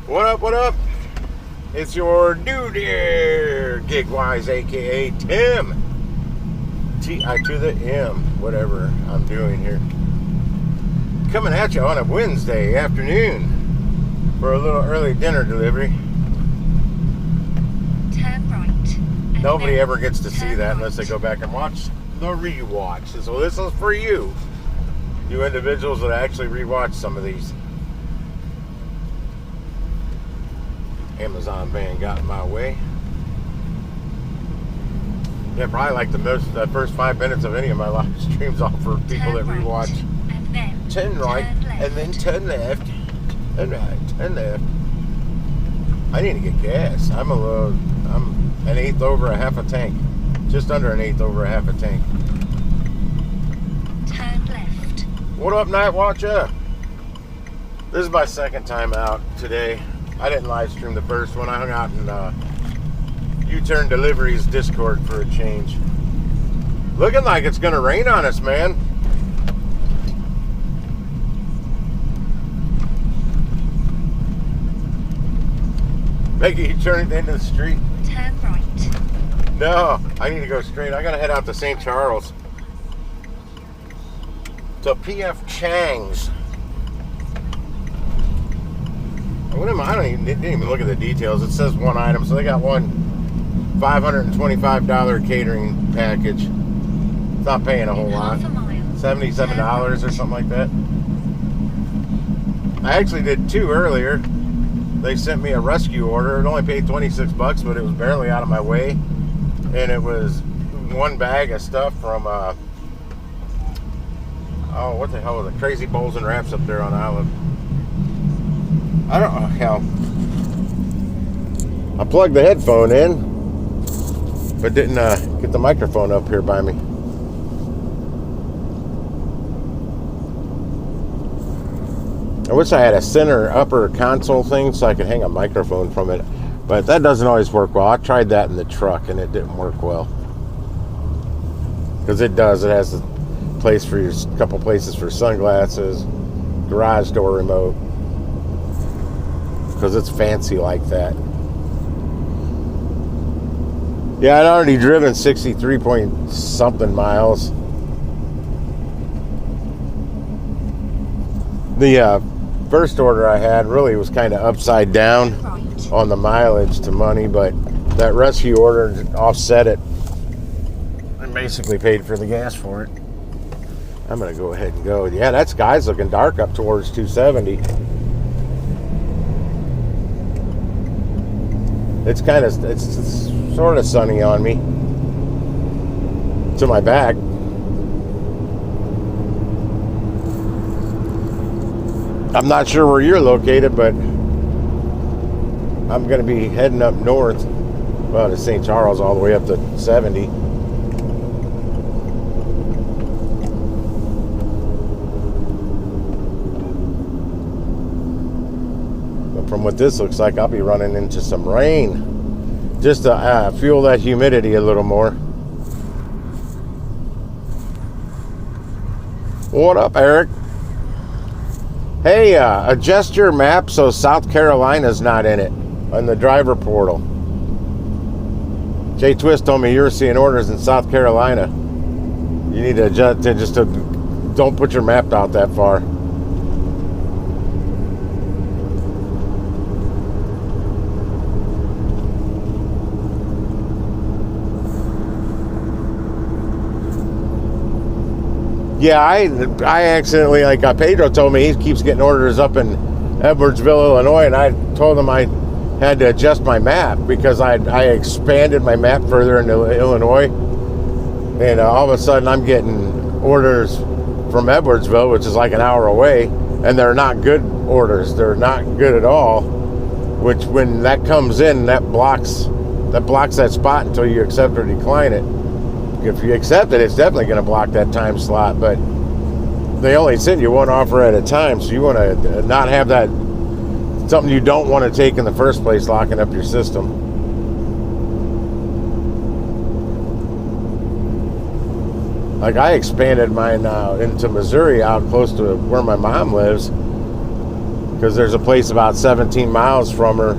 What up, what up? It's your dude here, Gigwise, aka Tim. T-I to the M, whatever I'm doing here. Coming at you on a Wednesday afternoon for a little early dinner delivery. Turn right. Nobody ever gets to see that unless they go back and watch the rewatch. So this is for you individuals that actually rewatch some of these. Amazon van got in my way. Yeah, probably like the first 5 minutes of any of my live streams all for people that rewatch. Turn right, and then turn left. Turn right, turn left. I need to get gas. I'm an eighth over a half a tank. Just under an eighth over a half a tank. Turn left. What up, Night Watcher? This is my second time out today. I didn't live stream the first one. I hung out in U-Turn Deliveries Discord for a change. Looking like it's going to rain on us, man. Maggie, you turn it into the street? Turn right. No, I need to go straight. I got to head out to St. Charles. To P.F. Chang's. Didn't even look at the details. It says one item, so they got one $525 catering package. It's not paying a whole lot. $77 or something like that. I actually did two earlier. They sent me a rescue order. It only paid 26 bucks, but it was barely out of my way. And it was one bag of stuff from what the hell was it? Crazy Bowls and Wraps up there on Olive. I don't know how. I plugged the headphone in, but didn't get the microphone up here by me. I wish I had a center upper console thing so I could hang a microphone from it, but that doesn't always work well. I tried that in the truck and it didn't work well. Because it does. It has a place for your couple places for sunglasses, garage door remote. Because it's fancy like that. Yeah, I'd already driven 63 point something miles. The first order I had really was kind of upside down on the mileage to money, but that rescue order offset it and basically paid for the gas for it. I'm going to go ahead and go. Yeah, that sky's looking dark up towards 270. It's sort of sunny on me to my back. I'm not sure where you're located, but I'm going to be heading up north, well, to St. Charles all the way up to 70. From what this looks like, I'll be running into some rain just to fuel that humidity a little more. What up, Eric? Hey, adjust your map so South Carolina's not in it on the driver portal. Jay Twist told me you were seeing orders in South Carolina. You need to adjust to don't put your map out that far. Yeah, I accidentally, Pedro told me he keeps getting orders up in Edwardsville, Illinois, and I told him I had to adjust my map because I expanded my map further into Illinois, and all of a sudden I'm getting orders from Edwardsville, which is like an hour away, and they're not good orders. They're not good at all, which when that comes in, that blocks that spot until you accept or decline it. If you accept it, it's definitely going to block that time slot, but they only send you one offer at a time, so you want to not have that, something you don't want to take in the first place, locking up your system. Like, I expanded mine into Missouri, out close to where my mom lives, because there's a place about 17 miles from her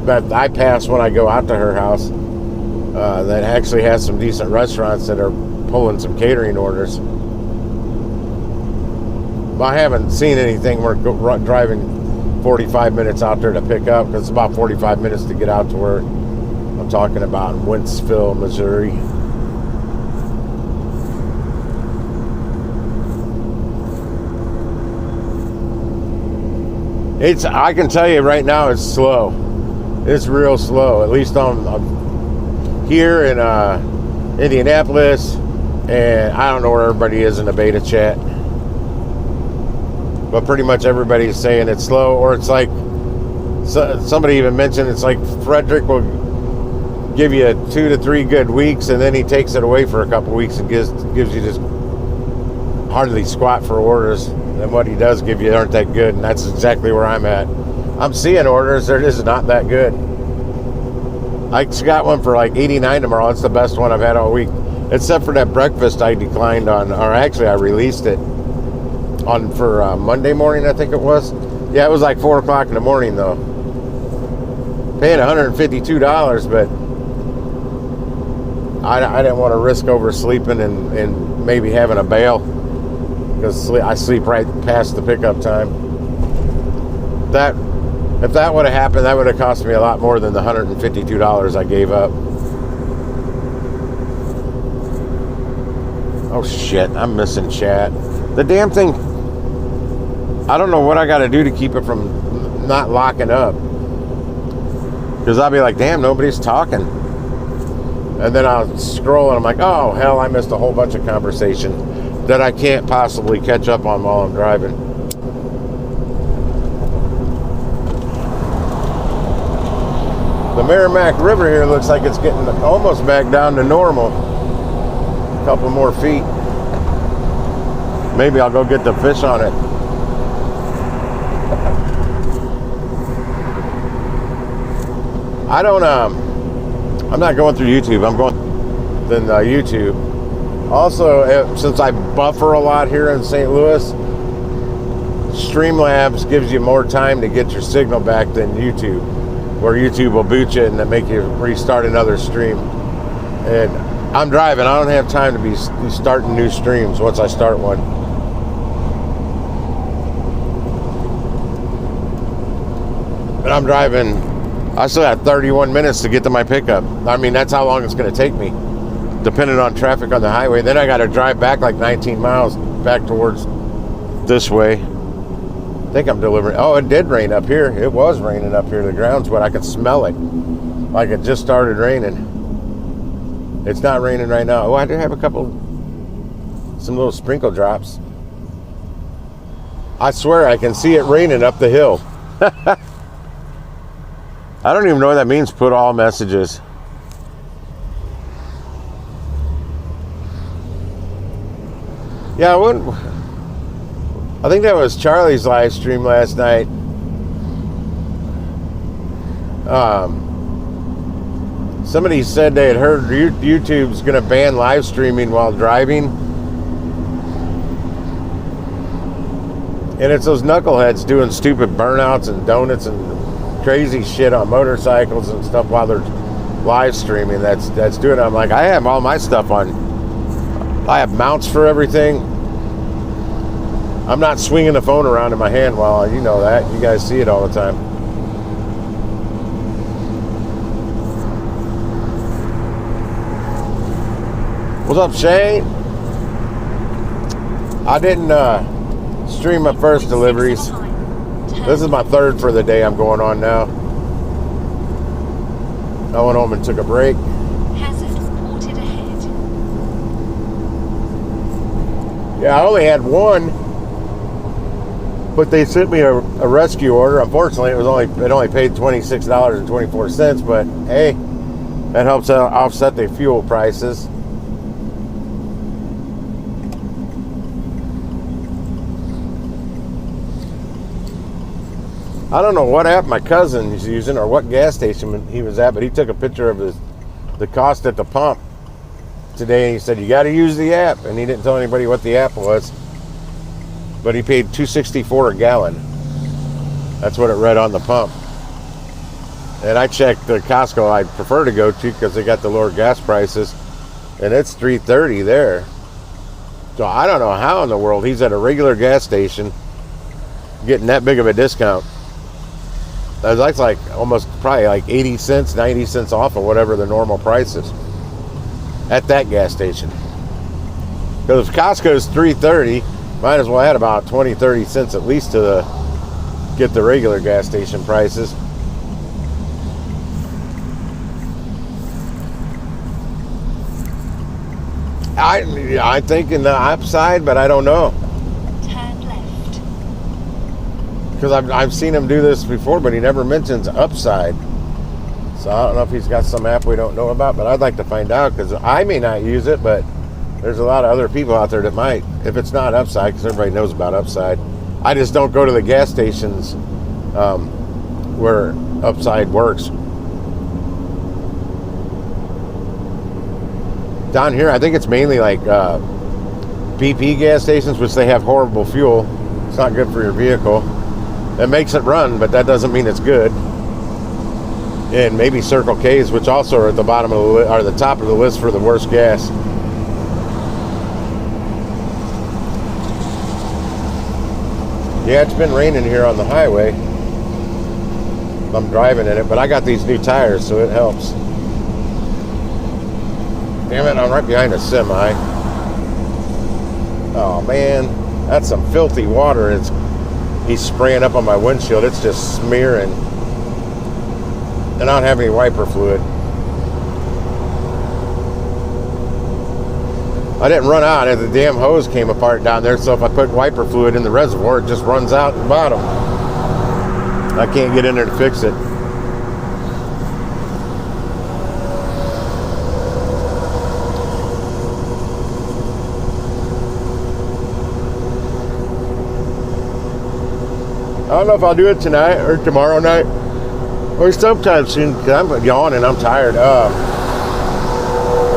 that I pass when I go out to her house that actually has some decent restaurants that are pulling some catering orders. But I haven't seen anything where driving 45 minutes out there to pick up, because it's about 45 minutes to get out to where I'm talking about, in Wentzville, Missouri. I can tell you right now, it's slow. It's real slow. At least on here in Indianapolis, and I don't know where everybody is in the beta chat, but pretty much everybody's saying it's slow, or it's like somebody even mentioned it's like Frederick will give you 2 to 3 good weeks, and then he takes it away for a couple weeks and gives you just hardly squat for orders. And what he does give you aren't that good, and that's exactly where I'm at. I'm seeing orders, they're just not that good. I just got one for like 89 tomorrow. That's the best one I've had all week, except for that breakfast I declined on, or actually I released it on for Monday morning, I think it was. Yeah, it was like 4 o'clock in the morning though. Paying $152, but I didn't want to risk oversleeping and maybe having a bail, because I sleep right past the pickup time. If that would have happened, that would have cost me a lot more than the $152 I gave up. Oh shit, I'm missing chat. The damn thing, I don't know what I got to do to keep it from not locking up. Because I'll be like, damn, nobody's talking. And then I'll scroll and I'm like, oh hell, I missed a whole bunch of conversation that I can't possibly catch up on while I'm driving. The Merrimack River here looks like it's getting almost back down to normal. A couple more feet. Maybe I'll go get the fish on it. I'm not going through YouTube. I'm going than YouTube. Also, since I buffer a lot here in St. Louis, Streamlabs gives you more time to get your signal back than YouTube, where YouTube will boot you and then make you restart another stream. And I'm driving. I don't have time to be starting new streams once I start one. But I'm driving. I still have 31 minutes to get to my pickup. I mean, that's how long it's going to take me, depending on traffic on the highway. Then I got to drive back like 19 miles back towards this way. I think I'm delivering. Oh, it did rain up here. It was raining up here. The ground's wet. I could smell it, like it just started raining. It's not raining right now. Oh, I do have some little sprinkle drops. I swear I can see it raining up the hill. I don't even know what that means, put all messages. Yeah, I think that was Charlie's live stream last night. Somebody said they had heard YouTube's going to ban live streaming while driving. And it's those knuckleheads doing stupid burnouts and donuts and crazy shit on motorcycles and stuff while they're live streaming. That's doing it. I'm like, I have all my stuff on. I have mounts for everything. I'm not swinging the phone around in my hand while, you know that. You guys see it all the time. What's up, Shane? I didn't stream my first deliveries. This is my third for the day I'm going on now. I went home and took a break. Hazard reported ahead. Yeah, I only had one, but they sent me a rescue order. Unfortunately, it only paid $26.24, but hey, that helps offset the fuel prices. I don't know what app my cousin is using or what gas station he was at, but he took a picture of the cost at the pump today, and he said, you got to use the app, and he didn't tell anybody what the app was, but he paid $2.64 a gallon. That's what it read on the pump. And I checked the Costco I prefer to go to because they got the lower gas prices, and it's $3.30 there. So I don't know how in the world he's at a regular gas station getting that big of a discount. That's like almost probably like 80 cents, 90 cents off of whatever the normal price is at that gas station. Because if Costco's $3.30, might as well add about 20, 30 cents at least to get the regular gas station prices. I think in the upside, but I don't know. Turn left. Because I've seen him do this before, but he never mentions upside. So I don't know if he's got some app we don't know about, but I'd like to find out because I may not use it, but there's a lot of other people out there that might. If it's not upside, because everybody knows about upside. I just don't go to the gas stations where upside works. Down here, I think it's mainly like BP gas stations, which they have horrible fuel. It's not good for your vehicle. It makes it run, but that doesn't mean it's good. And maybe Circle K's, which also are at the bottom of the are the top of the list for the worst gas. Yeah, it's been raining here on the highway. I'm driving in it, but I got these new tires, so it helps. Damn it, I'm right behind a semi. Oh man, that's some filthy water. He's spraying up on my windshield. It's just smearing. And I don't have any wiper fluid. I didn't run out, and the damn hose came apart down there, so if I put wiper fluid in the reservoir, it just runs out the bottom. I can't get in there to fix it. I don't know if I'll do it tonight or tomorrow night or sometime soon because I'm yawning. I'm tired. I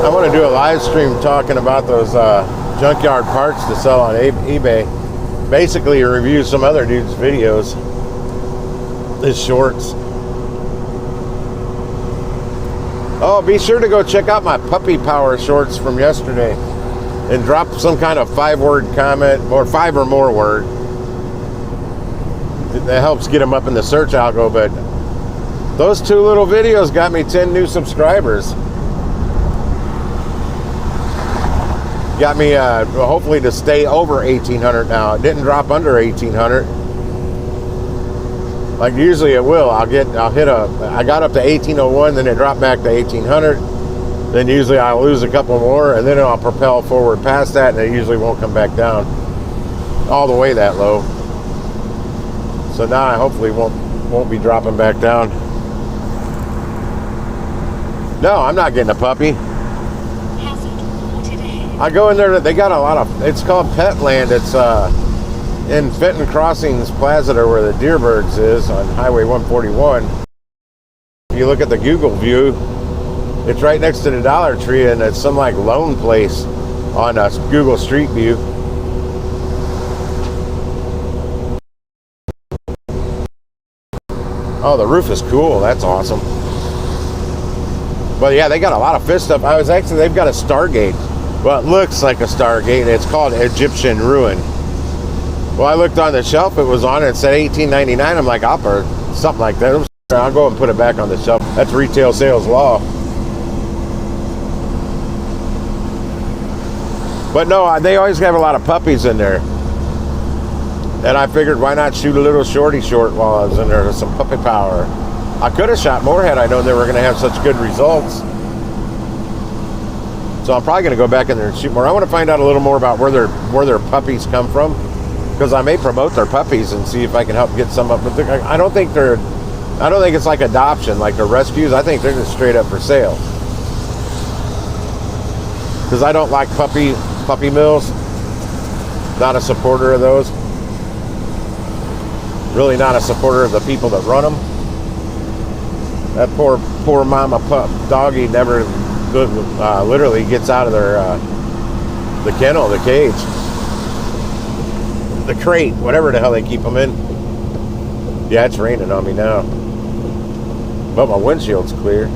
want to do a live stream talking about those junkyard parts to sell on eBay. Basically, review some other dude's videos, his shorts. Oh, be sure to go check out my puppy power shorts from yesterday and drop some kind of 5-word comment or 5 or more word. That helps get them up in the search algo, but those 2 little videos got me 10 new subscribers. Got me hopefully to stay over 1,800 now. It didn't drop under 1,800 like usually it will. I got up to 1,801, then it dropped back to 1,800. Then usually I'll lose a couple more, and then I'll propel forward past that, and it usually won't come back down all the way that low. So now I hopefully won't be dropping back down. No, I'm not getting a puppy. I go in there, they got a lot of, it's called Petland. It's in Fenton Crossings Plaza, there where the Deerbergs is on Highway 141. If you look at the Google view, it's right next to the Dollar Tree, and it's some like loan place on Google Street View. Oh, the roof is cool. That's awesome. But yeah, they got a lot of fish stuff. They've got a Stargate. Well, it looks like a Stargate. It's called Egyptian Ruin. Well, I looked on the shelf. It was on it. It said $18.99. I'm like, or something like that. I'll go and put it back on the shelf. That's retail sales law. But no, they always have a lot of puppies in there. And I figured, why not shoot a little shorty short while I was in there with some puppy power? I could have shot more had I known they were going to have such good results. So I'm probably going to go back in there and shoot more. I want to find out a little more about where their puppies come from, because I may promote their puppies and see if I can help get some up. But I don't think it's like adoption, like the rescues. I think they're just straight up for sale. Because I don't like puppy mills. Not a supporter of those. Really not a supporter of the people that run them. That poor mama pup doggy never literally gets out of the kennel, the cage, the crate, whatever the hell they keep them in. Yeah, it's raining on me now. But my windshield's clear.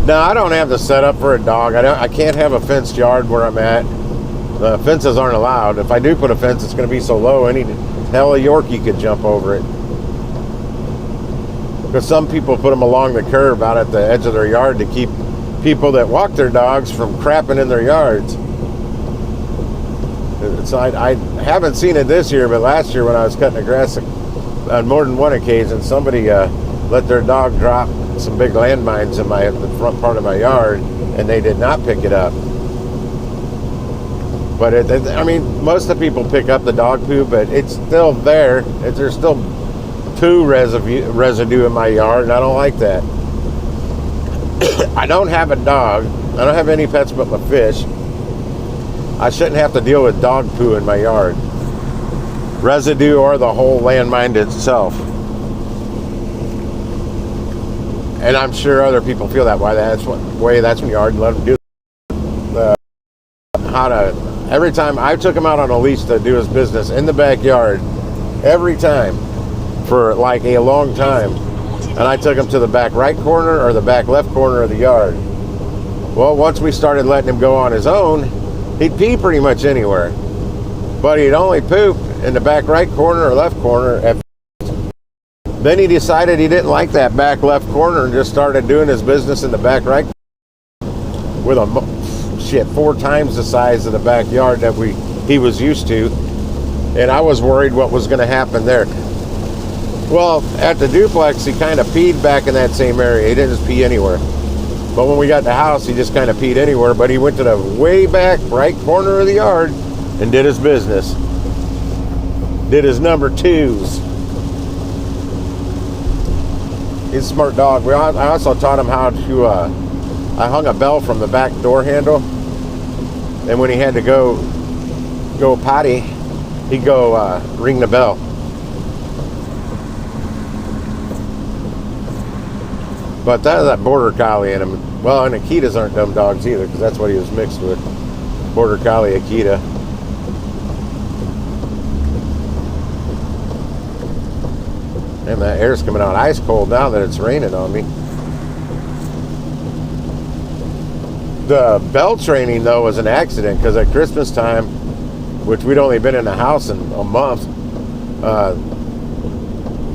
No, I don't have the setup for a dog. I can't have a fenced yard where I'm at. The fences aren't allowed. If I do put a fence, it's going to be so low, any hell of Yorkie could jump over it. Because some people put them along the curb out at the edge of their yard to keep people that walk their dogs from crapping in their yards. So I haven't seen it this year, but last year when I was cutting the grass, on more than one occasion, somebody let their dog drop some big landmines in the front part of my yard, and they did not pick it up. But I mean, most of the people pick up the dog poo, but it's still there. There's still poo residue in my yard, and I don't like that. I don't have a dog. I don't have any pets but my fish. I shouldn't have to deal with dog poo in my yard. Residue or the whole landmine itself. And I'm sure other people feel that way. That's when you are, let them do every time I took him out on a leash to do his business in the backyard, every time for like a long time, and I took him to the back right corner or the back left corner of the yard. Well, once we started letting him go on his own, he'd pee pretty much anywhere, but he'd only poop in the back right corner or left corner. Then he decided he didn't like that back left corner and just started doing his business in the back right with 4 times the size of the backyard that he was used to. And I was worried what was going to happen there. Well, at the duplex, he kind of peed back in that same area. He didn't just pee anywhere. But when we got to the house, he just kind of peed anywhere. But he went to the way back right corner of the yard and did his business. Did his number 2s. He's a smart dog. I also taught him how to, I hung a bell from the back door handle. And when he had to go potty, he'd go ring the bell. But that border collie in him. Well, and Akitas aren't dumb dogs either, because that's what he was mixed with. Border collie Akita. And that air's coming out ice cold now that it's raining on me. The bell training, though, was an accident, because at Christmas time, which we'd only been in the house in a month,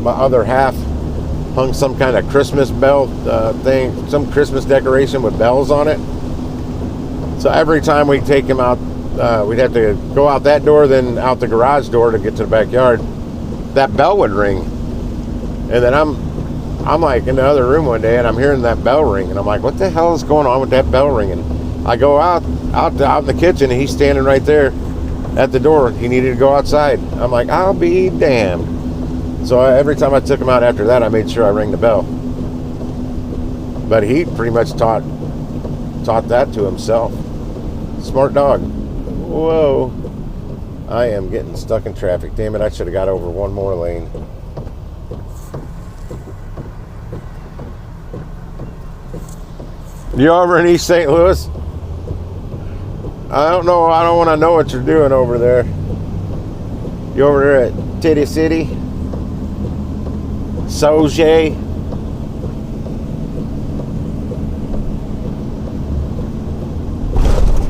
my other half hung some kind of Christmas bell thing, some Christmas decoration with bells on it. So every time we'd take him out, we'd have to go out that door, then out the garage door to get to the backyard. That bell would ring. And then I'm like in the other room one day, and I'm hearing that bell ring, and I'm like, what the hell is going on with that bell ringing? I go out in the kitchen, and he's standing right there at the door. He needed to go outside. I'm like, I'll be damned. So every time I took him out after that, I made sure I rang the bell. But he pretty much taught that to himself. Smart dog. Whoa. I am getting stuck in traffic. Damn it, I should have got over one more lane. You over in East St. Louis? I don't know. I don't want to know what you're doing over there. You over there at Titty City? Sojay?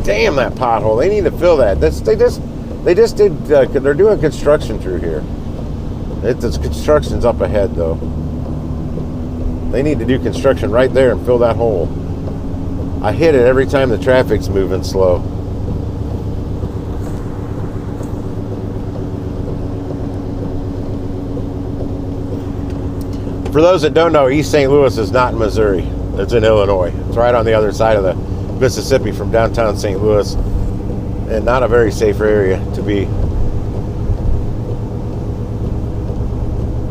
Damn, that pothole. They need to fill that. They just did. They're doing construction through here. The construction's up ahead, though. They need to do construction right there and fill that hole. I hit it every time the traffic's moving slow. For those that don't know, East St. Louis is not in Missouri. It's in Illinois. It's right on the other side of the Mississippi from downtown St. Louis. And not a very safe area to be.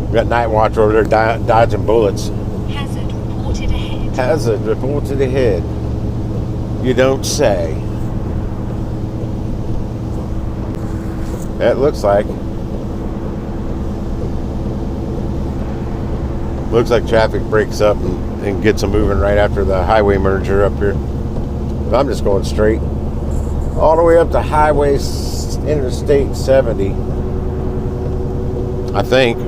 We got night watch over there dodging bullets. Hazard reported ahead. Hazard reported ahead. You don't say. It looks like traffic breaks up and gets them moving right after the highway merger up here. I'm just going straight. all the way up to Interstate 70, I think.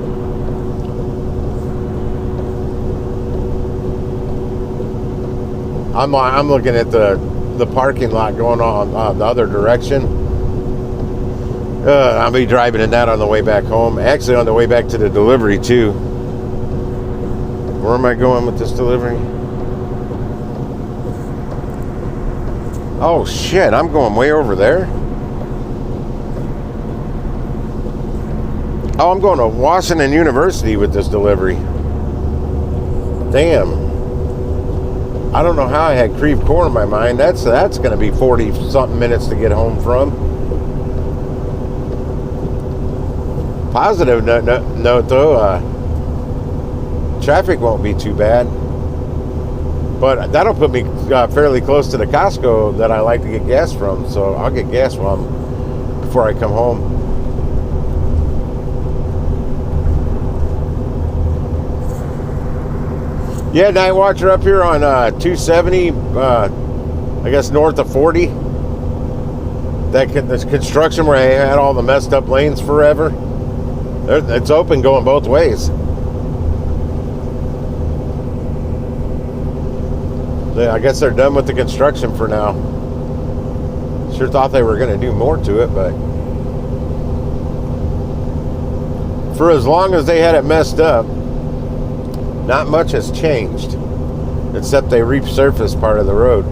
I'm looking at the parking lot going on the other direction. I'll be driving in that on the way back home. Actually, on the way back to the delivery too. Where am I going with this delivery? Oh shit, I'm going way over there. Oh, I'm going to Washington University with this delivery. Damn. I don't know how I had Creve Coeur in my mind. That's going to be 40-something minutes to get home from. Positive note though, traffic won't be too bad. But that'll put me fairly close to the Costco that I like to get gas from. So I'll get gas before I come home. Yeah, Night Watcher up here on 270, I guess north of 40. This construction where I had all the messed up lanes forever. It's open going both ways. I guess they're done with the construction for now. Sure thought they were going to do more to it, but for as long as they had it messed up, not much has changed, except they resurfaced part of the road.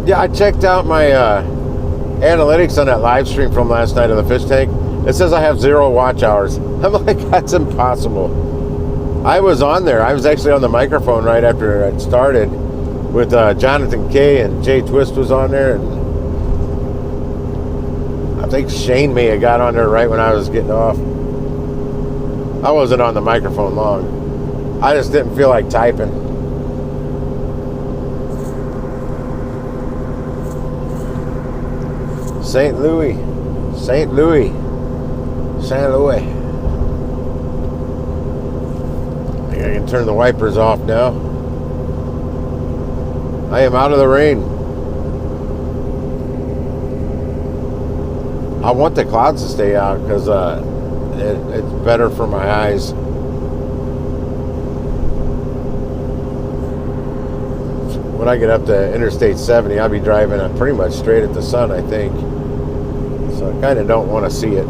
Yeah, I checked out my analytics on that live stream from last night of the fish tank. It says I have 0 watch hours. I'm like, that's impossible. I was on there. I was actually on the microphone right after it started with Jonathan K. and Jay Twist was on there. And I think Shane may have got on there right when I was getting off. I wasn't on the microphone long. I just didn't feel like typing. St. Louis. I think I can turn the wipers off now. I am out of the rain. I want the clouds to stay out because it's better for my eyes. When I get up to Interstate 70, I'll be driving pretty much straight at the sun, I think. So I kind of don't want to see it.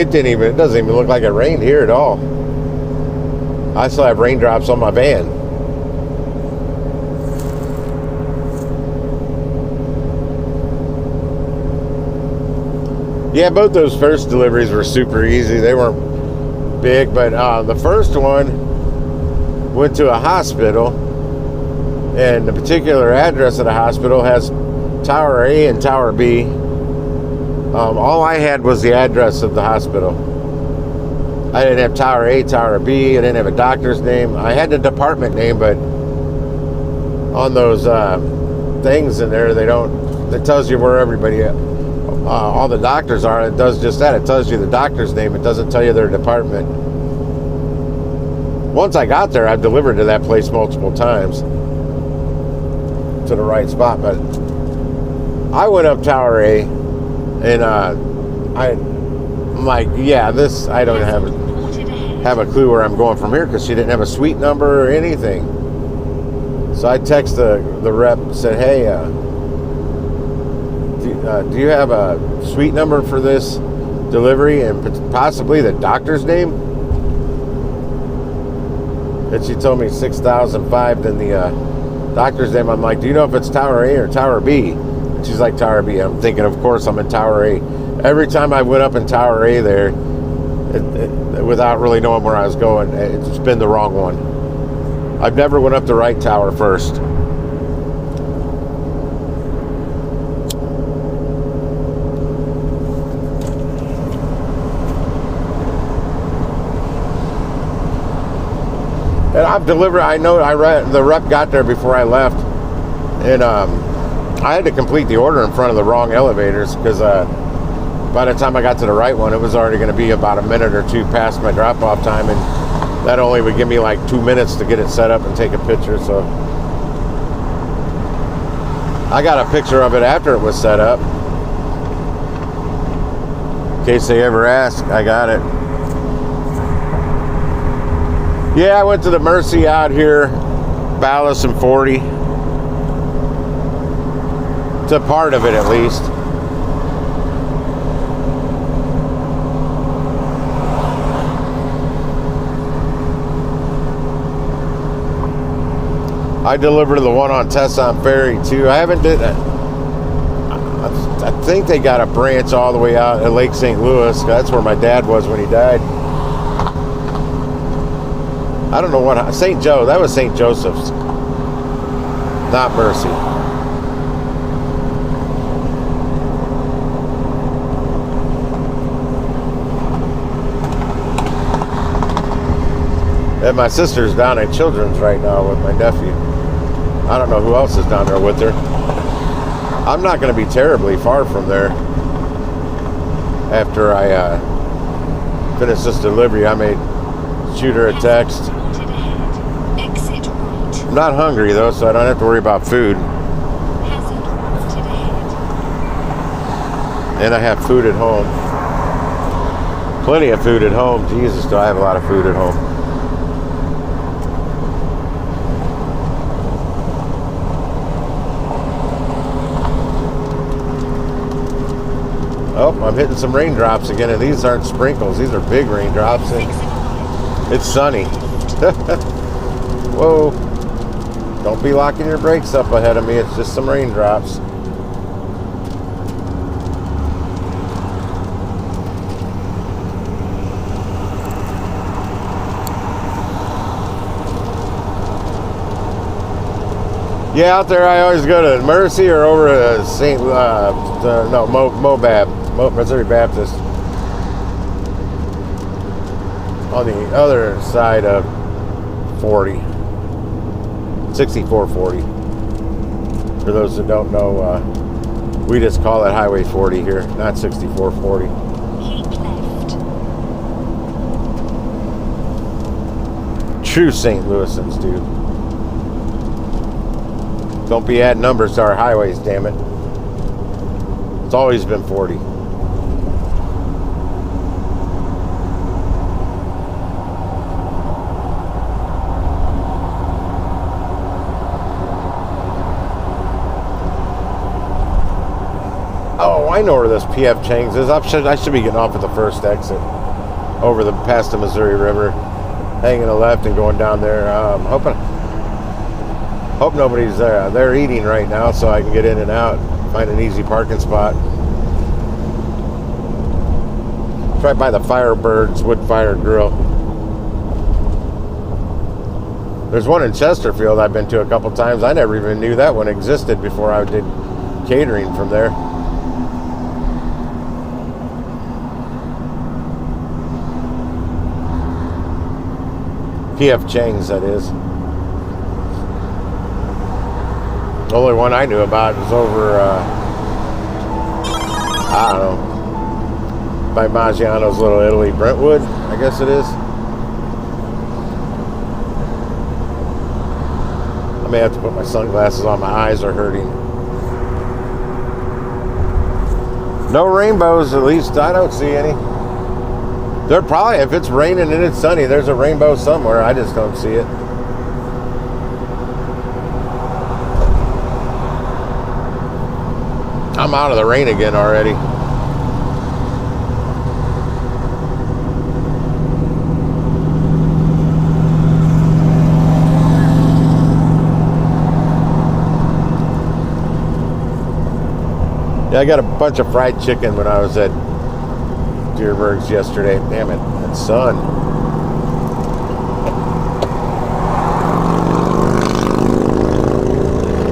It doesn't even look like it rained here at all. I still have raindrops on my van. Yeah, both those first deliveries were super easy. They weren't big, but the first one went to a hospital, and the particular address of the hospital has Tower A and Tower B. All I had was the address of the hospital. I didn't have Tower A, Tower B. I didn't have a doctor's name. I had the department name, but on those things in there, it tells you where everybody, all the doctors are. It does just that. It tells you the doctor's name. It doesn't tell you their department. Once I got there, I've delivered to that place multiple times to the right spot, but I went up Tower A. And I'm like, yeah, I don't have a clue where I'm going from here because she didn't have a suite number or anything. So I text the rep and said, hey, do you have a suite number for this delivery and possibly the doctor's name? And she told me 6,005. Then the doctor's name, I'm like, do you know if it's Tower A or Tower B? And she's like, Tower B. I'm thinking, of course, I'm in Tower A. Every time I went up in Tower A there, without really knowing where I was going, it's been the wrong one. I've never went up the right tower first. And I've delivered, I know the rep got there before I left. And I had to complete the order in front of the wrong elevators because by the time I got to the right one, it was already going to be about a minute or two past my drop-off time. And that only would give me like 2 minutes to get it set up and take a picture. So I got a picture of it after it was set up. In case they ever ask, I got it. Yeah, I went to the Mercy out here, Ballas and 40. To part of it, at least. I delivered the one on Tesson Ferry, too. I haven't did that. I think they got a branch all the way out at Lake St. Louis. That's where my dad was when he died. I don't know what, St. Joe, that was St. Joseph's, not Mercy. And my sister's down at Children's right now with my nephew. I don't know who else is down there with her. I'm not going to be terribly far from there. After I finish this delivery, I may shoot her a text. I'm not hungry though, so I don't have to worry about food. And I have food at home. Plenty of food at home. Jesus, do I have a lot of food at home. Oh, I'm hitting some raindrops again, and these aren't sprinkles. These are big raindrops. And it's sunny. Whoa. Don't be locking your brakes up ahead of me. It's just some raindrops. Yeah, out there I always go to Mercy or over to Missouri Baptist. On the other side of 40. 6440. For those that don't know, we just call it Highway 40 here, not 6440. Keep left. True St. Louisans, dude. Don't be adding numbers to our highways, damn it. It's always been 40. Oh, I know where this PF Chang's is. I should be getting off at the first exit. Over past the Missouri River. Hanging a left and going down there. Hope nobody's there. They're eating right now, so I can get in and out. Find an easy parking spot. It's right by the Firebirds Wood Fire Grill. There's one in Chesterfield I've been to a couple times. I never even knew that one existed before I did catering from there. PF Chang's, that is. The only one I knew about was over, I don't know, by Maggiano's Little Italy, Brentwood, I guess it is. I may have to put my sunglasses on, my eyes are hurting. No rainbows, at least I don't see any. There probably, if it's raining and it's sunny, there's a rainbow somewhere, I just don't see it. I'm out of the rain again already. Yeah, I got a bunch of fried chicken when I was at Deerberg's yesterday. Damn it, that sun.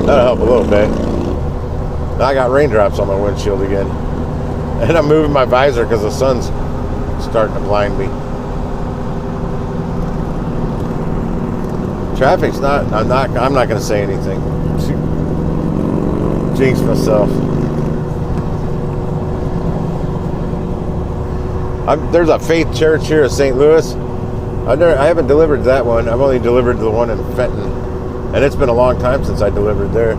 That'll help a little bit. Now I got raindrops on my windshield again. And I'm moving my visor because the sun's starting to blind me. Traffic's not, I'm not going to say anything. Jinx myself. There's a Faith Church here in St. Louis. I haven't delivered to that one. I've only delivered to the one in Fenton. And it's been a long time since I delivered there.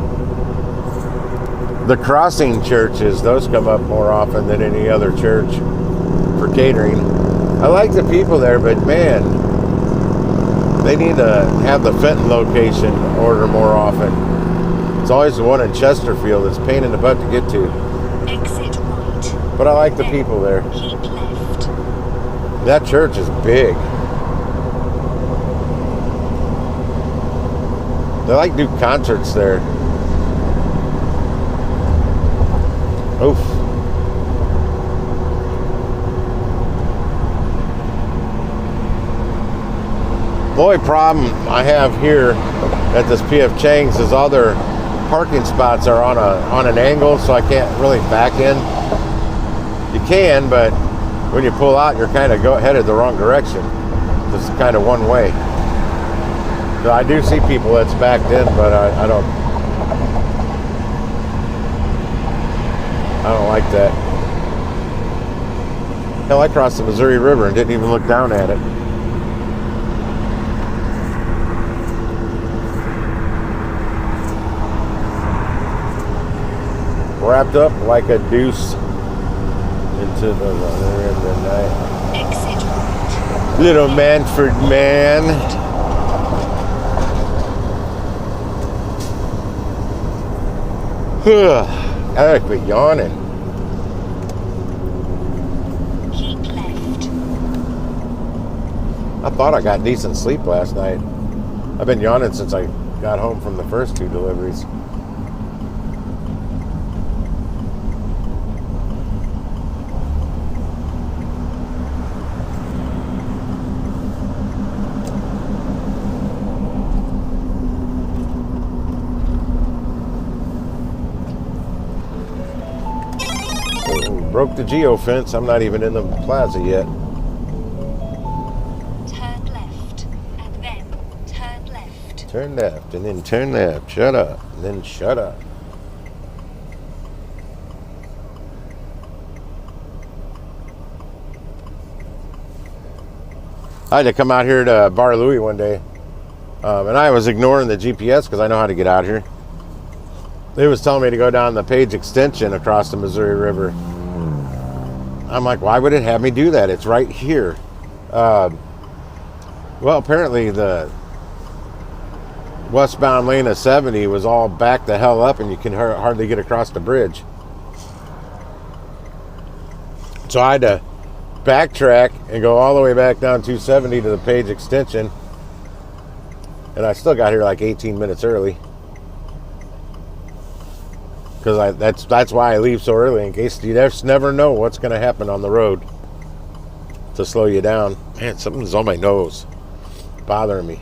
The crossing churches, those come up more often than any other church for catering. I like the people there, but man, they need to have the Fenton location order more often. It's always the one in Chesterfield that's a pain in the butt to get to. Exit right. But I like the people there. Keep left. That church is big. They like do concerts there. Oof. The only problem I have here at this PF Chang's is all their parking spots are on an angle, so I can't really back in. You can, but when you pull out, you're kind of headed the wrong direction. It's kind of one way. So I do see people that's backed in, but I don't like that. Hell, I crossed the Missouri River and didn't even look down at it. Wrapped up like a deuce into the runner in the night. Exit right. Little Manford man. I quit yawning. Keep left. I thought I got decent sleep last night. I've been yawning since I got home from the first two deliveries. Broke the geofence. I'm not even in the plaza yet. Turn left, and then turn left. Turn left, and then turn left. Shut up, and then shut up. I had to come out here to Bar Louie one day, and I was ignoring the GPS because I know how to get out here. They was telling me to go down the Page Extension across the Missouri River. I'm like, why would it have me do that? It's right here. Well, apparently the westbound lane of 70 was all backed the hell up and you can hardly get across the bridge. So I had to backtrack and go all the way back down 270 to the Page Extension. And I still got here like 18 minutes early. Because that's why I leave so early, in case you just never know what's going to happen on the road to slow you down. Man, something's on my nose, bothering me.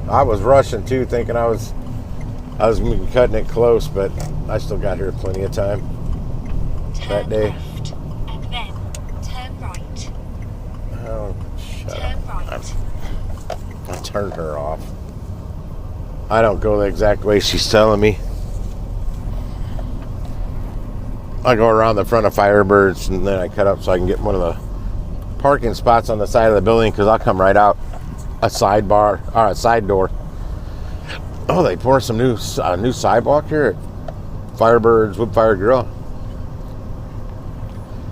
I was rushing too, thinking I was cutting it close, but I still got here plenty of time that day. Left, and then turn right. Oh, shut Turn up. right. I turned her off. I don't go the exact way she's telling me. I go around the front of Firebirds and then I cut up so I can get one of the parking spots on the side of the building because I'll come right out a sidebar or a side door. Oh, they pour some new sidewalk here at Firebirds Woodfire Grill.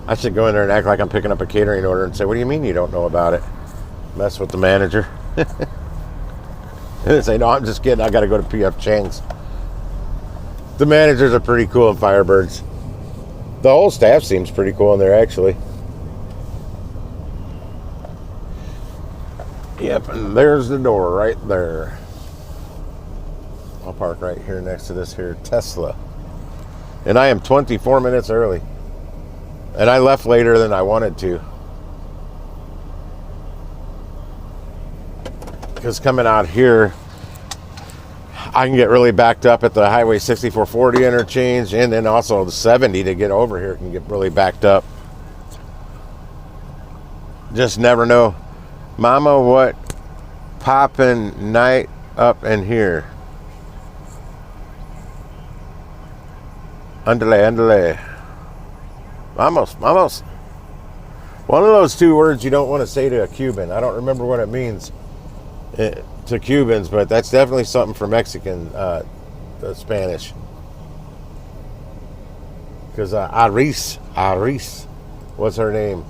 I should go in there and act like I'm picking up a catering order and say, what do you mean you don't know about it? Mess with the manager. And say, no, I'm just kidding. I got to go to PF Chang's. The managers are pretty cool in Firebirds. The whole staff seems pretty cool in there, actually. Yep, and there's the door right there. I'll park right here next to this here Tesla. And I am 24 minutes early. And I left later than I wanted to. Because coming out here, I can get really backed up at the Highway 6440 interchange, and then also the 70 to get over here can get really backed up. Just never know. Mama, what poppin' night up in here? Andale. Vamos. One of those two words you don't want to say to a Cuban. I don't remember what it means to Cubans, but that's definitely something for Mexican, the Spanish. Because Aris, what's her name?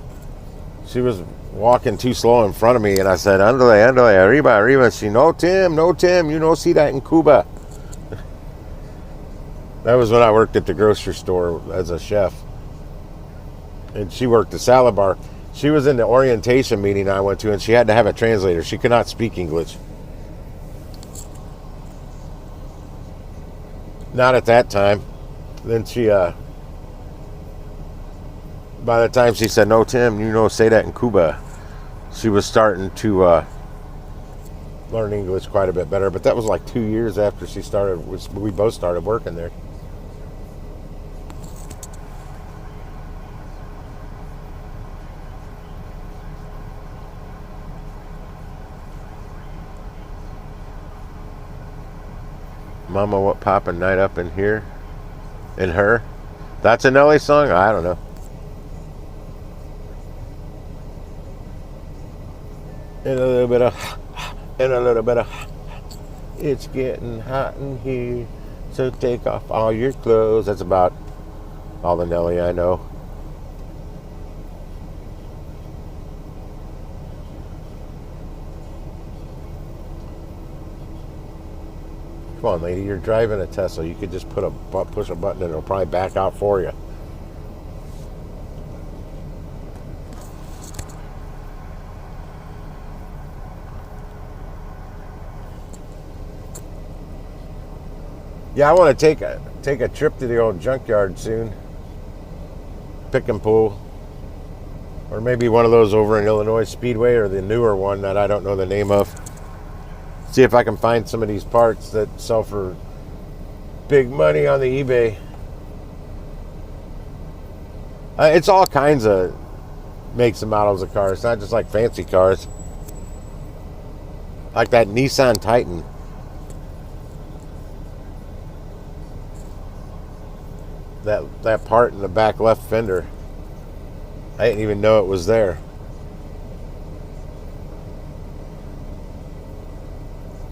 She was walking too slow in front of me, and I said, Andale, arriba. She, no, Tim, you don't see that in Cuba. That was when I worked at the grocery store as a chef. And she worked the salad bar. She was in the orientation meeting I went to, and she had to have a translator. She could not speak English. Not at that time. Then she, by the time she said, no, Tim, you don't say that in Cuba, she was starting to learn English quite a bit better. But that was like 2 years after she started. We both started working there. Mama, what poppin' night up in here? In her? That's a Nelly song? I don't know. And a little bit of, it's getting hot in here, so take off all your clothes. That's about all the Nelly I know. Come on, lady, you're driving a Tesla. You could just push a button and it'll probably back out for you. Yeah, I want to take a trip to the old junkyard soon. Pick and pull. Or maybe one of those over in Illinois Speedway, or the newer one that I don't know the name of. See if I can find some of these parts that sell for big money on the eBay. It's all kinds of makes and models of cars. It's not just like fancy cars. Like that Nissan Titan. That part in the back left fender. I didn't even know it was there.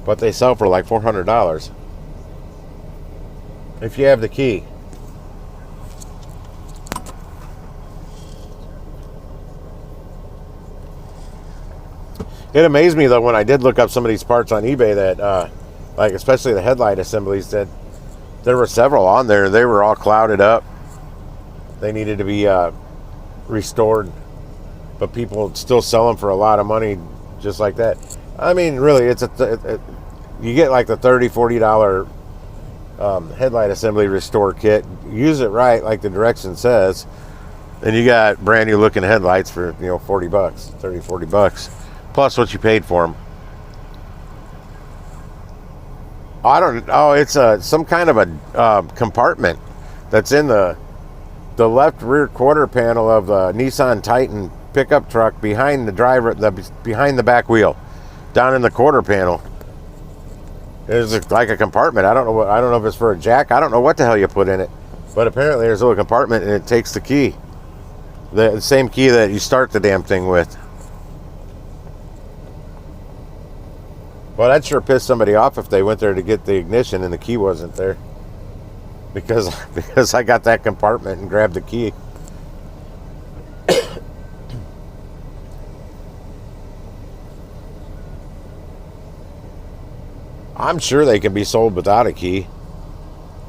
But they sell for like $400 if you have the key. It amazed me though when I did look up some of these parts on eBay that, like especially the headlight assemblies, that there were several on there. They were all clouded up. They needed to be restored, but people still sell them for a lot of money, just like that. I mean, really, it's you get like the $30-$40 headlight assembly restore kit. Use it right, like the direction says, and you got brand new looking headlights for $40, $30-$40 plus what you paid for them. It's some kind of a compartment that's in the left rear quarter panel of the Nissan Titan pickup truck behind the driver, behind the back wheel, down in the quarter panel. There's like a compartment. I don't know if it's for a jack. I don't know what the hell you put in it, but apparently there's a little compartment and it takes the key, the same key that you start the damn thing with. Well, that sure pissed somebody off if they went there to get the ignition and the key wasn't there. Because I got that compartment and grabbed the key. I'm sure they can be sold without a key.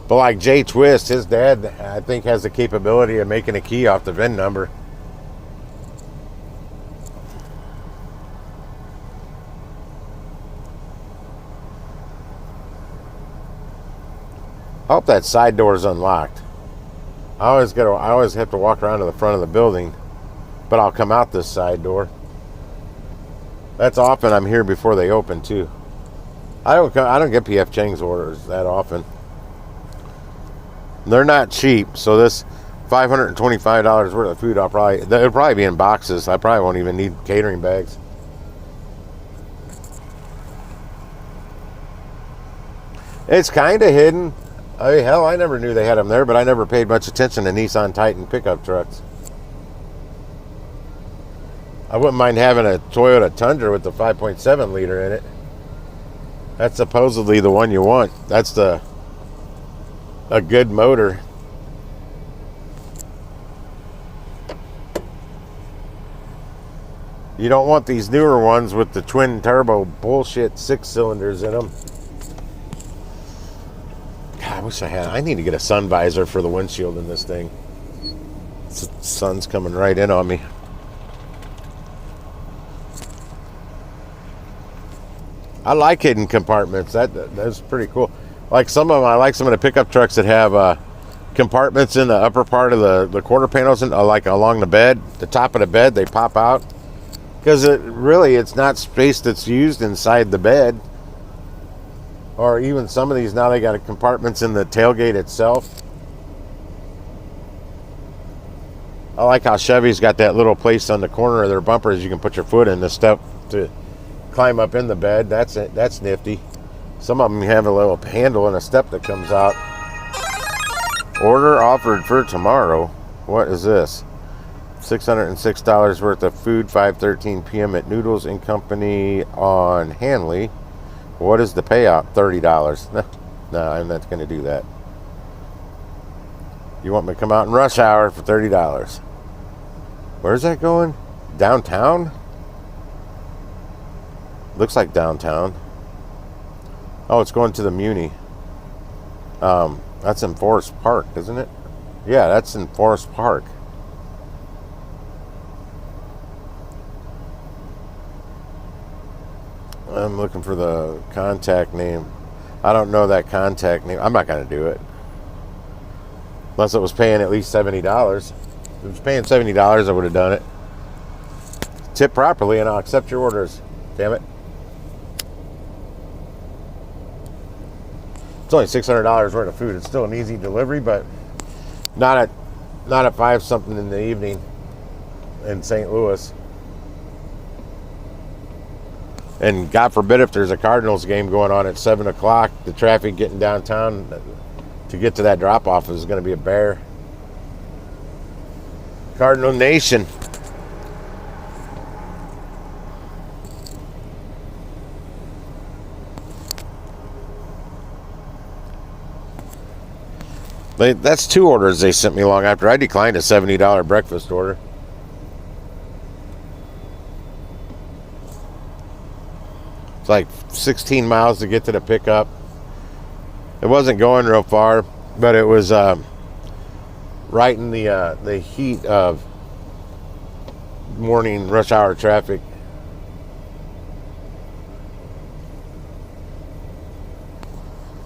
But like Jay Twist, his dad, I think, has the capability of making a key off the VIN number. I hope that side door is unlocked. I always have to walk around to the front of the building, but I'll come out this side door. That's often I'm here before they open too. I don't get PF Chang's orders that often. They're not cheap, so this $525 worth of food, it'll probably be in boxes. I probably won't even need catering bags. It's kind of hidden. I mean, hell, I never knew they had them there, but I never paid much attention to Nissan Titan pickup trucks. I wouldn't mind having a Toyota Tundra with the 5.7 liter in it. That's supposedly the one you want. That's a good motor. You don't want these newer ones with the twin turbo bullshit 6 cylinders in them. God, I wish I need to get a sun visor for the windshield in this thing. The sun's coming right in on me. I like hidden compartments. That's pretty cool. Like some of them, I like some of the pickup trucks that have compartments in the upper part of the quarter panels, and like along the bed, the top of the bed, they pop out. Because it's not space that's used inside the bed. Or even some of these now, they got compartments in the tailgate itself. I like how Chevy's got that little place on the corner of their bumpers you can put your foot in the step to climb up in the bed. That's nifty. Some of them have a little handle and a step that comes out. Order offered for tomorrow. What is this? $606 worth of food, 5:13 p.m. at Noodles and Company on Hanley. What is the payout? $30. No, I'm not going to do that. You want me to come out in rush hour for $30? Where's that going? Downtown? Looks like downtown. Oh, it's going to the Muni. That's in Forest Park, isn't it? Yeah, that's in Forest Park. I'm looking for the contact name. I don't know that contact name. I'm not going to do it. Unless it was paying at least $70. If it was paying $70, I would have done it. Tip properly and I'll accept your orders. Damn it. It's only $600 worth of food. It's still an easy delivery, but not at 5 something in the evening in St. Louis. And God forbid if there's a Cardinals game going on at 7 o'clock, the traffic getting downtown to get to that drop-off is going to be a bear. Cardinal Nation. That's 2 orders they sent me long after I declined a $70 breakfast order. It's like 16 miles to get to the pickup. It wasn't going real far, but it was right in the heat of morning rush hour traffic.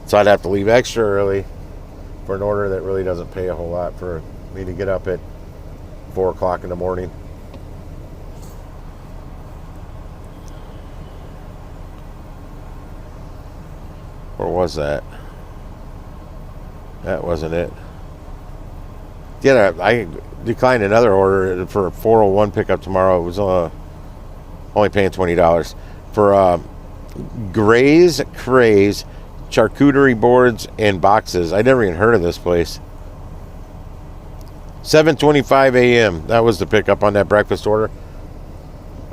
So I'd have to leave extra early for an order that really doesn't pay a whole lot for me to get up at 4 o'clock in the morning. Or was that? That wasn't it. Yeah, I declined another order for a 401 pickup tomorrow. It was only paying $20 for Gray's Craze charcuterie boards and boxes. I never even heard of this place. 7:25 a.m. That was the pickup on that breakfast order.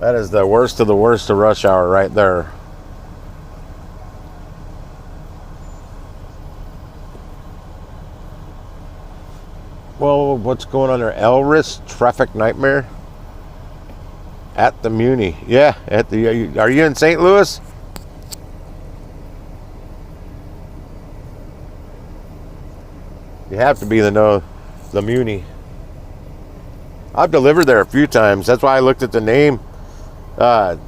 That is the worst of rush hour right there. Well, what's going on there? Elris Traffic Nightmare at the Muni. Yeah, are you in St. Louis? You have to be the Muni. I've delivered there a few times. That's why I looked at the name. I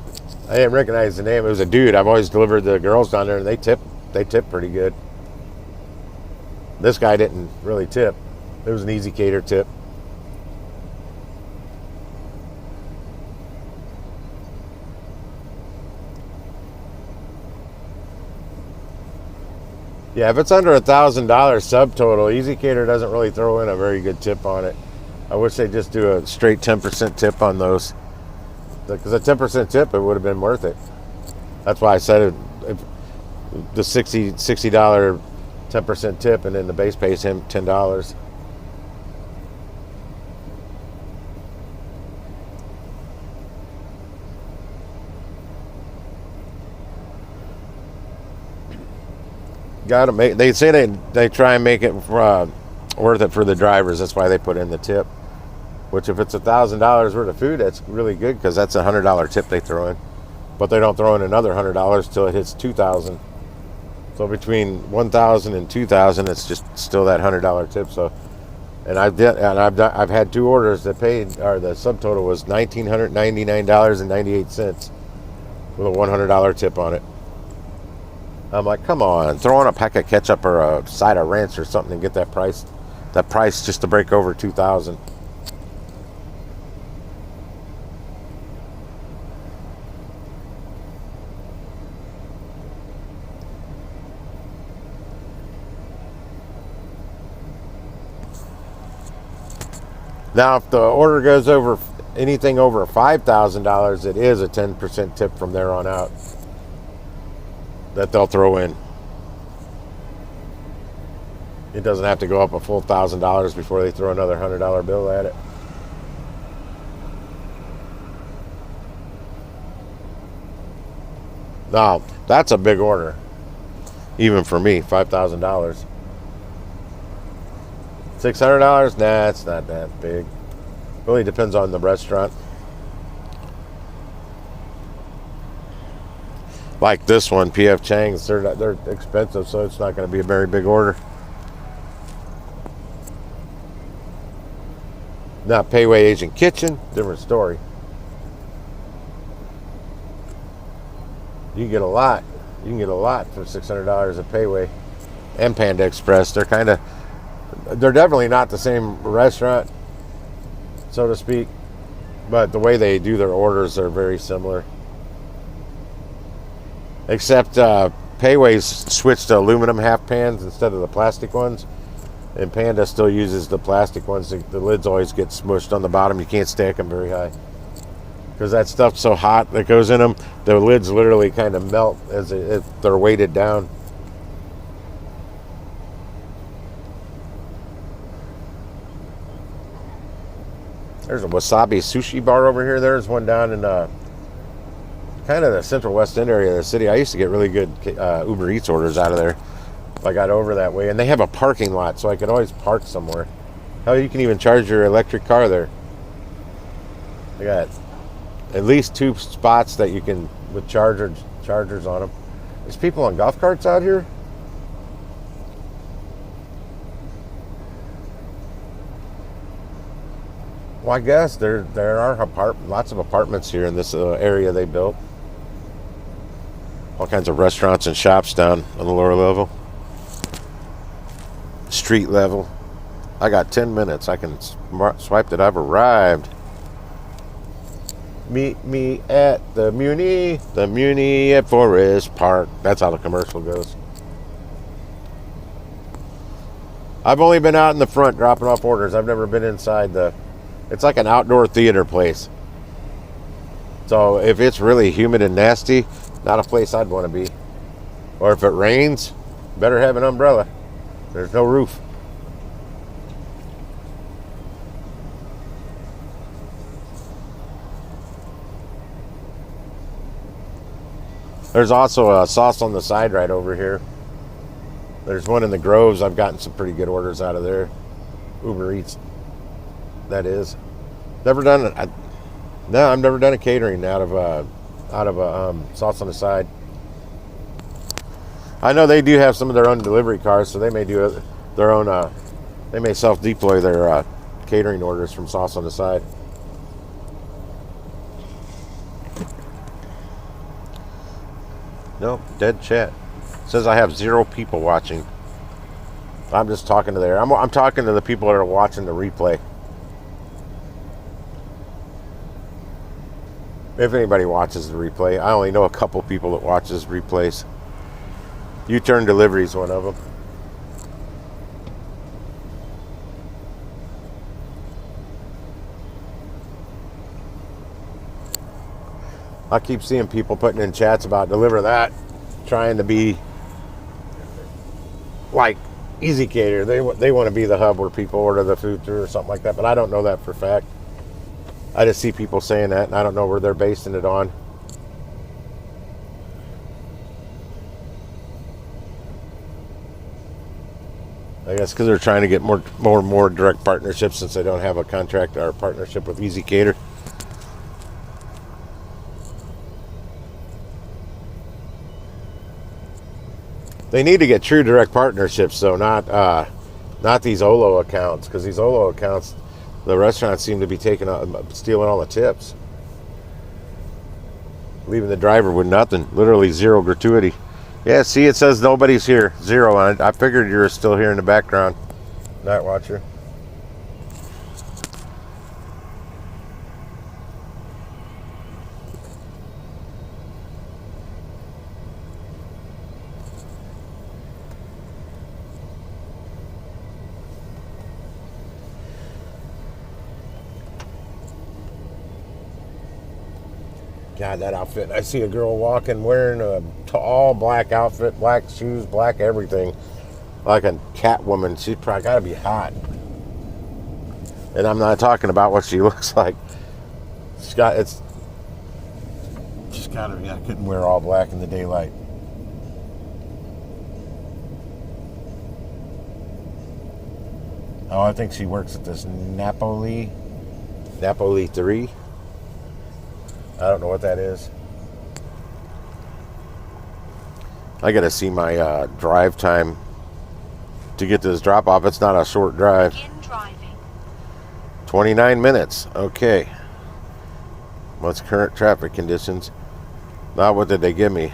didn't recognize the name. It was a dude. I've always delivered the girls down there, and they tip pretty good. This guy didn't really tip. It was an easy cater tip. Yeah, if it's under $1,000 subtotal, Easy Cater doesn't really throw in a very good tip on it. I wish they'd just do a straight 10% tip on those. Because a 10% tip, it would have been worth it. That's why I said if the $60 10% tip, and then the base pays him $10. Got to make. They say they try and make it worth it for the drivers. That's why they put in the tip. Which, if it's $1,000 worth of food, that's really good because that's a $100 tip they throw in. But they don't throw in another $100 till it hits $2,000. So between $1,000 and $2,000, it's just still that $100 tip. So, and I've had two orders that paid, or the subtotal was $1,999.98 with a $100 tip on it. I'm like, come on, throw in a pack of ketchup or a side of ranch or something and get that price just to break over $2,000. Now, if the order goes over anything over $5,000, it is a 10% tip from there on out that they'll throw in. It doesn't have to go up a full $1,000 before they throw another $100 bill at it. Now, that's a big order, even for me, $5,000. $600? Nah, it's not that big. Really depends on the restaurant. Like this one, PF Chang's, they're expensive, so it's not going to be a very big order. Now, Payway Asian Kitchen, different story. You can get a lot. You can get a lot for $600 at Payway and Panda Express. They're definitely not the same restaurant, so to speak, but the way they do their orders are very similar. Except Payway's switched to aluminum half pans instead of the plastic ones, and Panda still uses the plastic ones. The lids always get smushed on the bottom. You can't stack them very high because that stuff's so hot that goes in them. The lids literally kind of melt if they're weighted down. There's a wasabi sushi bar over here. There's one down in kind of the central west end area of the city. I used to get really good Uber Eats orders out of there. I got over that way, and they have a parking lot, so I could always park somewhere. Hell, you can even charge your electric car there. They got at least 2 spots that you can with chargers on them. There's people on golf carts out here. Well, I guess there are lots of apartments here in this area they built. All kinds of restaurants and shops down on the lower level. Street level. I got 10 minutes. I can swipe that I've arrived. Meet me at the Muni at Forest Park. That's how the commercial goes. I've only been out in the front dropping off orders. I've never been inside it's like an outdoor theater place. So if it's really humid and nasty, not a place I'd want to be. Or if it rains, better have an umbrella. There's no roof. There's also a sauce on the side right over here. There's one in the Groves. I've gotten some pretty good orders out of there. Uber Eats, that is. Never done it. No, I've never done a catering out of a sauce on the side. I know they do have some of their own delivery cars, so they may do their own. They may self-deploy their catering orders from sauce on the side. Nope, dead chat. Says I have 0 people watching. I'm just talking to there. I'm talking to the people that are watching the replay. If anybody watches the replay, I only know a couple people that watches replays. U-Turn Delivery is one of them. I keep seeing people putting in chats about deliver that, trying to be like Easy Cater. They want to be the hub where people order the food through or something like that, but I don't know that for a fact. I just see people saying that, and I don't know where they're basing it on. I guess because they're trying to get more and more direct partnerships since they don't have a contract or a partnership with Easy Cater. They need to get true direct partnerships, though, not these Olo accounts, because these Olo accounts, the restaurants seem to be stealing all the tips, leaving the driver with nothing, literally zero gratuity. Yeah, see, it says nobody's here, 0 on it. I figured you were still here in the background, Night Watcher. God, that outfit. I see a girl walking wearing a all black outfit, black shoes, black everything, like a Catwoman. She's probably got to be hot. And I'm not talking about what she looks like. She's got to be. I couldn't wear all black in the daylight. Oh, I think she works at this Napoli 3. I don't know what that is. I got to see my drive time to get to this drop off. It's not a short drive. Begin driving. 29 minutes. Okay. What's current traffic conditions? Now, what did they give me?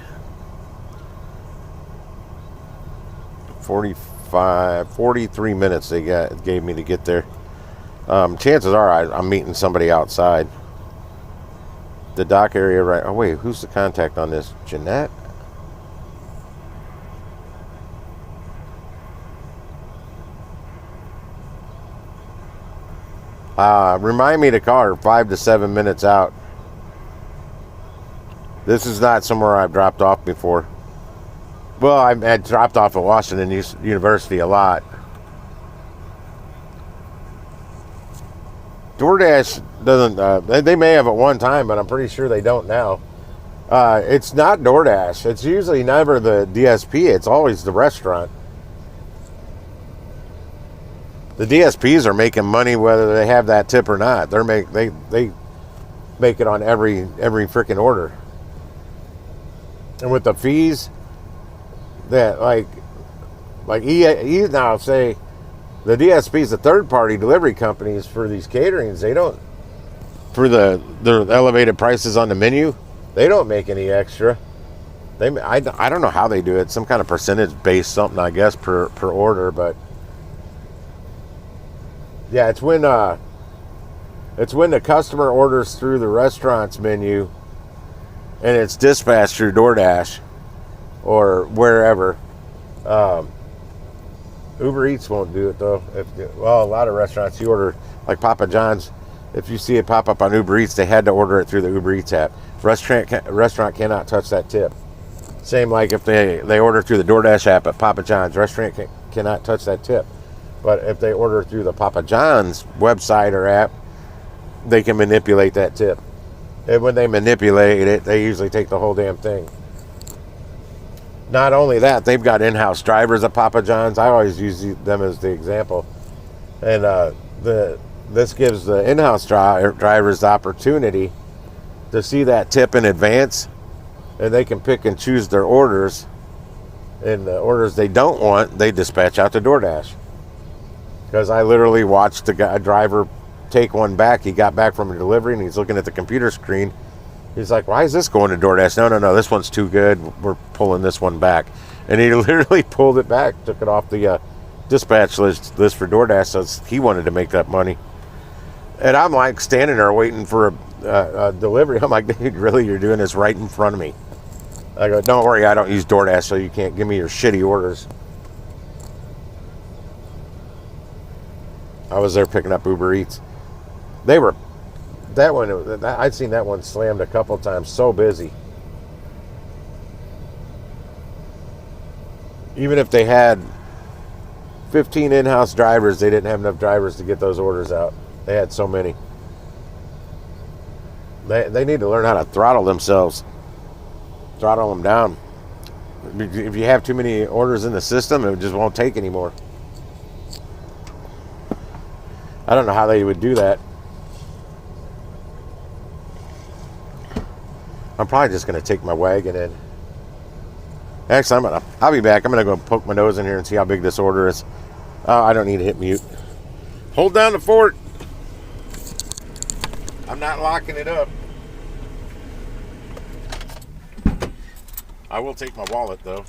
43 minutes they gave me to get there. Chances are I'm meeting somebody outside. The dock area, right? Oh, wait, who's the contact on this? Jeanette? Remind me to call her 5 to 7 minutes out. This is not somewhere I've dropped off before. Well, I had dropped off at Washington University a lot. DoorDash doesn't, they may have at one time, but I'm pretty sure they don't now. It's not DoorDash. It's usually never the DSP. It's always the restaurant. The DSPs are making money whether they have that tip or not. They make it on every freaking order. And with the fees, that like he now say the DSPs, the third-party delivery companies for these caterings, they don't, for their elevated prices on the menu, they don't make any extra. I don't know how they do it. Some kind of percentage-based something, I guess, per order. But yeah, it's when the customer orders through the restaurant's menu and it's dispatched through DoorDash or wherever. Uber Eats won't do it though. A lot of restaurants, you order like Papa John's. If you see it pop up on Uber Eats, they had to order it through the Uber Eats app. Restaurant cannot touch that tip. Same like if they order through the DoorDash app at Papa John's, restaurant cannot touch that tip. But if they order through the Papa John's website or app, they can manipulate that tip. And when they manipulate it, they usually take the whole damn thing. Not only that, they've got in-house drivers at Papa John's. I always use them as the example. And this gives the in-house drivers the opportunity to see that tip in advance, and they can pick and choose their orders. And the orders they don't want, they dispatch out to DoorDash. Because I literally watched a driver take one back. He got back from a delivery, and he's looking at the computer screen. He's like, why is this going to DoorDash? No, this one's too good. We're pulling this one back. And he literally pulled it back, took it off the dispatch list for DoorDash, so he wanted to make that money. And I'm like standing there waiting for a delivery. I'm like, dude, really, you're doing this right in front of me? I go, don't worry, I don't use DoorDash, so you can't give me your shitty orders. I was there picking up Uber Eats. I'd seen that one slammed a couple times, so busy. Even if they had 15 in-house drivers, they didn't have enough drivers to get those orders out. They had so many. They need to learn how to throttle themselves. Throttle them down. If you have too many orders in the system, it just won't take anymore. I don't know how they would do that. I'm probably just going to take my wagon in. Actually, I'll be back. I'm going to go poke my nose in here and see how big this order is. I don't need to hit mute. Hold down the fort. I'm not locking it up. I will take my wallet, though.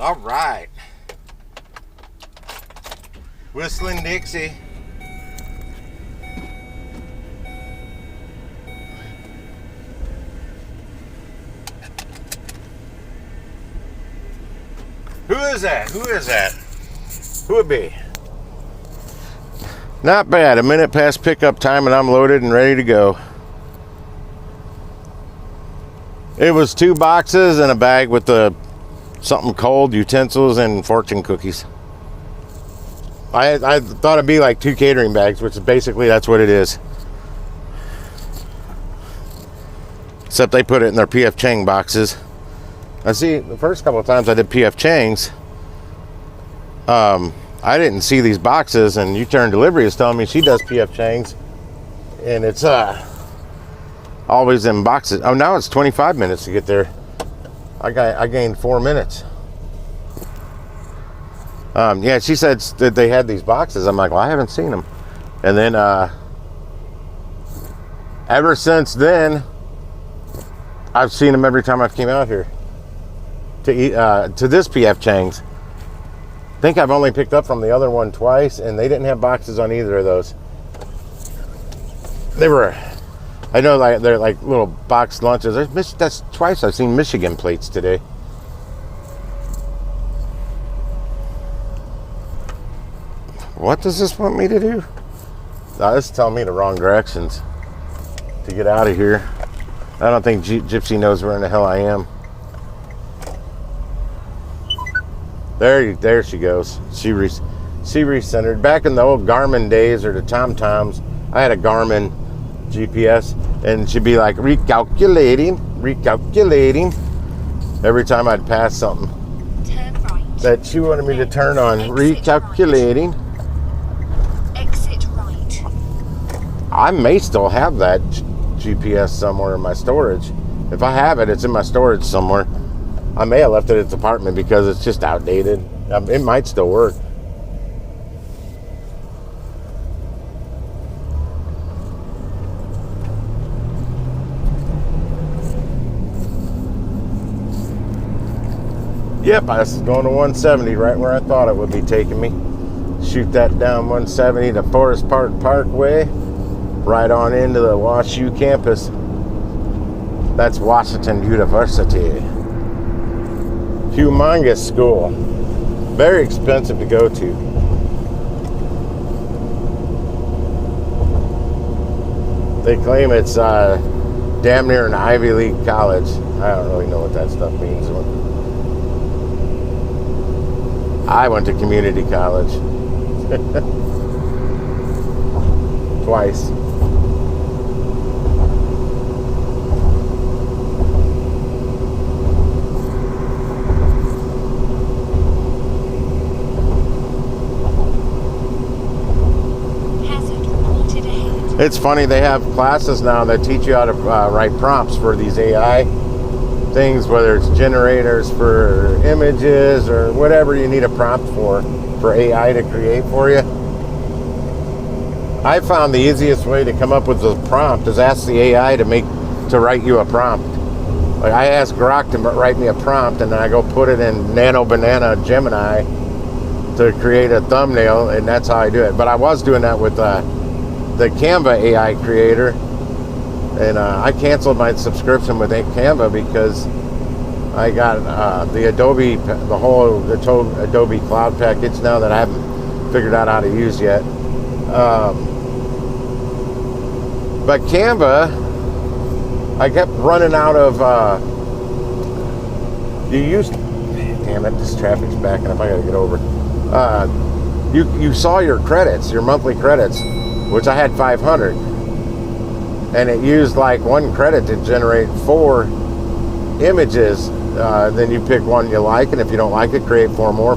All right. Whistling Dixie. Who is that? Who is that? Who would be? Not bad. A minute past pickup time and I'm loaded and ready to go. It was 2 boxes and a bag with the something cold, utensils, and fortune cookies. I thought it'd be like 2 catering bags, which is basically that's what it is. Except they put it in their P.F. Chang boxes. I see the first couple of times I did P.F. Chang's, I didn't see these boxes, and U-Turn Delivery is telling me she does P.F. Chang's, and it's always in boxes. Oh, now it's 25 minutes to get there. I gained 4 minutes. Yeah, she said that they had these boxes. I'm like, well, I haven't seen them. And then ever since then, I've seen them every time I've came out here to eat to this P.F. Chang's. I think I've only picked up from the other one twice, and they didn't have boxes on either of those. They were, I know, like they're like little boxed lunches. That's twice I've seen Michigan plates today. What does this want me to do? No, this is telling me the wrong directions to get out of here. I don't think Gypsy knows where in the hell I am. There she goes. She recentered. Back in the old Garmin days, or the TomToms, I had a Garmin GPS, and she'd be like recalculating every time I'd pass something Turn right. that she wanted me to turn on. Recalculating. Exit right. I may still have that GPS somewhere in my storage. If I have it, it's in my storage somewhere. I may have left it at the apartment because it's just outdated. It might still work. Yep, I was going to 170, right where I thought it would be taking me. Shoot that down 170 to Forest Park Parkway, right on into the WashU campus. That's Washington University. Humongous school. Very expensive to go to. They claim it's damn near an Ivy League college. I don't really know what that stuff means. I went to community college. Twice. It's funny, they have classes now that teach you how to write prompts for these AI things, whether it's generators for images or whatever you need a prompt for AI to create for you. I found the easiest way to come up with a prompt is ask the AI to write you a prompt. Like I asked Grok to write me a prompt, and then I go put it in Nano Banana Gemini to create a thumbnail, and that's how I do it. But I was doing that with the Canva AI creator, and I canceled my subscription with Canva because I got the whole Adobe Cloud package now that I haven't figured out how to use yet. But Canva, I kept running out of. Damn it! This traffic's backing up. I gotta get over. You saw your credits, your monthly credits, which I had 500, and it used like 1 credit to generate 4 images. Then you pick one you like, and if you don't like it, create 4 more.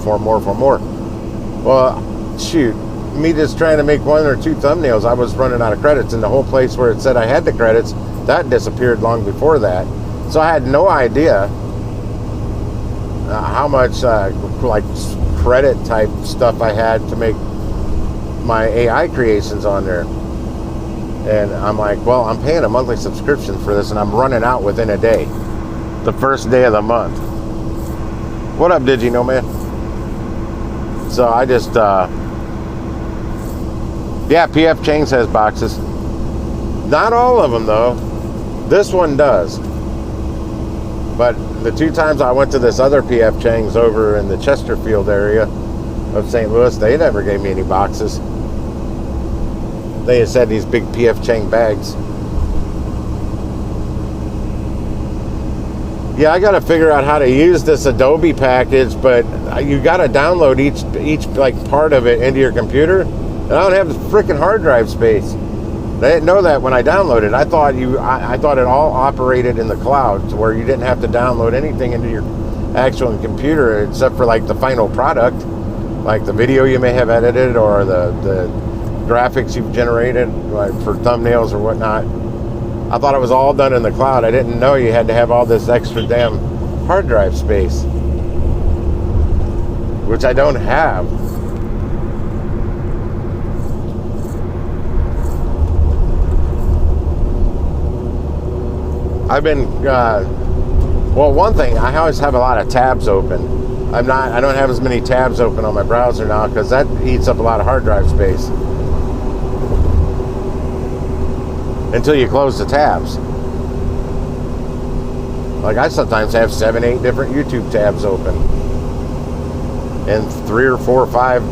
Well, shoot, me just trying to make 1 or 2 thumbnails, I was running out of credits, and the whole place where it said I had the credits, that disappeared long before that. So I had no idea how much like credit type stuff I had to make my AI creations on there. And I'm like, well, I'm paying a monthly subscription for this, and I'm running out within a day, the first day of the month. What up, Digi Nomad? So I just, yeah, PF Chang's has boxes. Not all of them, though. This one does. But the 2 times I went to this other PF Chang's over in the Chesterfield area of St. Louis, they never gave me any boxes. They just had these big PF Chang bags. Yeah, I got to figure out how to use this Adobe package, but you got to download each like part of it into your computer. And I don't have the freaking hard drive space. They didn't know that when I downloaded. I thought I thought it all operated in the cloud, to where you didn't have to download anything into your actual computer except for like the final product, like the video you may have edited or the graphics you've generated, like for thumbnails or whatnot. I thought it was all done in the cloud. I didn't know you had to have all this extra damn hard drive space, which I don't have. I've been, well, one thing, I always have a lot of tabs open. I don't have as many tabs open on my browser now because that eats up a lot of hard drive space. Until you close the tabs. Like I sometimes have 7, 8 different YouTube tabs open. And 3 or 4 or 5.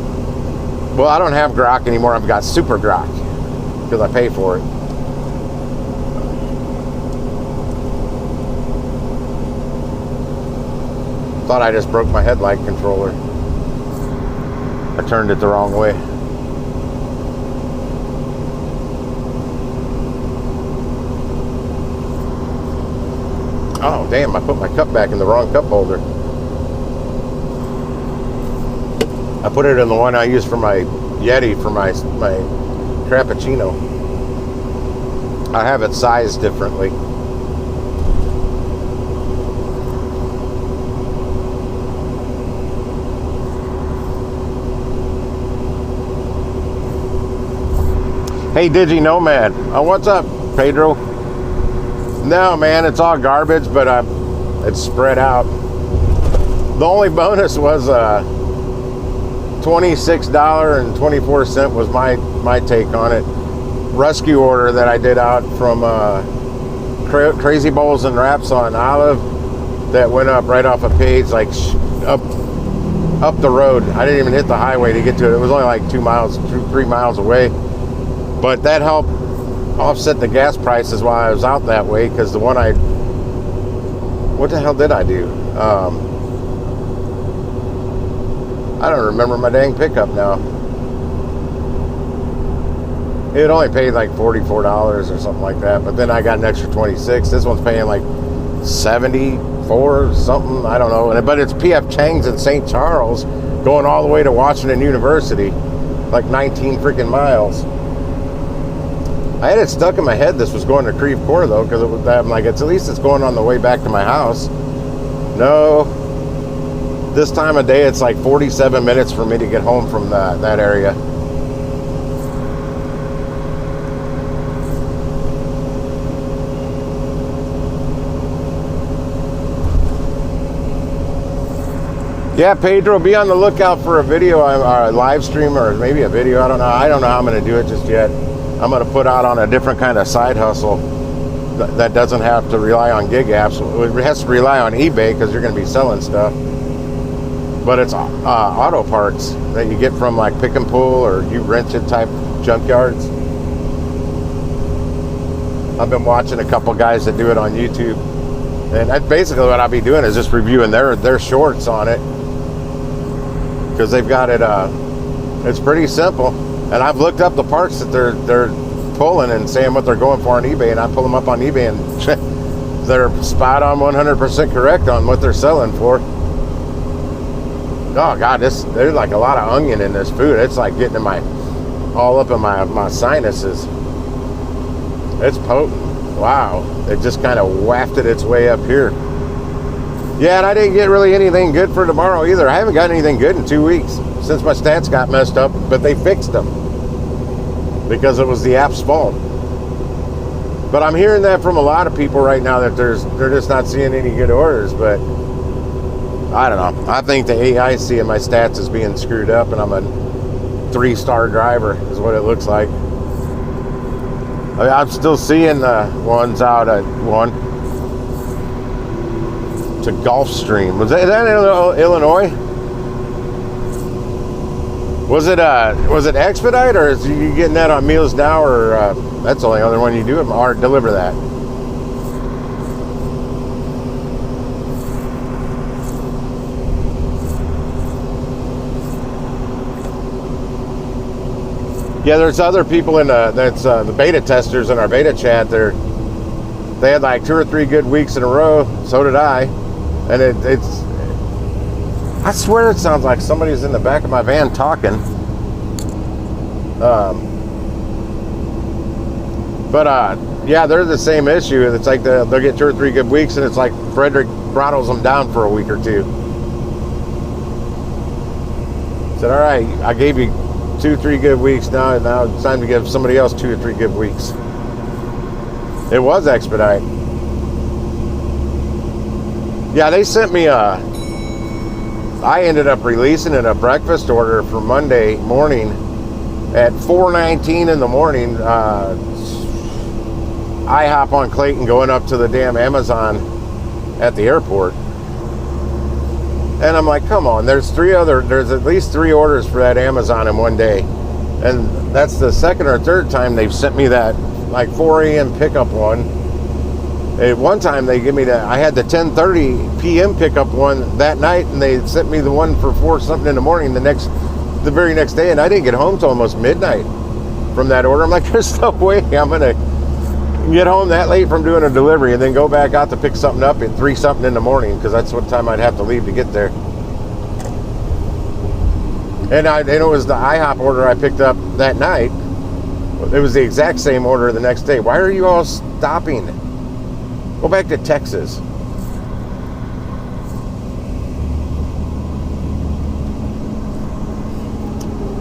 Well, I don't have Grok anymore. I've got Super Grok because I pay for it. Thought I just broke my headlight controller. I turned it the wrong way. Oh, damn, I put my cup back in the wrong cup holder. I put it in the one I use for my Yeti, for my Frappuccino. I have it sized differently. Hey, Digi Nomad. Oh, what's up, Pedro? No, man, it's all garbage, but it's spread out. The only bonus was $26.24 was my take on it. Rescue order that I did out from Crazy Bowls and Wraps on Olive that went up right off a page, like up the road. I didn't even hit the highway to get to it. It was only like 3 miles away. But that helped offset the gas prices while I was out that way, because the one what the hell did I do? I don't remember my dang pickup now. It only paid like $44 or something like that, but then I got an extra 26. This one's paying like 74 something, I don't know. But it's PF Chang's in St. Charles, going all the way to Washington University, like 19 freaking miles. I had it stuck in my head this was going to Creve Coeur, though, because I'm like, at least it's going on the way back to my house. No, this time of day it's like 47 minutes for me to get home from that area. Yeah, Pedro, be on the lookout for a video or a live stream, or maybe a video. I don't know how I'm going to do it just yet. I'm going to put out on a different kind of side hustle that doesn't have to rely on gig apps. It has to rely on eBay because you're going to be selling stuff. But it's auto parts that you get from like Pick and Pull or you rent it type junkyards. I've been watching a couple guys that do it on YouTube. And that's basically what I'll be doing, is just reviewing their shorts on it. Because they've got it, it's pretty simple. And I've looked up the parts that they're pulling and saying what they're going for on eBay, and I pull them up on eBay and they're spot on 100% correct on what they're selling for. Oh God, there's like a lot of onion in this food. It's like getting all up in my sinuses. It's potent. Wow, it just kind of wafted its way up here. Yeah, and I didn't get really anything good for tomorrow either. I haven't gotten anything good in 2 weeks since my stats got messed up, but they fixed them because it was the app's fault. But I'm hearing that from a lot of people right now, that they're just not seeing any good orders. But I don't know. I think the AI seeing my stats as being screwed up, and I'm a 3-star driver is what it looks like. I mean, I'm still seeing the ones out at 1 to Gulfstream. Was that in Illinois? Was it Expedite, or is you getting that on Meals Now, or that's the only other one you do, or deliver that? Yeah, there's other people in the beta testers in our beta chat. They had like 2 or 3 good weeks in a row. So did I, and it's. I swear it sounds like somebody's in the back of my van talking. Yeah, they're the same issue. It's like they'll get 2 or 3 good weeks, and it's like Frederick throttles them down for a week or 2. Said, all right, I gave you 2 or 3 good weeks. Now it's time to give somebody else 2 or 3 good weeks. It was Expedite. Yeah, they sent me I ended up releasing a breakfast order for Monday morning at 4:19 in the morning. I hop on Clayton going up to the damn Amazon at the airport. And I'm like, come on, there's at least 3 orders for that Amazon in one day. And that's the second or third time they've sent me that like 4 a.m. pickup one. At one time I had the 10:30 p.m. pickup one that night, and they sent me the one for 4 something in the morning the very next day, and I didn't get home till almost midnight from that order. I'm like, there's no way I'm gonna get home that late from doing a delivery and then go back out to pick something up at 3 something in the morning, because that's what time I'd have to leave to get there. And it was the IHOP order I picked up that night. It was the exact same order the next day. Why are you all stopping? Go back to Texas.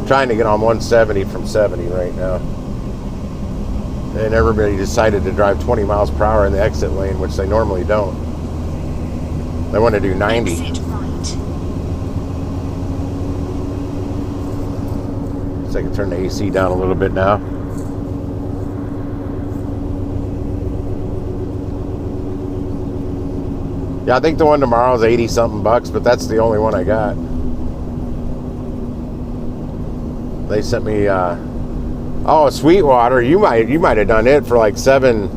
Trying to get on 170 from 70 right now. And everybody decided to drive 20 miles per hour in the exit lane, which they normally don't. They want to do 90. Exit right. So I can turn the AC down a little bit now. Yeah, I think the one tomorrow is 80 something bucks, but that's the only one I got. They sent me Sweetwater. You might have done it for like seven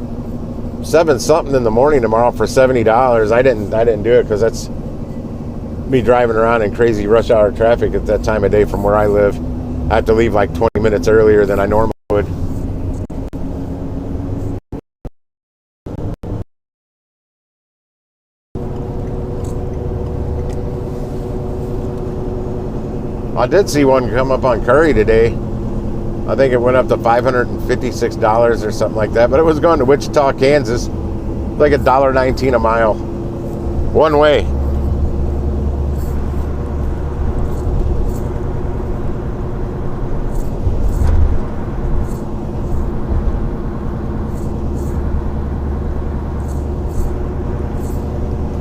something in the morning tomorrow for $70. I didn't do it because that's me driving around in crazy rush hour traffic at that time of day from where I live. I have to leave like 20 minutes earlier than I normally would. I did see one come up on Curry today. I think it went up to $556 or something like that, but it was going to Wichita, Kansas. Like $1.19 a mile. One way.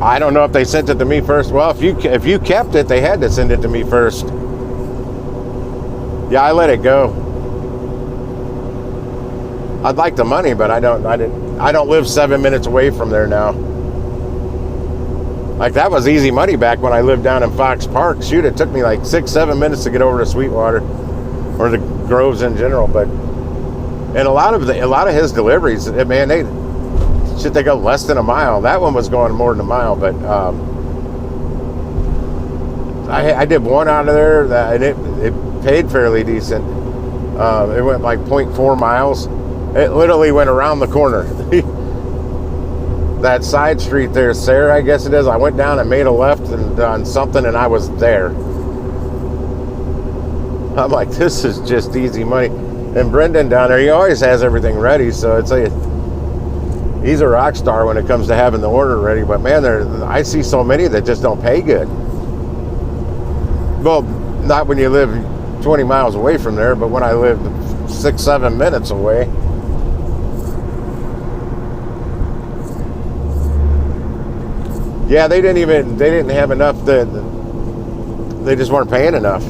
I don't know if they sent it to me first. Well, if you kept it, they had to send it to me first. Yeah, I let it go. I'd like the money, but I don't live 7 minutes away from there now. Like, that was easy money back when I lived down in Fox Park. Shoot, it took me like 6-7 minutes to get over to Sweetwater, or the Groves in general. But and a lot of his deliveries, man, they go less than a mile. That one was going more than a mile, but I did one out of there and it paid fairly decent. It went like 0.4 miles. It literally went around the corner. That side street there, Sarah, I guess it is. I went down and made a left and done something, and I was there. I'm like, this is just easy money. And Brendan down there, he always has everything ready, so it's like he's a rock star when it comes to having the order ready. But man, I see so many that just don't pay good. Well, not when you live 20 miles away from there, but when I lived 6-7 minutes away. Yeah, they didn't have enough. They just weren't paying enough.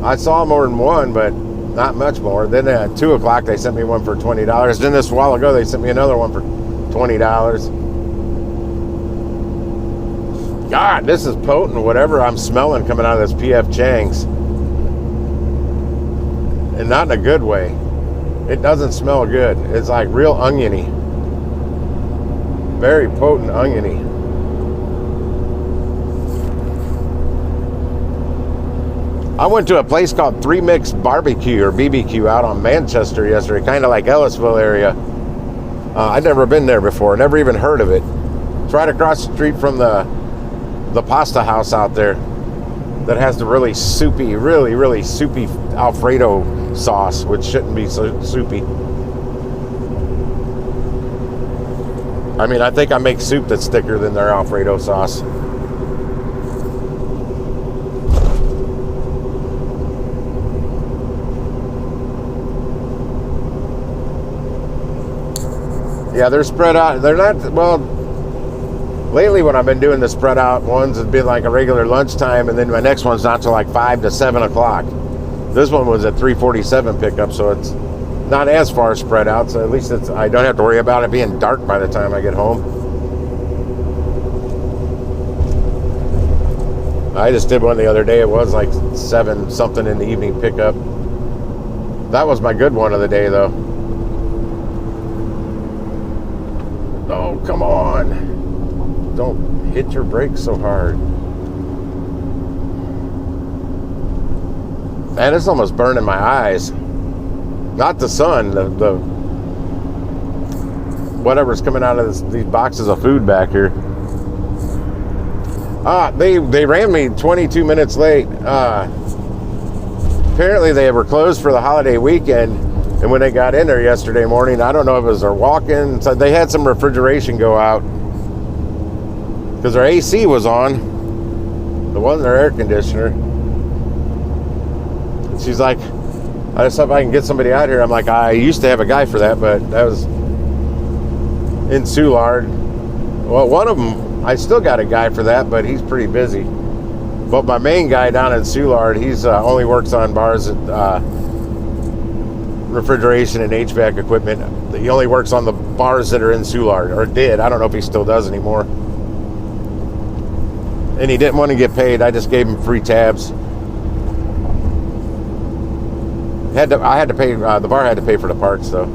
I saw more than one, but not much more. Then at 2 o'clock, they sent me one for $20. Then this while ago, they sent me another one for $20. God, this is potent, whatever I'm smelling coming out of this PF Chang's. And not in a good way. It doesn't smell good. It's like real oniony. Very potent oniony. I went to a place called Three Mix Barbecue or BBQ out on Manchester yesterday, kind of like Ellisville area. I'd never been there before, never even heard of it. It's right across the street from the pasta house out there that has the really soupy, really soupy Alfredo sauce, which shouldn't be so soupy. I mean, I think I make soup that's thicker than their Alfredo sauce. Yeah, they're spread out. They're not, well, lately when I've been doing the spread out ones, it's been like a regular lunchtime, and then my next one's not till like 5 to 7 o'clock. This one was at 3:47 pickup, so it's not as far spread out, so at least I don't have to worry about it being dark by the time I get home. I just did one the other day. It was like 7 something in the evening pickup. That was my good one of the day, though. Oh, come on. Don't hit your brakes so hard. Man, it's almost burning my eyes. Not the sun, the whatever's coming out of these boxes of food back here. They ran me 22 minutes late. Apparently they were closed for the holiday weekend, and when they got in there yesterday morning, I don't know if it was their walk-in, so they had some refrigeration go out because their AC was on. It wasn't their air conditioner. She's like, I just hope I can get somebody out here. I'm like, I used to have a guy for that, but that was in Soulard. Well, one of them, I still got a guy for that, but he's pretty busy. But my main guy down in Soulard, he's only works on bars at refrigeration and HVAC equipment. He only works on the bars that are in Soulard, or did. I don't know if he still does anymore. And he didn't want to get paid. I just gave him free tabs. I had to pay, the bar had to pay for the parts though.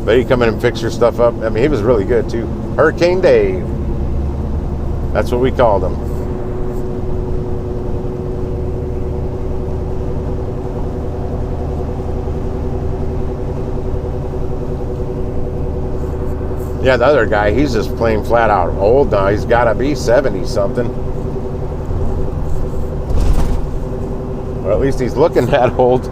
But he'd come in and fix your stuff up. I mean, he was really good too. Hurricane Dave. That's what we called him. Yeah, the other guy, he's just plain flat out old now. He's got to be 70 something. Or at least he's looking that old.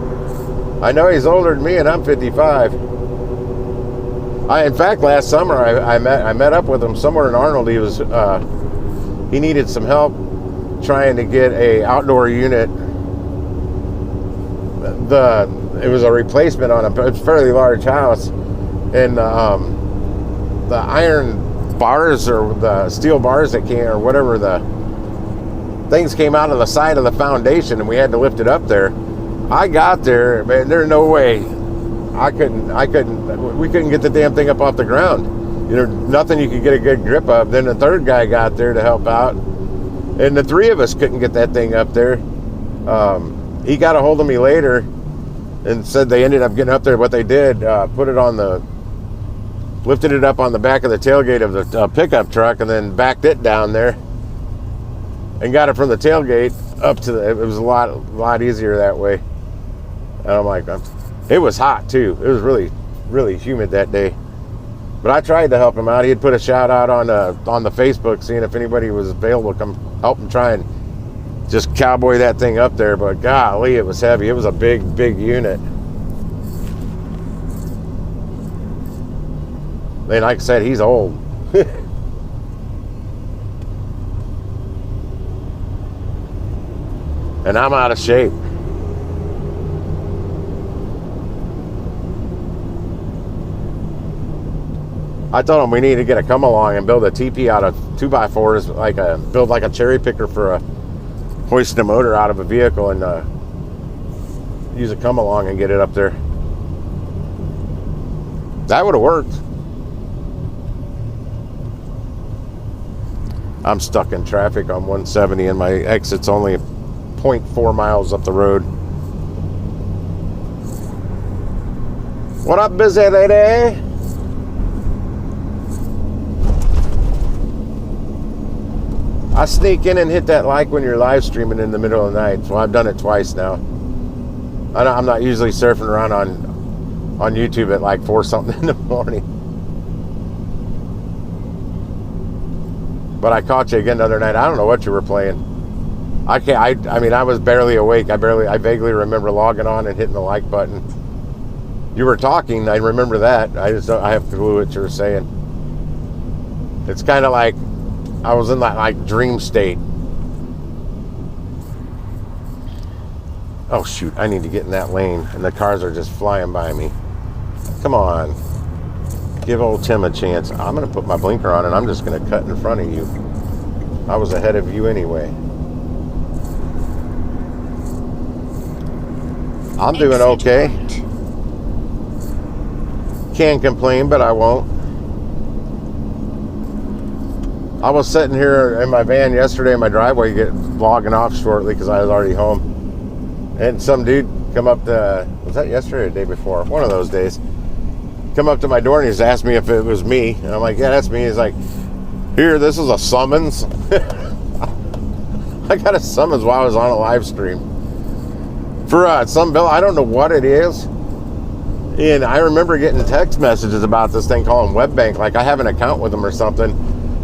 I know he's older than me, and I'm 55. In fact, last summer I met up with him somewhere in Arnold. He needed some help trying to get a outdoor unit. It was a replacement on a fairly large house, and the iron bars or the steel bars that came, or whatever the things came out of the side of the foundation, and we had to lift it up there. I got there, man, there's no way. We couldn't get the damn thing up off the ground. You know, nothing you could get a good grip of. Then the third guy got there to help out, and the three of us couldn't get that thing up there. He got a hold of me later and said they ended up getting up there. What they did, lifted it up on the back of the tailgate of the pickup truck, and then backed it down there and got it from the tailgate up to it was a lot easier that way. And I'm like, it was hot too. It was really humid that day. But I tried to help him out. He had put a shout out on the Facebook, seeing if anybody was available to come help him try and just cowboy that thing up there. But golly, it was heavy. It was a big unit. And like I said, he's old. And I'm out of shape. I told him we need to get a come along and build a TP out of 2x4s, build like a cherry picker for a hoisting a motor out of a vehicle and use a come along and get it up there. That would have worked. I'm stuck in traffic on 170 and my exit's only 0.4 miles up the road. What up, busy lady? I sneak in and hit that like when you're live streaming in the middle of the night. So I've done it twice now. I'm not usually surfing around on YouTube at like 4 something in the morning. But I caught you again the other night. I don't know what you were playing. I mean, I was barely awake. I vaguely remember logging on and hitting the like button. You were talking. I remember that. I have no clue what you were saying. It's kind of like I was in that like dream state. Oh shoot, I need to get in that lane and the cars are just flying by me. Come on. Give old Tim a chance. I'm going to put my blinker on and I'm just going to cut in front of you. I was ahead of you anyway. I'm doing okay. Can't complain, but I won't. I was sitting here in my van yesterday in my driveway, logging off shortly because I was already home. And some dude come up to, was that yesterday or the day before? One of those days. Come up to my door and he's asked me if it was me. And I'm like, yeah, that's me. He's like, here, this is a summons. I got a summons while I was on a live stream. For some bill, I don't know what it is. And I remember getting text messages about this thing called WebBank. Like I have an account with them or something.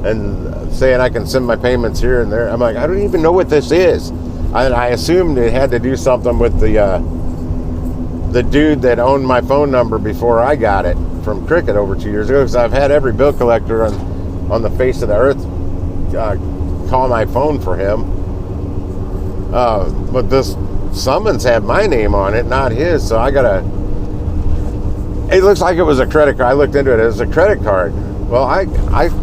And saying I can send my payments here and there. I'm like, I don't even know what this is. I assumed it had to do something with the dude that owned my phone number before I got it from Cricket over 2 years ago. Because I've had every bill collector on the face of the earth call my phone for him. But this summons had my name on it, not his. So I gotta. It looks like it was a credit card. I looked into it. It was a credit card. Well, I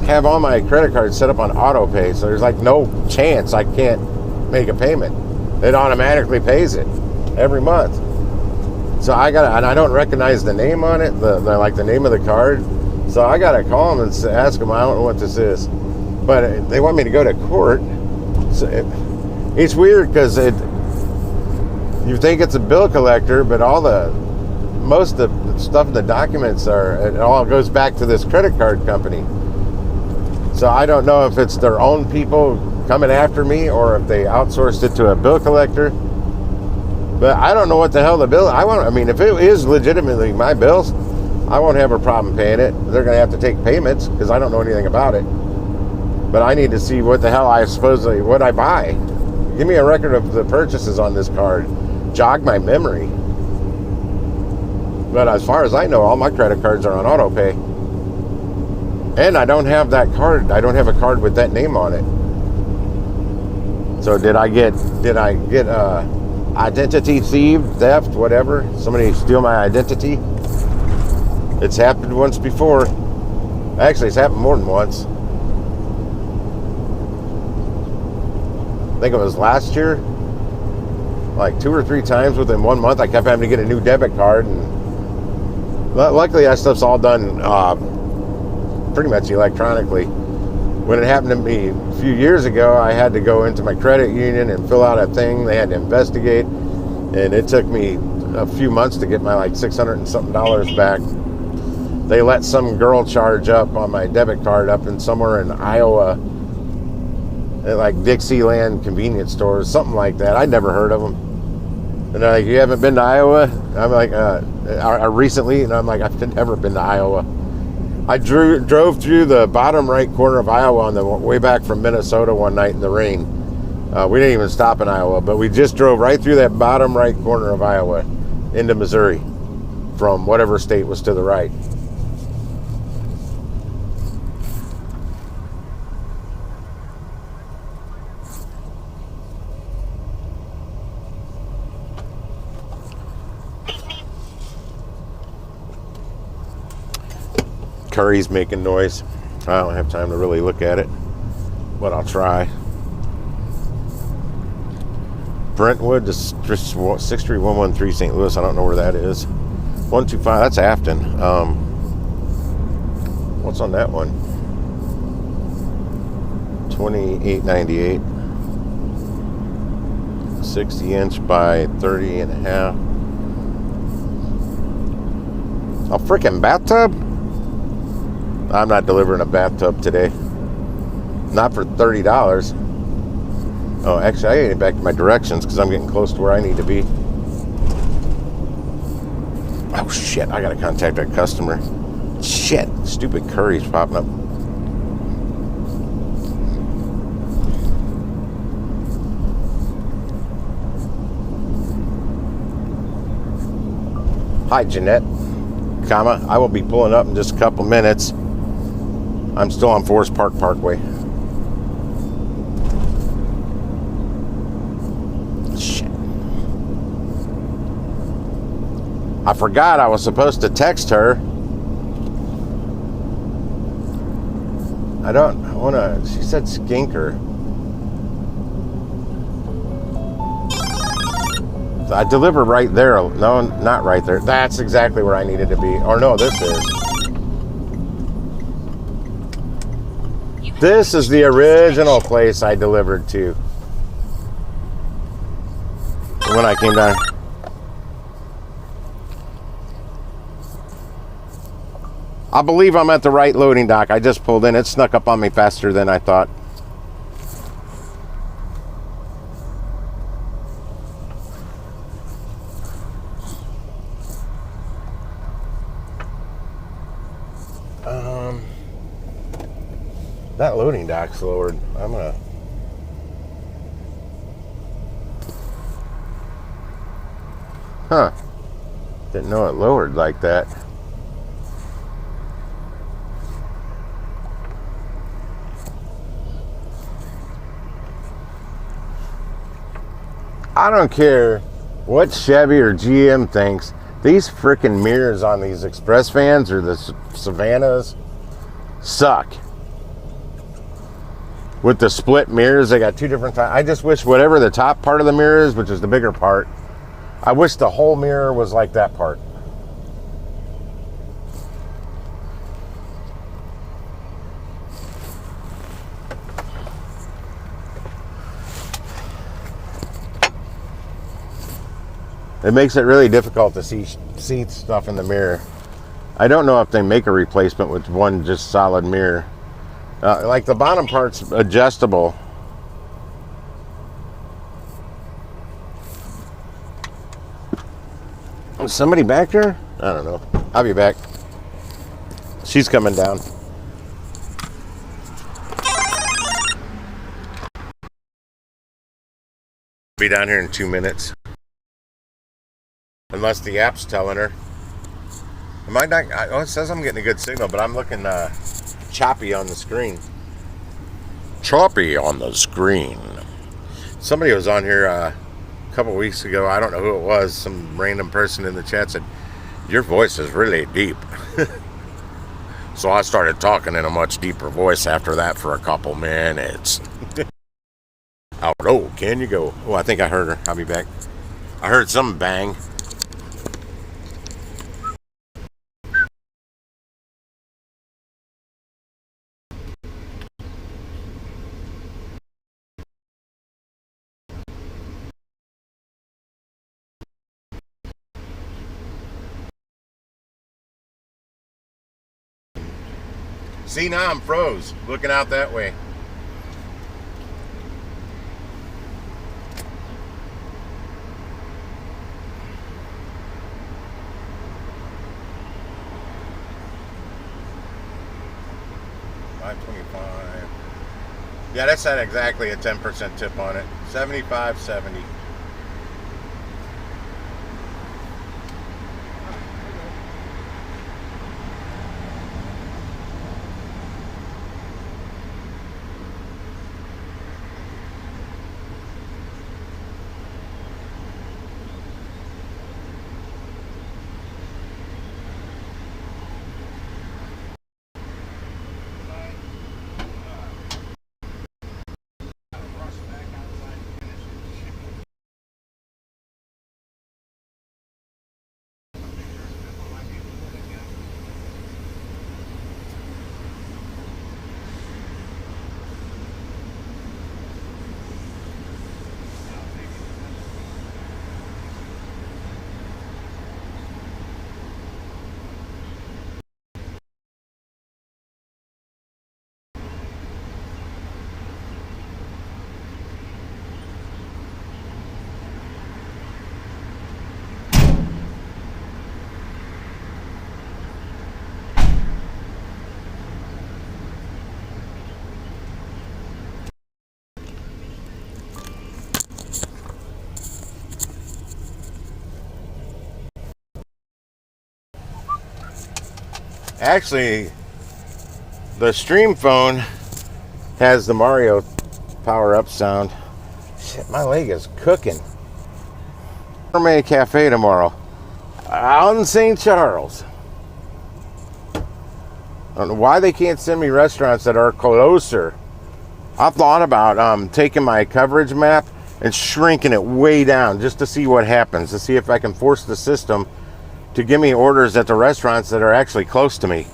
have all my credit cards set up on auto pay, so there's like no chance I can't make a payment. It automatically pays it every month. So and I don't recognize the name on it, the name of the card. So I gotta call them and ask them. I don't know what this is, but they want me to go to court. So it's weird because you think it's a bill collector, but most of the stuff in the documents it all goes back to this credit card company. So I don't know if it's their own people coming after me or if they outsourced it to a bill collector. But I don't know what the hell the bill. I mean, if it is legitimately my bills, I won't have a problem paying it. They're going to have to take payments because I don't know anything about it. But I need to see what the hell what I buy. Give me a record of the purchases on this card. Jog my memory. But as far as I know, all my credit cards are on auto pay. And I don't have that card. I don't have a card with that name on it. So did I get identity thieved, theft, whatever? Somebody steal my identity? It's happened once before. Actually, it's happened more than once. I think it was last year. Like 2 or 3 times within 1 month, I kept having to get a new debit card, and luckily that stuff's all done pretty much electronically. When it happened to me a few years ago, I had to go into my credit union and fill out a thing. They had to investigate, and it took me a few months to get my like $600 and something back. They let some girl charge up on my debit card up in somewhere in Iowa, at like Dixieland convenience stores, something like that. I'd never heard of them. And they're like, you haven't been to Iowa? I'm like, recently? And I'm like, I've never been to Iowa. I drove through the bottom right corner of Iowa on the way back from Minnesota one night in the rain. We didn't even stop in Iowa, but we just drove right through that bottom right corner of Iowa into Missouri from whatever state was to the right. Curry's making noise. I don't have time to really look at it, but I'll try. Brentwood to 63113 St. Louis. I don't know where that is. 125. That's Afton. What's on that one? 2898. 60 inch by 30 and a half. A freaking bathtub? I'm not delivering a bathtub today. Not for $30. Oh, actually, I gotta get back to my directions because I'm getting close to where I need to be. Oh, shit. I gotta contact that customer. Shit. Stupid Curry's popping up. Hi, Jeanette. Comma. I will be pulling up in just a couple minutes. I'm still on Forest Park Parkway. Shit. I forgot I was supposed to text her. I want to. She said Skinker. I deliver right there. No, not right there. That's exactly where I needed to be. Or no, this is. This is the original place I delivered to when I came down. I believe I'm at the right loading dock. I just pulled in. It snuck up on me faster than I thought. That loading dock's lowered. I'm gonna. Huh. Didn't know it lowered like that. I don't care what Chevy or GM thinks. These freaking mirrors on these Express vans or the Savannahs suck. With the split mirrors, they got two different types. I just wish whatever the top part of the mirror is, which is the bigger part, I wish the whole mirror was like that part. It makes it really difficult to see stuff in the mirror. I don't know if they make a replacement with one just solid mirror. Like the bottom part's adjustable. Is somebody back there? I don't know. I'll be back. She's coming down. Be down here in 2 minutes. Unless the app's telling her. Am I not? Oh, it says I'm getting a good signal, but I'm looking choppy on the screen. Choppy on the screen. Somebody was on here a couple weeks ago. I don't know who it was. Some random person in the chat said, "Your voice is really deep." So I started talking in a much deeper voice after that for a couple minutes. Oh, can you go? Oh, I think I heard her. I'll be back. I heard some bang. See, now I'm froze, looking out that way. $5.25. Yeah, that's at exactly a 10% tip on it. $75.70. Actually, the stream phone has the Mario power-up sound. Shit, my leg is cooking. Gourmet Cafe tomorrow out in St. Charles. I don't know why they can't send me restaurants that are closer. I've thought about taking my coverage map and shrinking it way down just to see what happens, to see if I can force the system to give me orders at the restaurants that are actually close to me.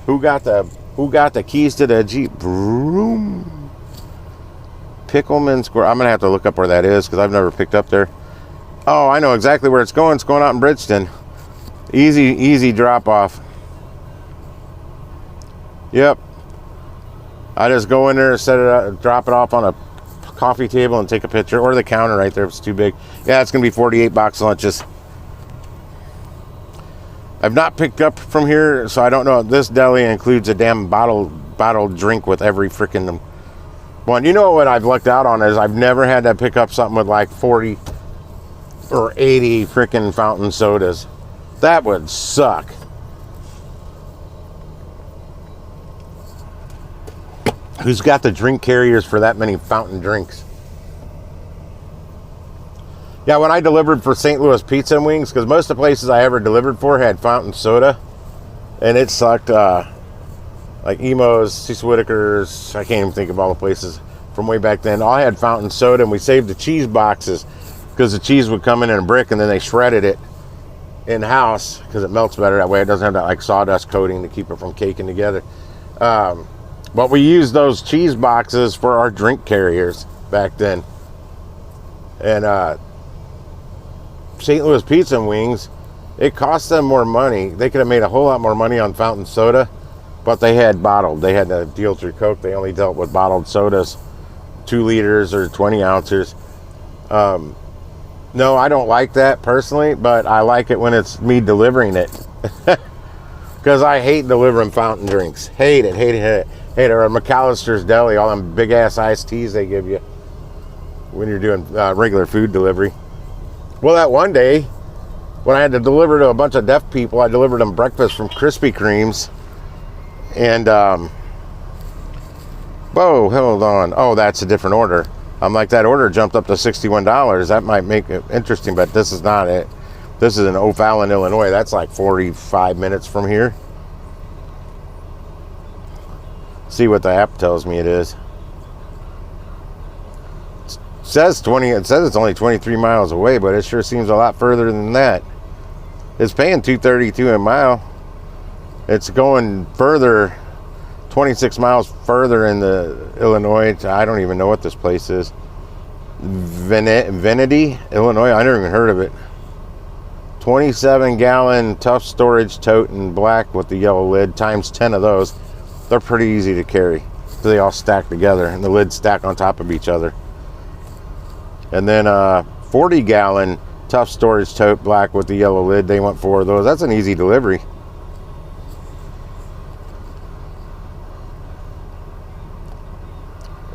Who got the keys to the Jeep? Vroom. Pickleman Square. I'm gonna have to look up where that is because I've never picked up there. Oh, I know exactly where it's going. It's going out in Bridgeton. Easy drop off. Yep. I just go in there, set it up, drop it off on a coffee table and take a picture, or the counter right there if it's too big. Yeah, it's gonna be 48 box lunches. I've not picked up from here, so I don't know if this deli includes a damn bottled drink with every freaking one. You know what I've lucked out on is I've never had to pick up something with like 40 or 80 freaking fountain sodas. That would suck. Who's got the drink carriers for that many fountain drinks? Yeah, when I delivered for St. Louis Pizza and Wings, because most of the places I ever delivered for had fountain soda, and it sucked. Like Emo's, Cecil Whitaker's, I can't even think of all the places from way back then. All had fountain soda, and we saved the cheese boxes because the cheese would come in a brick, and then they shredded it in-house because it melts better that way. It doesn't have that like sawdust coating to keep it from caking together. But we used those cheese boxes for our drink carriers back then. And St. Louis Pizza and Wings, it cost them more money. They could have made a whole lot more money on fountain soda, but they had bottled. They had to deal through Coke. They only dealt with bottled sodas, 2 liters or 20 ounces. No, I don't like that personally, but I like it when it's me delivering it. Because I hate delivering fountain drinks. Hate it. Or McAllister's Deli, all them big ass iced teas they give you when you're doing regular food delivery. Well, that one day when I had to deliver to a bunch of deaf people, I delivered them breakfast from Krispy Kremes. And, whoa, hold on. Oh, that's a different order. I'm like, that order jumped up to $61. That might make it interesting, but this is not it. This is in O'Fallon, Illinois. That's like 45 minutes from here. See what the app tells me it is. It says it's only 23 miles away, but it sure seems a lot further than that. It's paying $2.32 a mile. It's going further, 26 miles further in the Illinois. I don't even know what this place is. Venety, Illinois. I never even heard of it. 27-gallon tough storage tote in black with the yellow lid, times 10 of those. They're pretty easy to carry. They all stack together, and the lids stack on top of each other. And then 40-gallon tough storage tote, black with the yellow lid. They want 4 of those. That's an easy delivery.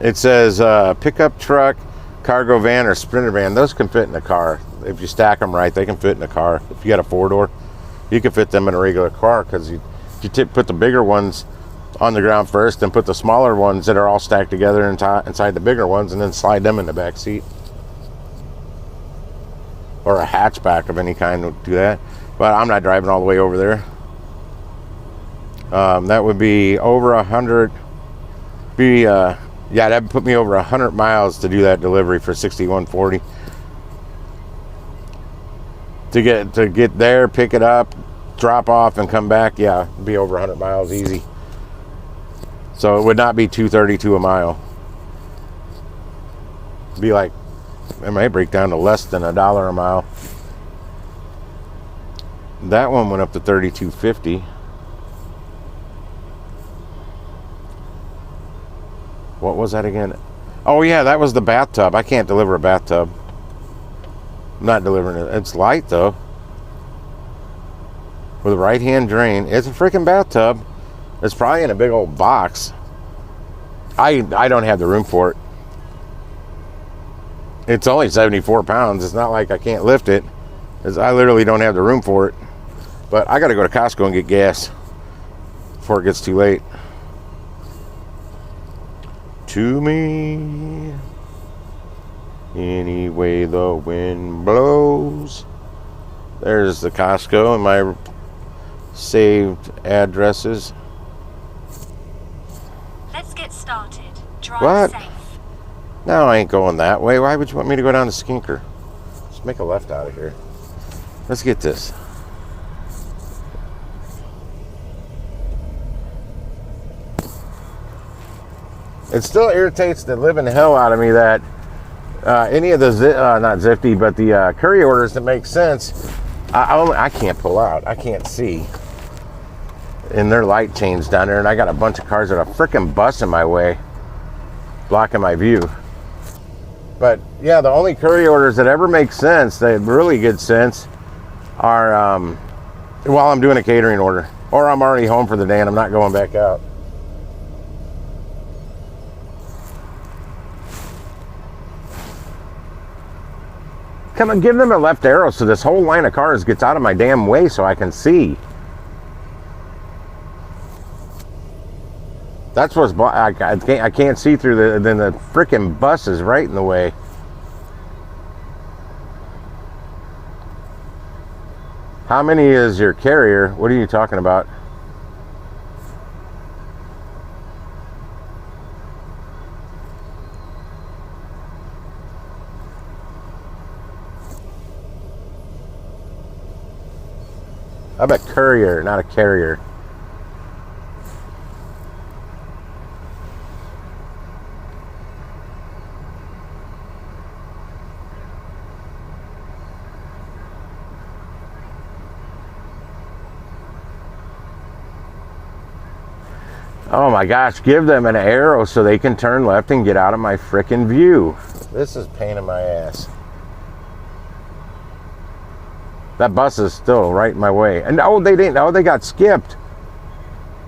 It says pickup truck, cargo van, or sprinter van. Those can fit in a car. If you stack them right, they can fit in a car. If you got a 4-door, you can fit them in a regular car, because you put the bigger ones on the ground first and put the smaller ones that are all stacked together inside the bigger ones, and then slide them in the back seat. Or a hatchback of any kind would do that. But I'm not driving all the way over there. That would be over 100. Yeah, that'd put me over 100 miles to do that delivery for $61.40. To get there, pick it up, drop off, and come back, yeah, it'd be over 100 miles easy. So it would not be $2.32 a mile. It'd be like, it might break down to less than $1 a mile. That one went up to $32.50. What was that again? Oh yeah, that was the bathtub. I can't deliver a bathtub. I'm not delivering it. It's light though. With a right-hand drain. It's a freaking bathtub. It's probably in a big old box. I don't have the room for it. It's only 74 pounds. It's not like I can't lift it, because I literally don't have the room for it. But I got to go to Costco and get gas before it gets too late. To me, any way the wind blows. There's the Costco and my saved addresses. Let's get started. Drive What? safe. No, I ain't going that way. Why would you want me to go down to Skinker? Let's make a left out of here. Let's get this. It still irritates the living hell out of me that any of the, not Zifty, but the courier orders that make sense, I can't pull out. I can't see. And their light changed down there, and I got a bunch of cars that are freaking bus in my way, blocking my view. But yeah, the only courier orders that ever make sense, that really good sense, are while I'm doing a catering order, or I'm already home for the day and I'm not going back out. Come on, give them a left arrow so this whole line of cars gets out of my damn way so I can see. That's what's I can't see through then the freaking bus is right in the way. How many is your carrier? What are you talking about? I'm a courier, not a carrier. Oh my gosh, give them an arrow so they can turn left and get out of my frickin' view. This is a pain in my ass. That bus is still right in my way. And oh, they didn't. Oh, they got skipped.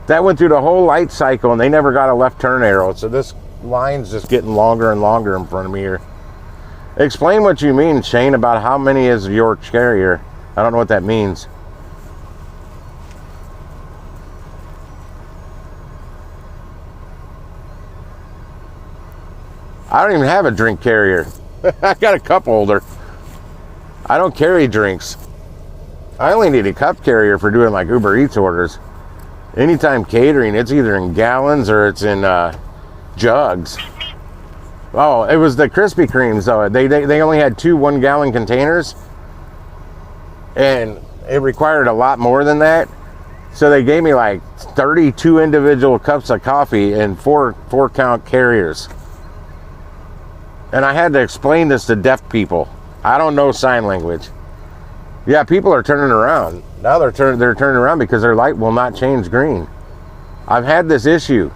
That went through the whole light cycle and they never got a left turn arrow. So this line's just getting longer and longer in front of me here. Explain what you mean, Shane, about how many is your carrier. I don't know what that means. I don't even have a drink carrier. I got a cup holder. I don't carry drinks. I only need a cup carrier for doing like Uber Eats orders. Anytime catering, it's either in gallons or it's in jugs. Oh, it was the Krispy Kremes though. They only had 2 1-gallon containers, and it required a lot more than that. So they gave me like 32 individual cups of coffee and 4 count carriers. And I had to explain this to deaf people. I don't know sign language. Yeah, people are turning around. Now they're turning around because their light will not change green. I've had this issue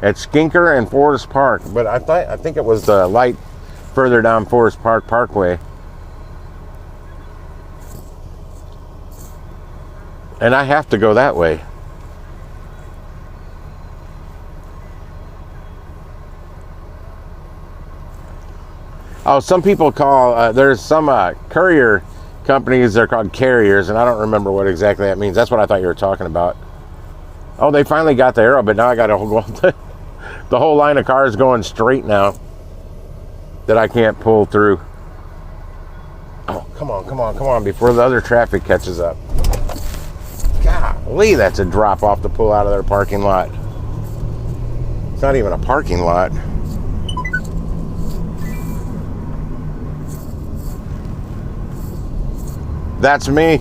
at Skinker and Forest Park, but I think it was the light further down Forest Park Parkway. And I have to go that way. Oh, some people call, there's some courier companies, they're called carriers, and I don't remember what exactly that means. That's what I thought you were talking about. Oh, they finally got the arrow, but now I got the whole line of cars going straight now that I can't pull through. Oh, come on, before the other traffic catches up. Golly, that's a drop off to pull out of their parking lot. It's not even a parking lot. That's me.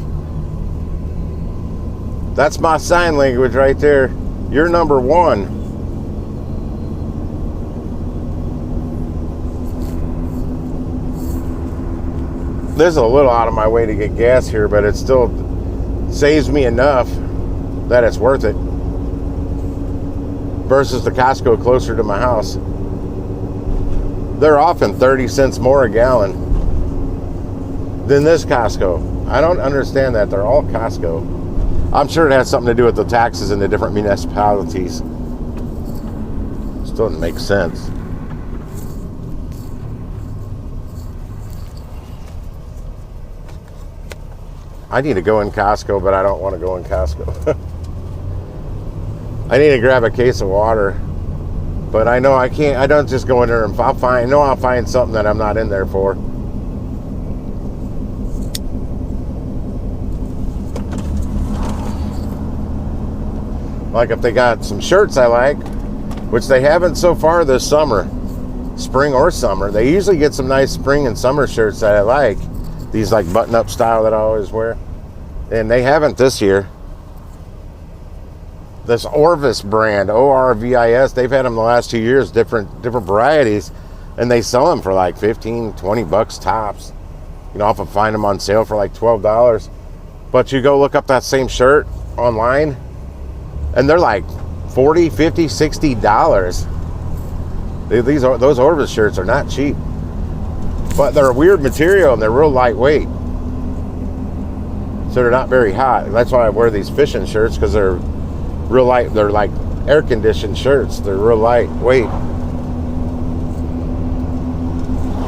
That's my sign language right there. You're number 1. This is a little out of my way to get gas here, but it still saves me enough that it's worth it. Versus the Costco closer to my house. They're often 30 cents more a gallon than this Costco. I don't understand that. They're all Costco. I'm sure it has something to do with the taxes in the different municipalities. Still doesn't make sense. I need to go in Costco, but I don't want to go in Costco. I need to grab a case of water, but I know I can't. I don't just go in there and I'll find something that I'm not in there for. Like if they got some shirts I like, which they haven't so far this summer, spring or summer. They usually get some nice spring and summer shirts that I like. These like button-up style that I always wear. And they haven't this year. This Orvis brand, O-R-V-I-S, they've had them the last 2 years, different varieties, and they sell them for like 15, 20 bucks tops. You know, I'll find them on sale for like $12. But you go look up that same shirt online, and they're like $40, $50, $60. Those Orvis shirts are not cheap. But they're a weird material and they're real lightweight. So they're not very hot. That's why I wear these fishing shirts, because they're real light. They're like air conditioned shirts. They're real lightweight.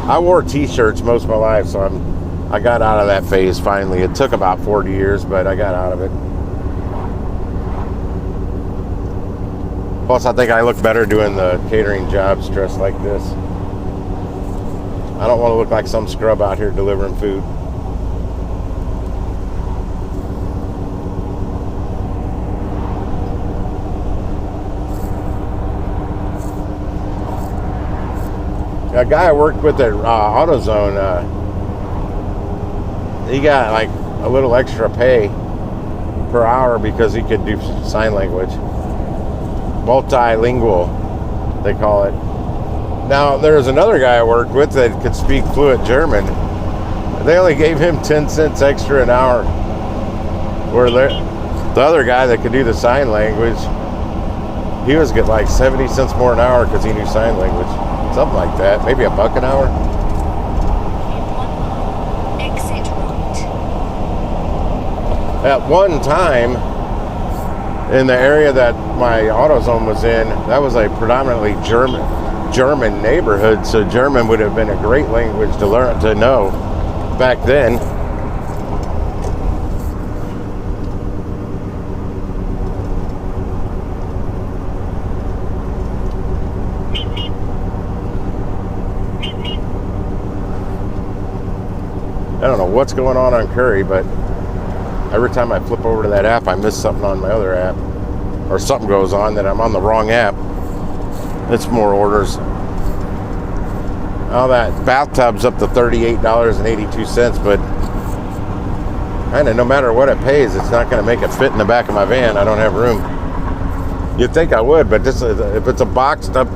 I wore t-shirts most of my life, so I got out of that phase finally. It took about 40 years, but I got out of it. Plus, I think I look better doing the catering jobs dressed like this. I don't want to look like some scrub out here delivering food. A guy I worked with at AutoZone, he got like a little extra pay per hour because he could do sign language. Multilingual, they call it. Now, there was another guy I worked with that could speak fluent German. They only gave him 10 cents extra an hour. Where the other guy that could do the sign language, he was getting like 70 cents more an hour because he knew sign language. Something like that. Maybe $1 an hour. Exit right. At one time, in the area that my AutoZone was in, that was a predominantly German neighborhood, so German would have been a great language to learn, to know back then. I don't know what's going on Curry, but every time I flip over to that app, I miss something on my other app, or something goes on that I'm on the wrong app. It's more orders. Oh, that bathtub's up to $38.82, but kind of no matter what it pays, it's not going to make it fit in the back of my van. I don't have room. You'd think I would, but if it's a boxed up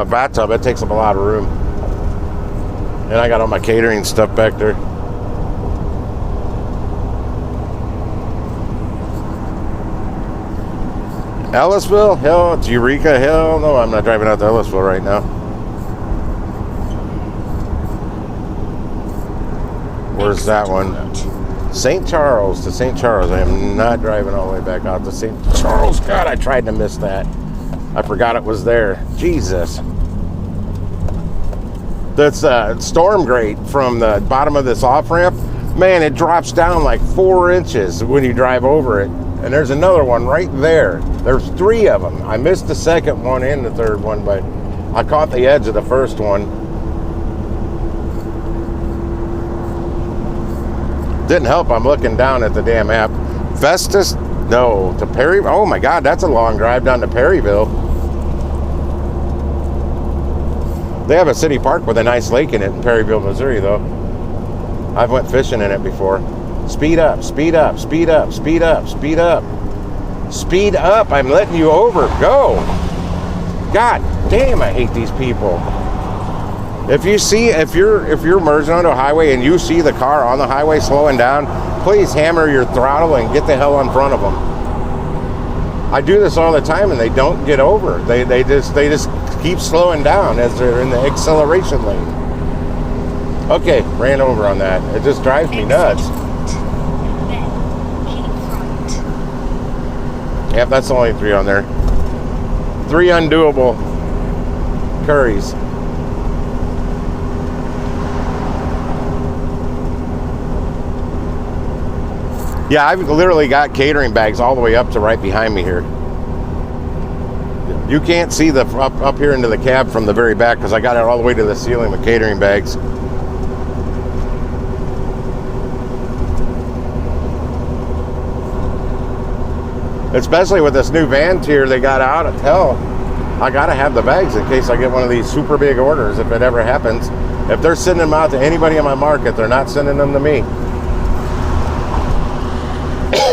bathtub, it takes up a lot of room. And I got all my catering stuff back there. Ellisville? Hell, it's Eureka? Hell no, I'm not driving out to Ellisville right now. Where's that one? St. Charles to St. Charles. I am not driving all the way back out to St. Charles. God, I tried to miss that. I forgot it was there. Jesus. That's storm grate from the bottom of this off-ramp. Man, it drops down like 4 inches when you drive over it. And there's another one right there. There's 3 of them. I missed the second one and the third one, but I caught the edge of the first one. Didn't help. I'm looking down at the damn app. Festus? No. To Perry? Oh my God, that's a long drive down to Perryville. They have a city park with a nice lake in it in Perryville, Missouri, though. I've went fishing in it before. Speed up, speed up, speed up, speed up, speed up. Speed up, I'm letting you over. Go. God damn, I hate these people. If you're merging onto a highway and you see the car on the highway slowing down, please hammer your throttle and get the hell in front of them. I do this all the time and they don't get over. They just keep slowing down as they're in the acceleration lane. Okay, ran over on that. It just drives me nuts. Yep, that's only 3 on there. 3 undoable curries. Yeah, I've literally got catering bags all the way up to right behind me here. You can't see the up here into the cab from the very back because I got it all the way to the ceiling with catering bags. Especially with this new van tier they got out. Hell, I gotta have the bags in case I get one of these super big orders if it ever happens. If they're sending them out to anybody in my market, they're not sending them to me.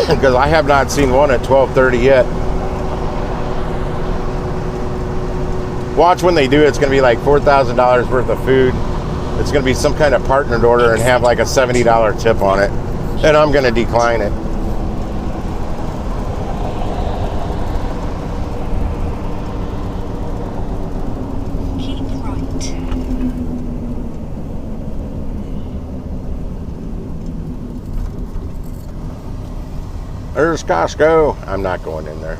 Because I have not seen one at 12:30 yet. Watch when they do it, it's going to be like $4,000 worth of food. It's going to be some kind of partnered order and have like a $70 tip on it. And I'm going to decline it. Keep right. There's Costco. I'm not going in there.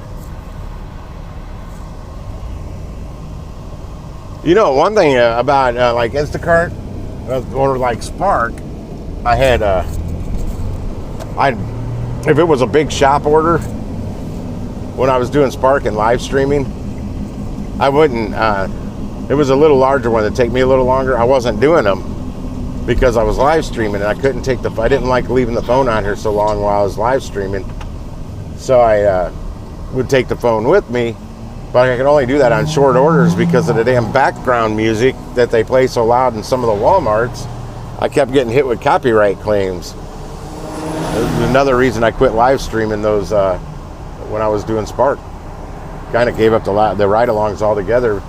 You know, one thing about like Instacart or like Spark, I had if it was a big shop order when I was doing Spark and live streaming, I wouldn't. It was a little larger one that take me a little longer. I wasn't doing them because I was live streaming and I couldn't take the. I didn't like leaving the phone on here so long while I was live streaming, so I would take the phone with me. But I can only do that on short orders because of the damn background music that they play so loud in some of the Walmarts. I kept getting hit with copyright claims. Another reason I quit live streaming those when I was doing Spark. Kind of gave up the ride-alongs altogether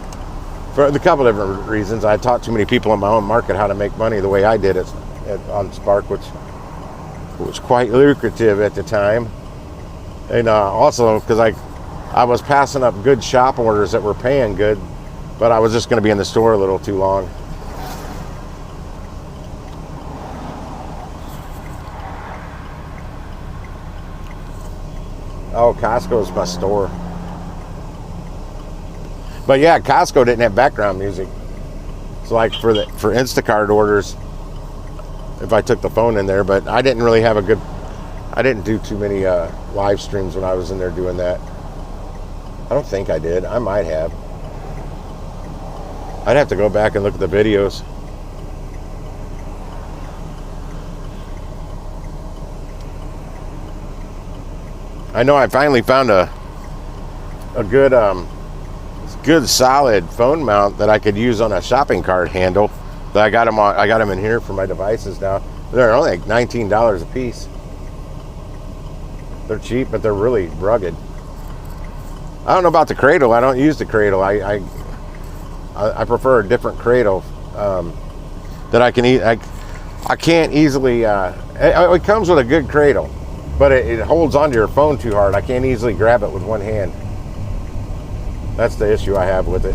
for a couple different reasons. I taught too many people in my own market how to make money the way I did it on Spark, which was quite lucrative at the time. And also because I was passing up good shop orders that were paying good, but I was just going to be in the store a little too long. Oh, Costco's my store. But yeah, Costco didn't have background music. So like for Instacart orders, if I took the phone in there, but I didn't really have I didn't do too many live streams when I was in there doing that. I don't think I did. I might have. I'd have to go back and look at the videos. I know I finally found a good solid phone mount that I could use on a shopping cart handle. That I got them in here for my devices now. They're only like $19 a piece. They're cheap, but they're really rugged. I don't know about the cradle. I don't use the cradle. I prefer a different cradle that I can eat. I can't easily. It comes with a good cradle, but it holds onto your phone too hard. I can't easily grab it with one hand. That's the issue I have with it.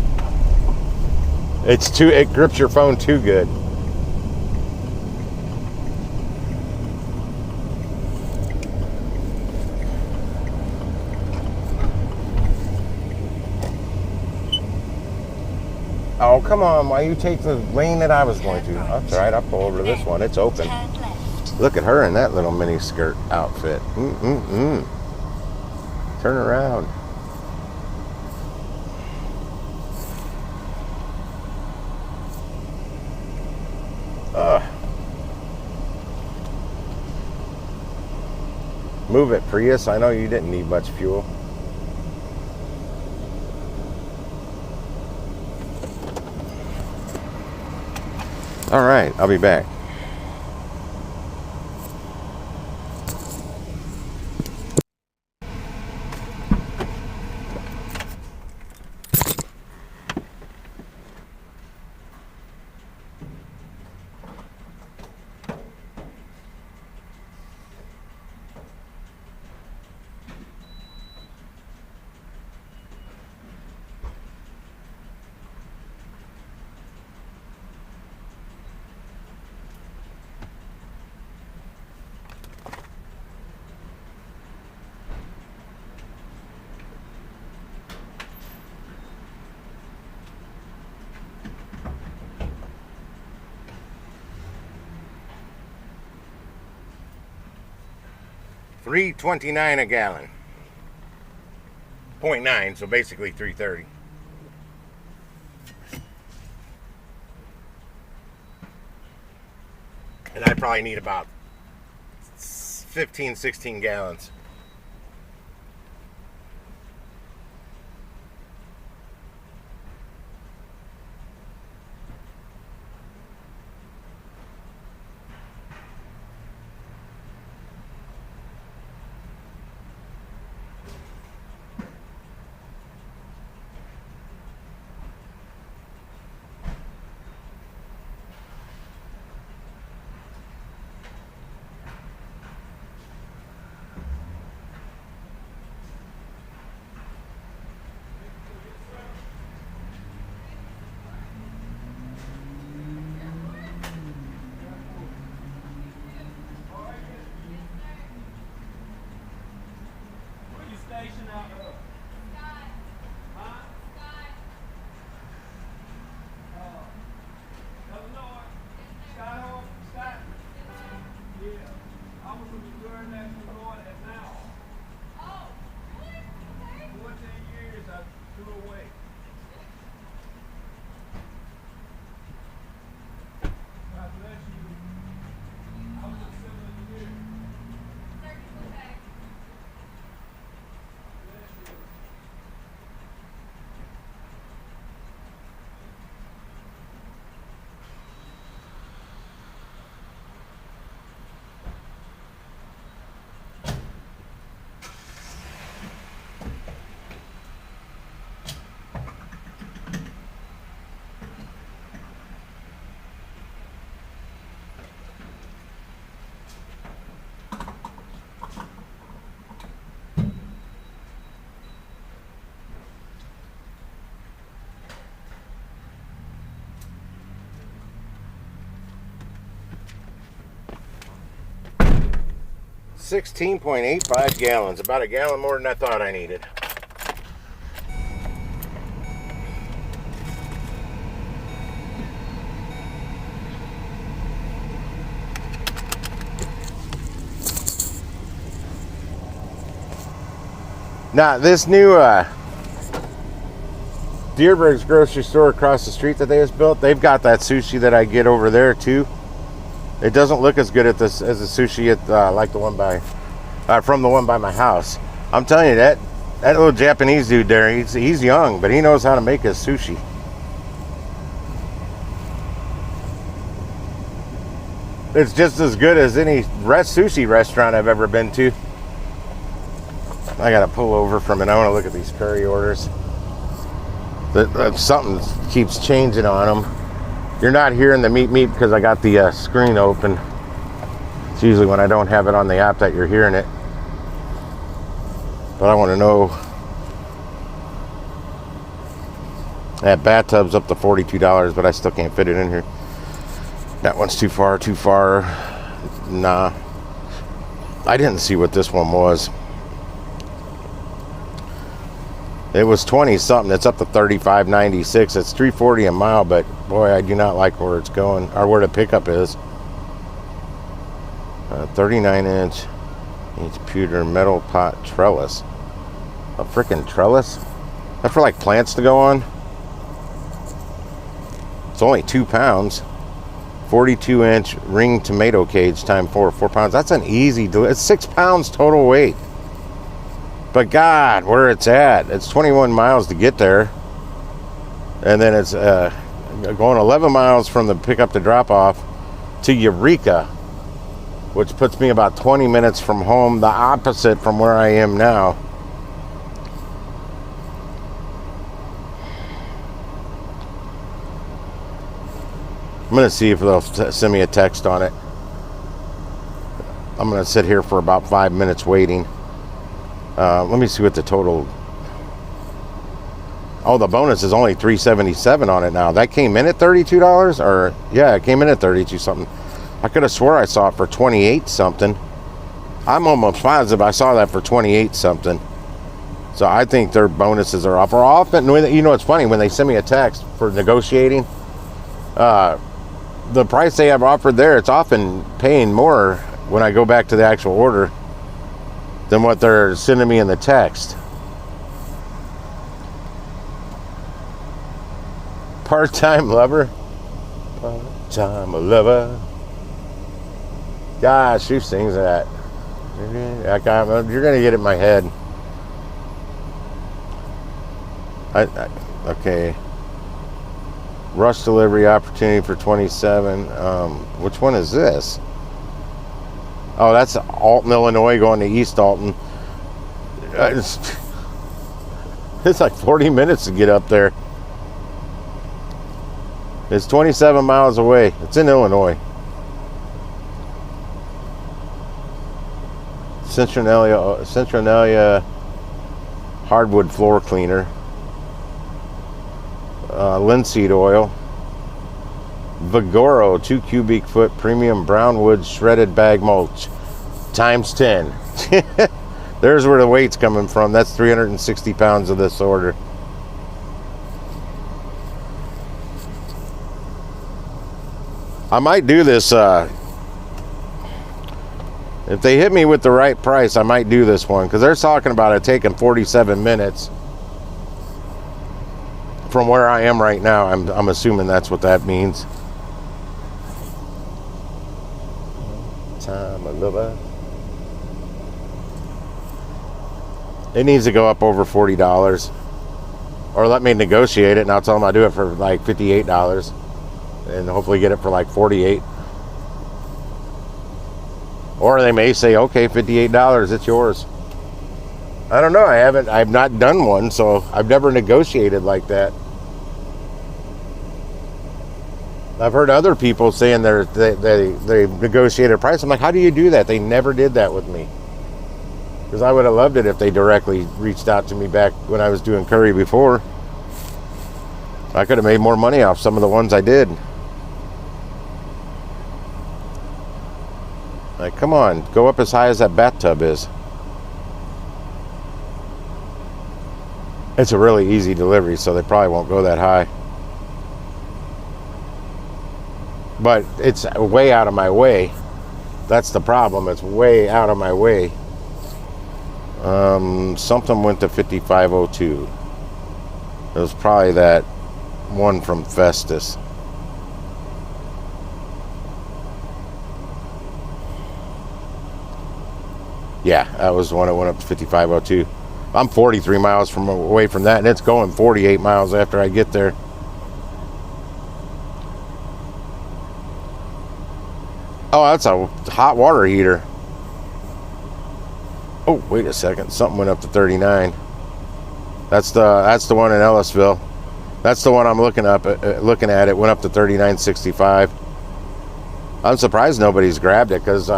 It grips your phone too good. Oh, come on. Why you take the lane that I was going to? That's all right. I'll pull over to this one. It's open. Look at her in that little mini skirt outfit. Turn around. Move it, Prius. I know you didn't need much fuel. All right, I'll be back. $3.29 a gallon. 0.9, so basically $3.30. And I probably need about 15, 16 gallons. $16.85 gallons, about a gallon more than I thought I needed. Now, this new Deerberg's grocery store across the street that they just built, they've got that sushi that I get over there too. It doesn't look as good at this as the sushi at like the one by from the one by my house. I'm telling you, that little Japanese dude there, he's young, but he knows how to make his sushi. It's just as good as any sushi restaurant I've ever been to. I gotta pull over from it. I want to look at these curry orders. Something keeps changing on them. You're not hearing the meat because I got the screen open. It's usually when I don't have it on the app that you're hearing it. But I want to know. That bathtub's up to $42, but I still can't fit it in here. That one's too far. Nah. I didn't see what this one was. It was 20 something. It's up to 35.96. It's $3.40 a mile, but boy, I do not like where it's going, or where the pickup is. 39-inch pewter metal pot trellis. A freaking trellis? That's for like plants to go on. It's only 2 pounds. 42-inch ring tomato cage times 4 pounds. That's an easy. It's 6 pounds total weight. But God, where it's at, it's 21 miles to get there. And then it's going 11 miles from the pickup to drop off to Eureka, which puts me about 20 minutes from home, the opposite from where I am now. I'm going to see if they'll send me a text on it. I'm going to sit here for about 5 minutes waiting. Let me see what the total. Oh, the bonus is only $3.77 on it now. That came in at $32, or yeah, it came in at 32 something. I could have swore I saw it for 28 something. I'm almost positive I saw that for 28 something. So I think their bonuses are up. Or often, you know, it's funny when they send me a text for negotiating. The price they have offered there, it's often paying more when I go back to the actual order. than what they're sending me in the text. Part-time lover. Part-time lover. Gosh, who sings that? You're gonna get it in my head. Okay. Rush delivery opportunity for 27. Which one is this? Oh, that's Alton, Illinois, going to East Alton. It's like 40 minutes to get up there. It's 27 miles away. It's in Illinois. Centralia hardwood floor cleaner. Linseed oil. Vigoro 2 cubic foot premium brown wood shredded bag mulch times 10. There's where the weight's coming from. That's 360 pounds of this order. I might do this if they hit me with the right price. I might do this one because they're talking about it taking 47 minutes from where I am right now. I'm assuming that's what that means. Time a little. It needs to go up over $40, or let me negotiate it, and I'll tell them I'll do it for like $58, and hopefully get it for like $48. Or they may say, okay, $58, it's yours. I don't know. I've not done one, so I've never negotiated like that. I've heard other people saying they negotiated a price. I'm like, how do you do that? They never did that with me. Because I would have loved it if they directly reached out to me back when I was doing curry before. I could have made more money off some of the ones I did. Like, come on, go up as high as that bathtub is. It's a really easy delivery, so they probably won't go that high. But it's way out of my way. That's the problem. It's way out of my way. Something went to 5502. It was probably that one from Festus. Yeah, that was the one that went up to 5502. I'm 43 miles away from that, and it's going 48 miles after I get there. Oh, that's a hot water heater. Oh, wait a second. Something went up to 39. That's the one in Ellisville. That's the one I'm looking at. It went up to 39.65. I'm surprised nobody's grabbed it, because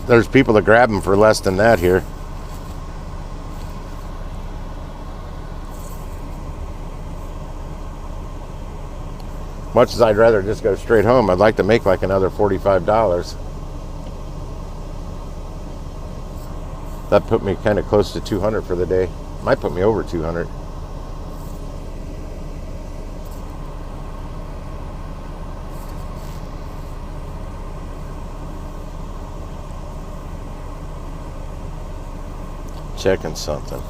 there's people that grab them for less than that here. Much as I'd rather just go straight home, I'd like to make like another $45. That put me kind of close to 200 for the day. Might put me over 200. Checking something.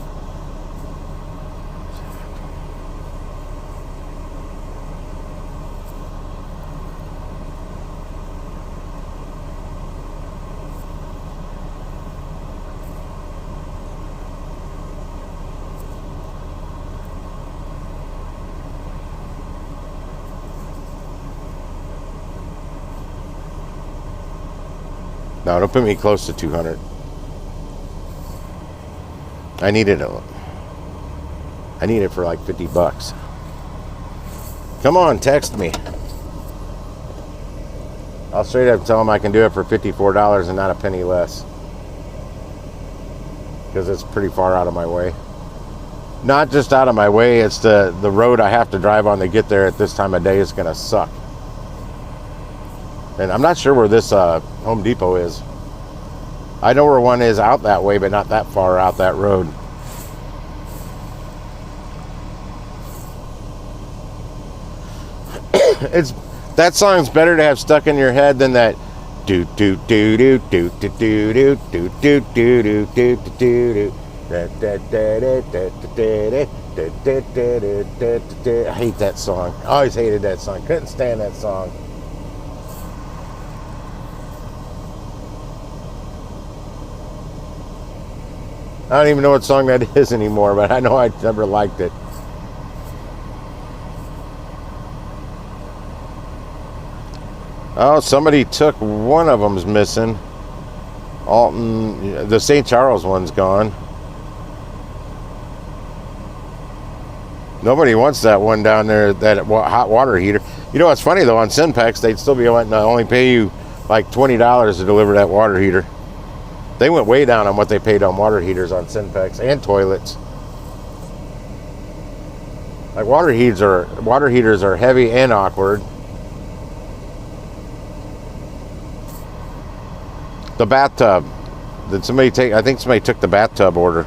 No, don't put me close to 200. I need it for like $50. Come on, text me. I'll straight up tell them I can do it for $54 and not a penny less. Because it's pretty far out of my way. Not just out of my way, it's the road I have to drive on to get there at this time of day is going to suck. And I'm not sure where this Home Depot is. I know where one is out that way, but not that far out that road. That song's better to have stuck in your head than that do do do do do do do do do do do do do. I hate that song. I always hated that song. Couldn't stand that song. I don't even know what song that is anymore, but I know I never liked it. Oh, somebody took one of them's missing. Alton, the St. Charles one's gone. Nobody wants that one down there, that hot water heater. You know what's funny though, on Synpex, they'd still be wanting to only pay you like $20 to deliver that water heater. They went way down on what they paid on water heaters on Synpex and toilets. Like water heaters are heavy and awkward. The bathtub. Did somebody take? I think somebody took the bathtub order.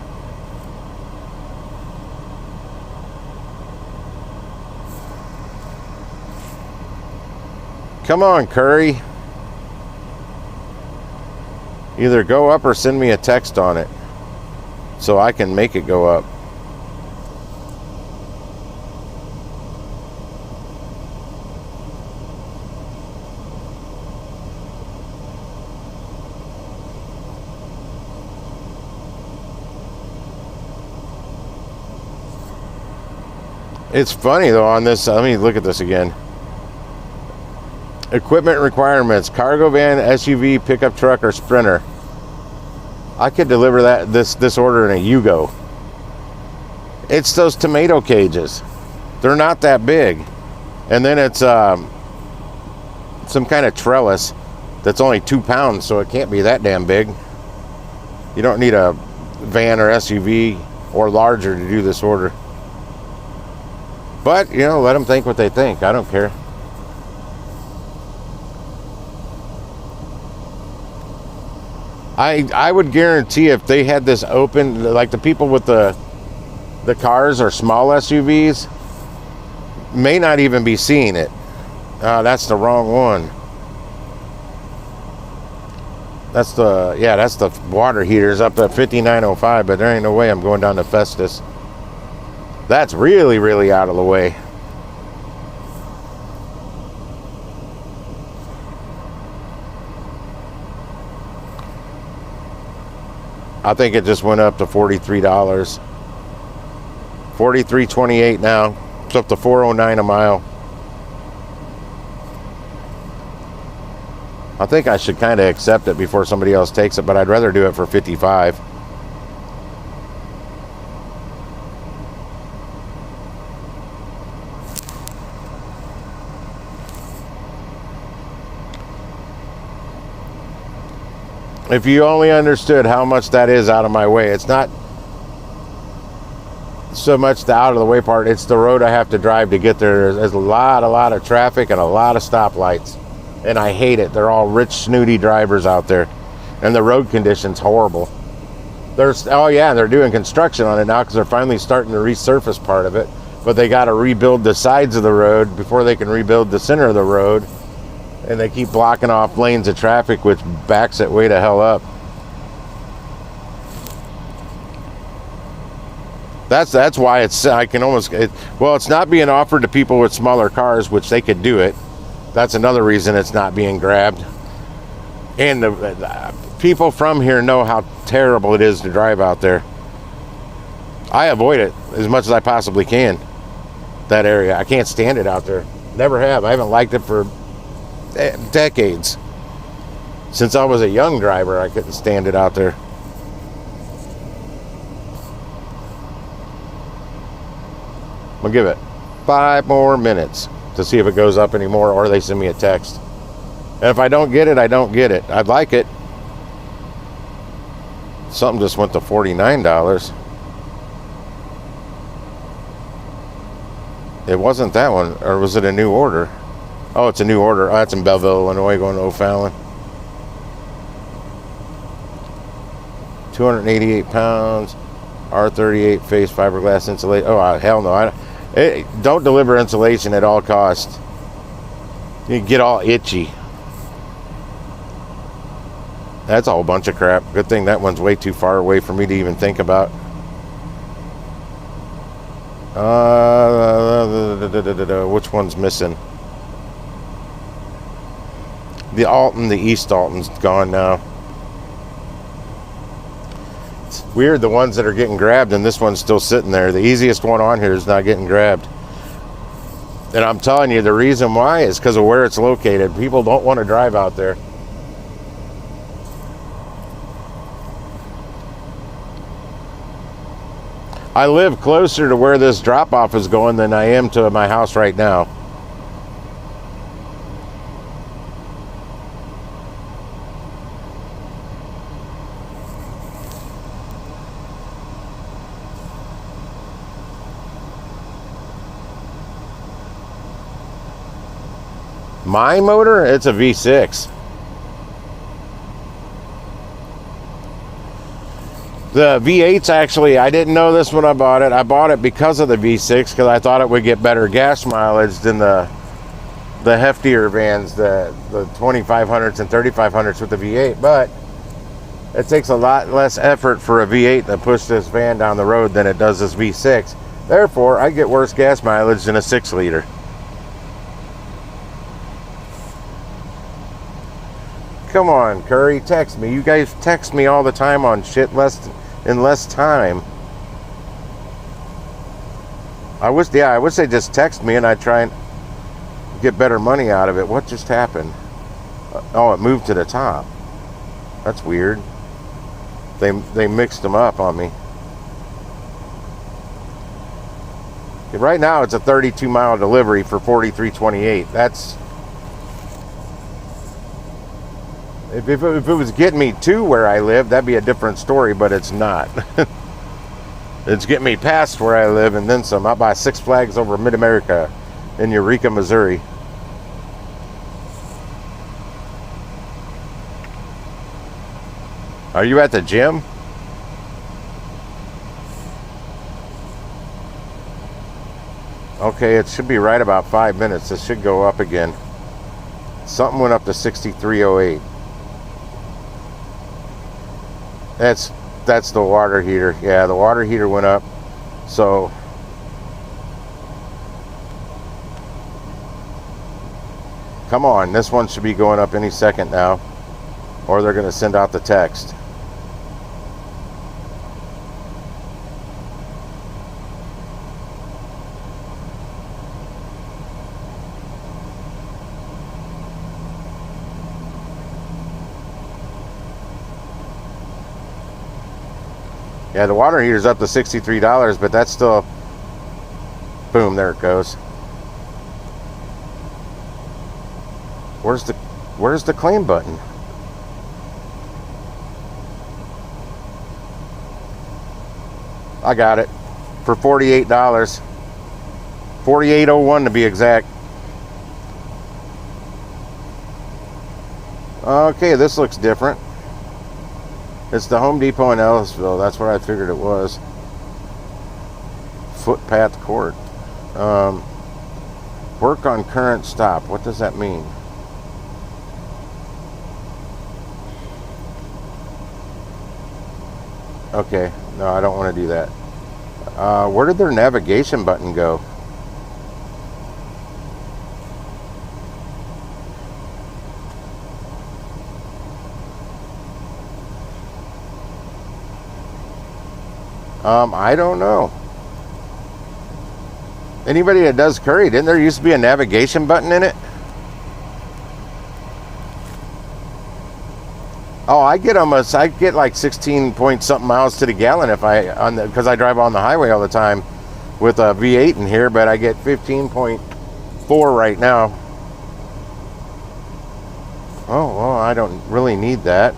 Come on, Curry. Either go up or send me a text on it so I can make it go up. It's funny though on this, let me look at this again. Equipment requirements: cargo van, SUV, pickup truck, or Sprinter. I could deliver this order in a Yugo. It's those tomato cages. They're not that big. And then it's some kind of trellis that's only 2 pounds, so it can't be that damn big. You don't need a van or SUV or larger to do this order. But, you know, let them think what they think. I don't care. I would guarantee if they had this open, like the people with the cars or small SUVs may not even be seeing it. That's the wrong one. That's the water heaters up at 5905, but there ain't no way I'm going down to Festus. That's really, really out of the way. I think it just went up to $43. $43.28 now. It's up to $4.09 a mile. I think I should kind of accept it before somebody else takes it, but I'd rather do it for $55. If you only understood how much that is out of my way. It's not so much the out of the way part, it's the road I have to drive to get there. There's a lot of traffic and a lot of stoplights. And I hate it. They're all rich, snooty drivers out there. And the road condition's horrible. They're doing construction on it now because they're finally starting to resurface part of it. But they got to rebuild the sides of the road before they can rebuild the center of the road. And they keep blocking off lanes of traffic, which backs it way to hell up. That's why it's not being offered to people with smaller cars, which they could do it. That's another reason it's not being grabbed. And the people from here know how terrible it is to drive out there. I avoid it as much as I possibly can. That area, I can't stand it out there. Never have. I haven't liked it for decades. Since I was a young driver, I couldn't stand it out there. We'll give it 5 more minutes to see if it goes up anymore, or they send me a text. And if I don't get it, I don't get it. I'd like it. Something just went to $49. It wasn't that one, or was it a new order? Oh, it's a new order. Oh, that's in Belleville, Illinois, going to O'Fallon. 288 pounds, R38 face fiberglass insulation. Oh, hell no. Don't deliver insulation at all costs. You get all itchy. That's a whole bunch of crap. Good thing that one's way too far away for me to even think about. Which one's missing? The Alton, the East Alton's gone now. It's weird, the ones that are getting grabbed and this one's still sitting there. The easiest one on here is not getting grabbed. And I'm telling you, the reason why is because of where it's located. People don't want to drive out there. I live closer to where this drop-off is going than I am to my house right now. My motor, it's a V6. The V8's actually, I didn't know this when I bought it. I bought it because of the V6 because I thought it would get better gas mileage than the heftier vans, the 2500s and 3500s with the V8. But it takes a lot less effort for a V8 to push this van down the road than it does this V6. Therefore, I get worse gas mileage than a 6-liter. Come on, Curry, text me. You guys text me all the time on shit in less time. I wish they just text me and I'd try and get better money out of it. What just happened? Oh, it moved to the top. That's weird. They mixed them up on me. Right now it's a 32-mile delivery for $43.28. That's if it was getting me to where I live, that'd be a different story, but it's not. It's getting me past where I live and then some. Out by Six Flags over Mid-America in Eureka, Missouri. Are you at the gym? Okay, it should be right about 5 minutes. It should go up again. Something went up to 6308. That's the water heater. Yeah, the water heater went up. So come on, this one should be going up any second now, or they're going to send out the text. Yeah, the water heater's up to $63, but that's still, boom, there it goes. Where's the claim button? I got it for $48. $48.01 to be exact. Okay, this looks different. It's the Home Depot in Ellisville. That's what I figured it was. Footpath Court. Work on current stop. What does that mean? Okay. No, I don't want to do that. Where did their navigation button go? I don't know. Anybody that does curry, didn't there used to be a navigation button in it? Oh, I get like 16 point something miles to the gallon if because I drive on the highway all the time with a V8 in here, but I get 15.4 right now. Oh, well, I don't really need that.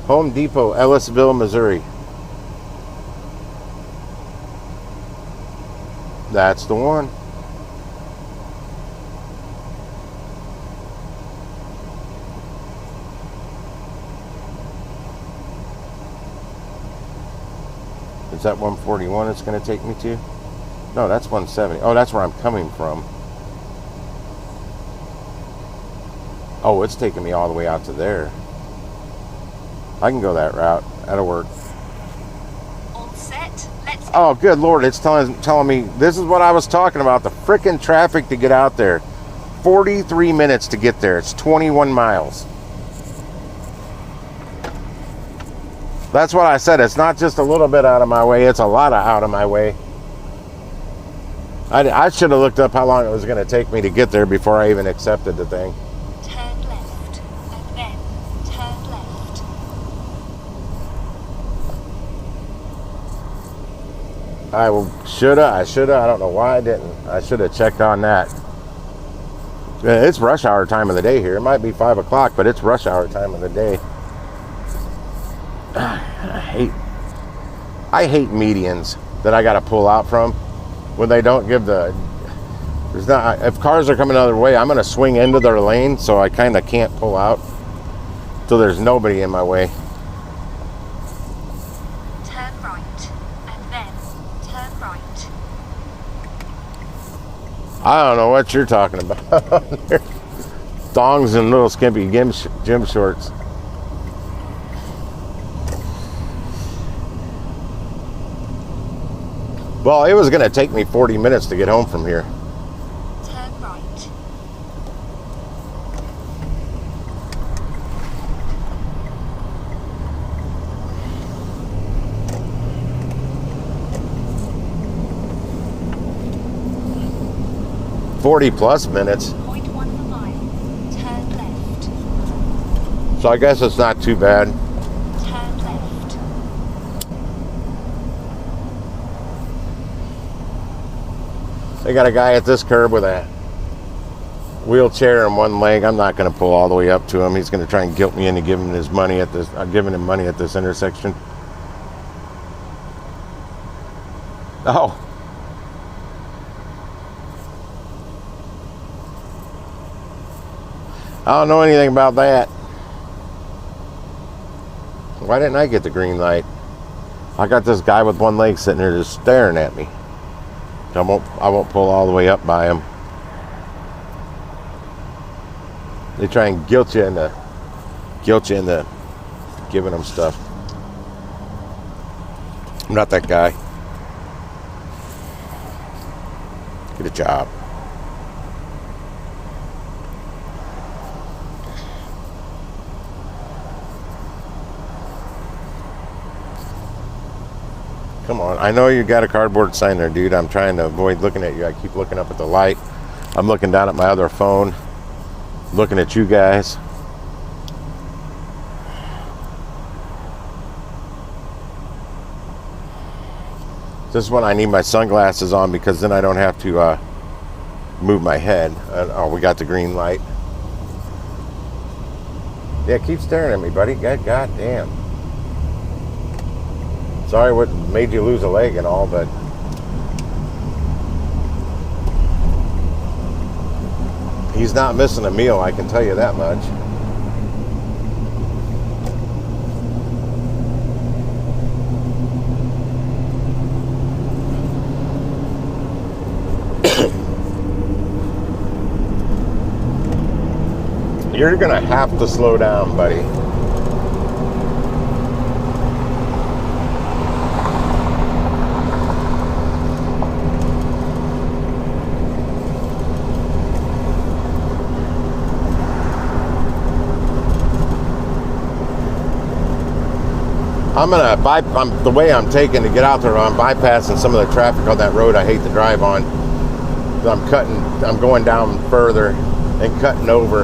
Home Depot, Ellisville, Missouri. That's the one. Is that 141 it's going to take me to? No, that's 170. Oh, that's where I'm coming from. Oh, it's taking me all the way out to there. I can go that route. That'll work. All set. Let's go. Oh, good Lord. It's telling me, this is what I was talking about. The frickin' traffic to get out there. 43 minutes to get there. It's 21 miles. That's what I said. It's not just a little bit out of my way. It's a lot of out of my way. I should have looked up how long it was going to take me to get there before I even accepted the thing. Turn left. And then turn left. I shoulda. I don't know why I didn't. I should have checked on that. It's rush hour time of the day here. It might be 5 o'clock, but it's rush hour time of the day. I hate medians that I got to pull out from when they don't give the. There's not. If cars are coming another way, I'm going to swing into their lane, so I kind of can't pull out till there's nobody in my way. Turn right. And then turn right. I don't know what you're talking about. Thongs and little skimpy gym shorts. Well, it was going to take me 40 minutes to get home from here. Turn right. 40 plus minutes. 0.1 mile. Turn left. So I guess it's not too bad. Turn left. They got a guy at this curb with a wheelchair and one leg. I'm not going to pull all the way up to him. He's going to try and guilt me into giving his money at this. I'm giving him money at this intersection. Oh. I don't know anything about that. Why didn't I get the green light? I got this guy with one leg sitting there just staring at me. I won't pull all the way up by him. They try and guilt you into giving them stuff. I'm not that guy. Get a job. Come on. I know you got a cardboard sign there, dude. I'm trying to avoid looking at you. I keep looking up at the light. I'm looking down at my other phone, looking at you guys. This is when I need my sunglasses on because then I don't have to move my head. Oh, we got the green light. Yeah, keep staring at me, buddy. God damn. Sorry what made you lose a leg and all, but he's not missing a meal, I can tell you that much. You're gonna have to slow down, buddy. The way I'm taking to get out there, I'm bypassing some of the traffic on that road I hate to drive on. I'm going down further and cutting over.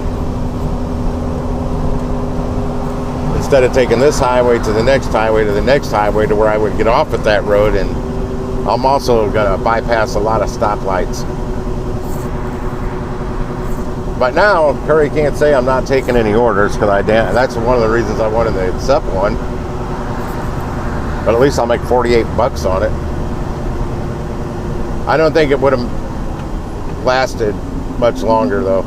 Instead of taking this highway to the next highway to the next highway to where I would get off at that road, and I'm also gonna bypass a lot of stoplights. But now, Curry can't say I'm not taking any orders because that's one of the reasons I wanted to accept one. But at least I'll make 48 bucks on it. I don't think it would have lasted much longer though.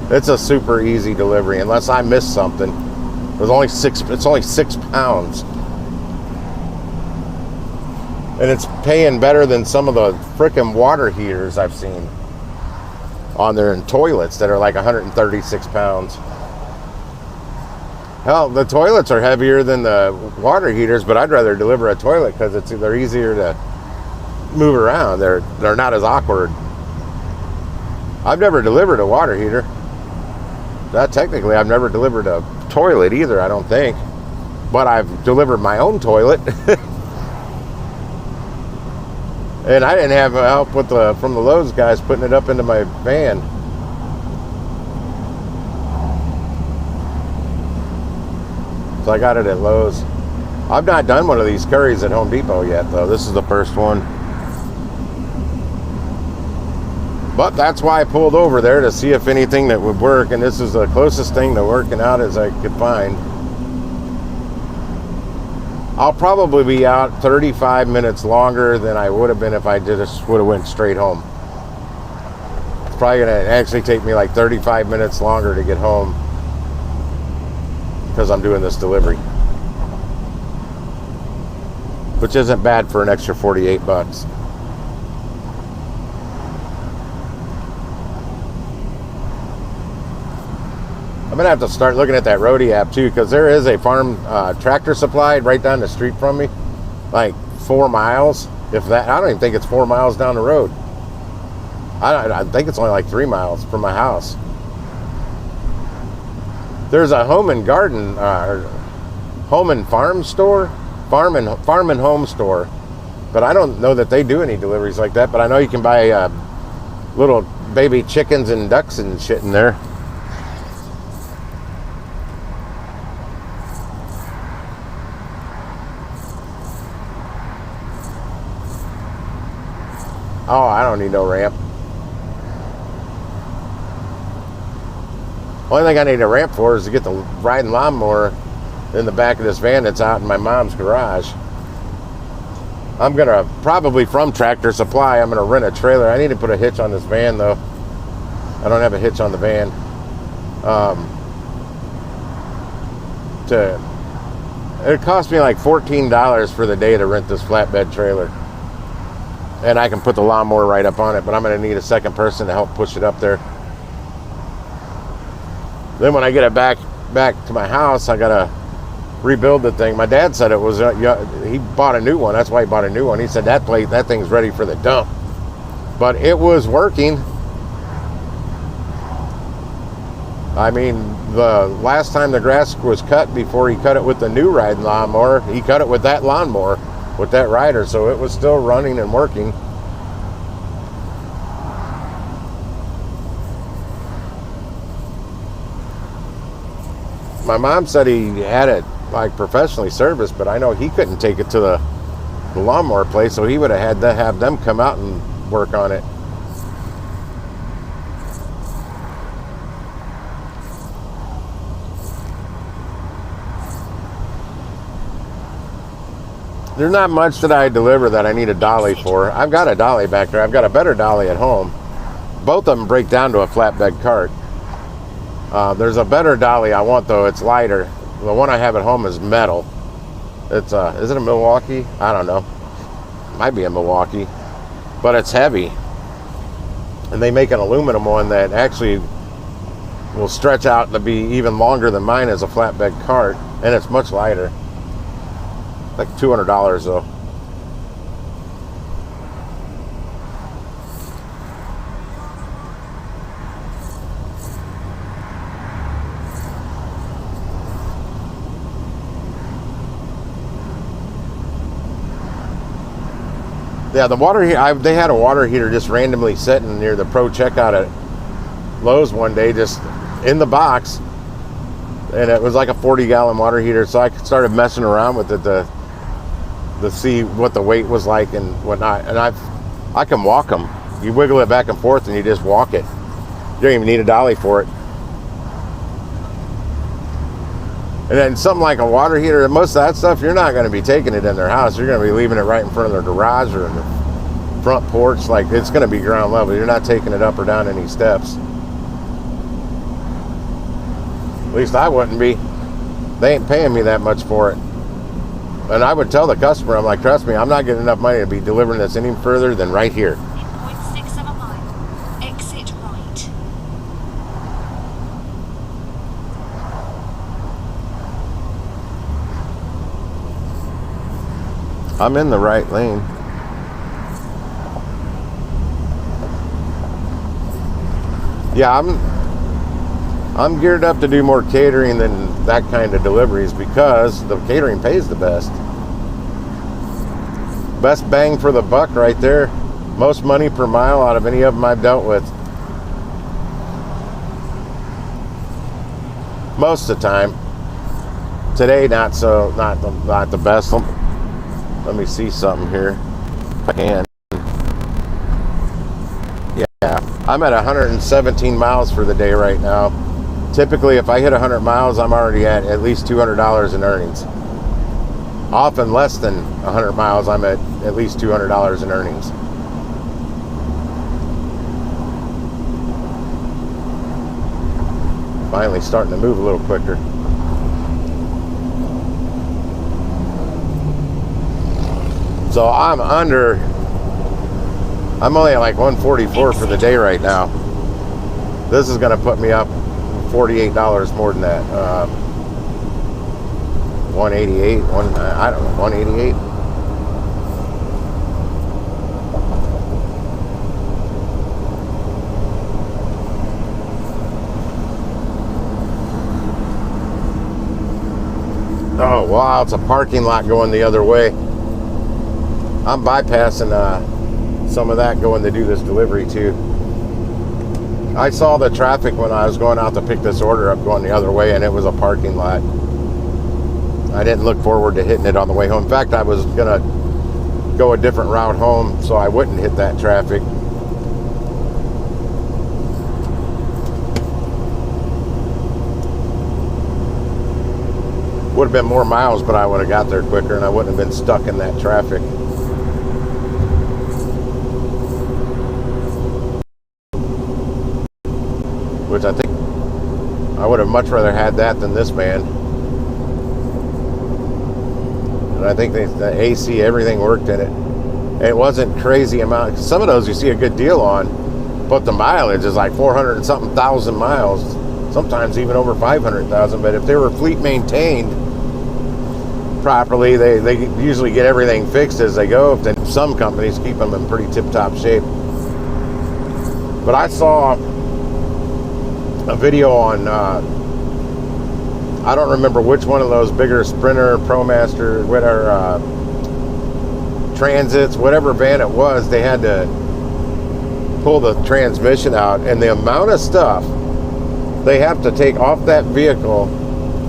It's a super easy delivery unless I miss something. It's only 6 pounds. And it's paying better than some of the frickin' water heaters I've seen on their toilets that are like 136 pounds. Hell, the toilets are heavier than the water heaters, but I'd rather deliver a toilet because they're easier to move around. They're not as awkward. I've never delivered a water heater. That technically, I've never delivered a toilet either, I don't think. But I've delivered my own toilet. And I didn't have help from the Lowe's guys putting it up into my van. So I got it at Lowe's. I've not done one of these curries at Home Depot yet, though. This is the first one. But that's why I pulled over there, to see if anything that would work, and this is the closest thing to working out as I could find. I'll probably be out 35 minutes longer than I would have been if I just would have went straight home. It's probably going to actually take me like 35 minutes longer to get home because I'm doing this delivery, which isn't bad for an extra 48 bucks. I'm gonna have to start looking at that Roadie app too, because there is a farm tractor supply right down the street from me, like 4 miles, if that. I don't even think it's 4 miles down the road. I think it's only like 3 miles from my house. There's a home and garden, home and farm store, farm and home store, but I don't know that they do any deliveries like that. But I know you can buy little baby chickens and ducks and shit in there. Oh, I don't need no ramp. Only thing I need a ramp for is to get the riding lawnmower in the back of this van that's out in my mom's garage. I'm gonna probably, from Tractor Supply, I'm gonna rent a trailer. I need to put a hitch on this van though. I don't have a hitch on the van. It cost me like $14 for the day to rent this flatbed trailer. And I can put the lawnmower right up on it, but I'm going to need a second person to help push it up there. Then when I get it back to my house, I got to rebuild the thing. My dad said it was, he bought a new one. That's why he bought a new one. He said that thing's ready for the dump. But it was working. I mean, the last time the grass was cut before he cut it with the new riding lawnmower, he cut it with that lawnmower, with that rider, so it was still running and working. My mom said he had it like professionally serviced, but I know he couldn't take it to the lawnmower place, so he would have had to have them come out and work on it. There's not much that I deliver that I need a dolly for. I've got a dolly back there. I've got a better dolly at home. Both of them break down to a flatbed cart. There's a better dolly I want though. It's lighter. The one I have at home is metal. It's is it a Milwaukee? I don't know. Might be a Milwaukee, but it's heavy. And they make an aluminum one that actually will stretch out to be even longer than mine as a flatbed cart, and it's much lighter. Like $200 though. Yeah, the water heater, they had a water heater just randomly sitting near the pro checkout at Lowe's one day, just in the box, and it was like a 40-gallon water heater. So I started messing around with it to see what the weight was like and whatnot. And I can walk them. You wiggle it back and forth and you just walk it. You don't even need a dolly for it. And then something like a water heater, most of that stuff, you're not going to be taking it in their house. You're going to be leaving it right in front of their garage or in the front porch. Like, it's going to be ground level. You're not taking it up or down any steps. At least I wouldn't be. They ain't paying me that much for it. And I would tell the customer, I'm like, trust me, I'm not getting enough money to be delivering this any further than right here. In 0.6 of a mile, exit right. I'm in the right lane. Yeah, I'm geared up to do more catering than that kind of deliveries because the catering pays the best. Best bang for the buck right there. Most money per mile out of any of them I've dealt with. Most of the time. Today, not the best. Let me see something here. If I can. Yeah, I'm at 117 miles for the day right now. Typically, if I hit 100 miles, I'm already at least $200 in earnings. Often less than 100 miles, I'm at least $200 in earnings. Finally starting to move a little quicker. So I'm only at like 144 for the day right now. This is going to put me up $48 more than that. 188, I don't know, 188. Oh wow, it's a parking lot going the other way. I'm bypassing some of that going to do this delivery too. I saw the traffic when I was going out to pick this order up going the other way, and it was a parking lot. I didn't look forward to hitting it on the way home. In fact, I was gonna go a different route home so I wouldn't hit that traffic. Would have been more miles, but I would have got there quicker and I wouldn't have been stuck in that traffic. Which I think I would have much rather had that than this van. And I think the AC, everything worked in it. And it wasn't crazy amount. Some of those you see a good deal on, but the mileage is like 400 and something thousand miles. Sometimes even over 500,000. But if they were fleet maintained properly, they usually get everything fixed as they go. Then some companies keep them in pretty tip-top shape. But I saw a video on I don't remember which one of those bigger Sprinter, ProMaster, whatever Transits, whatever van it was, they had to pull the transmission out, and the amount of stuff they have to take off that vehicle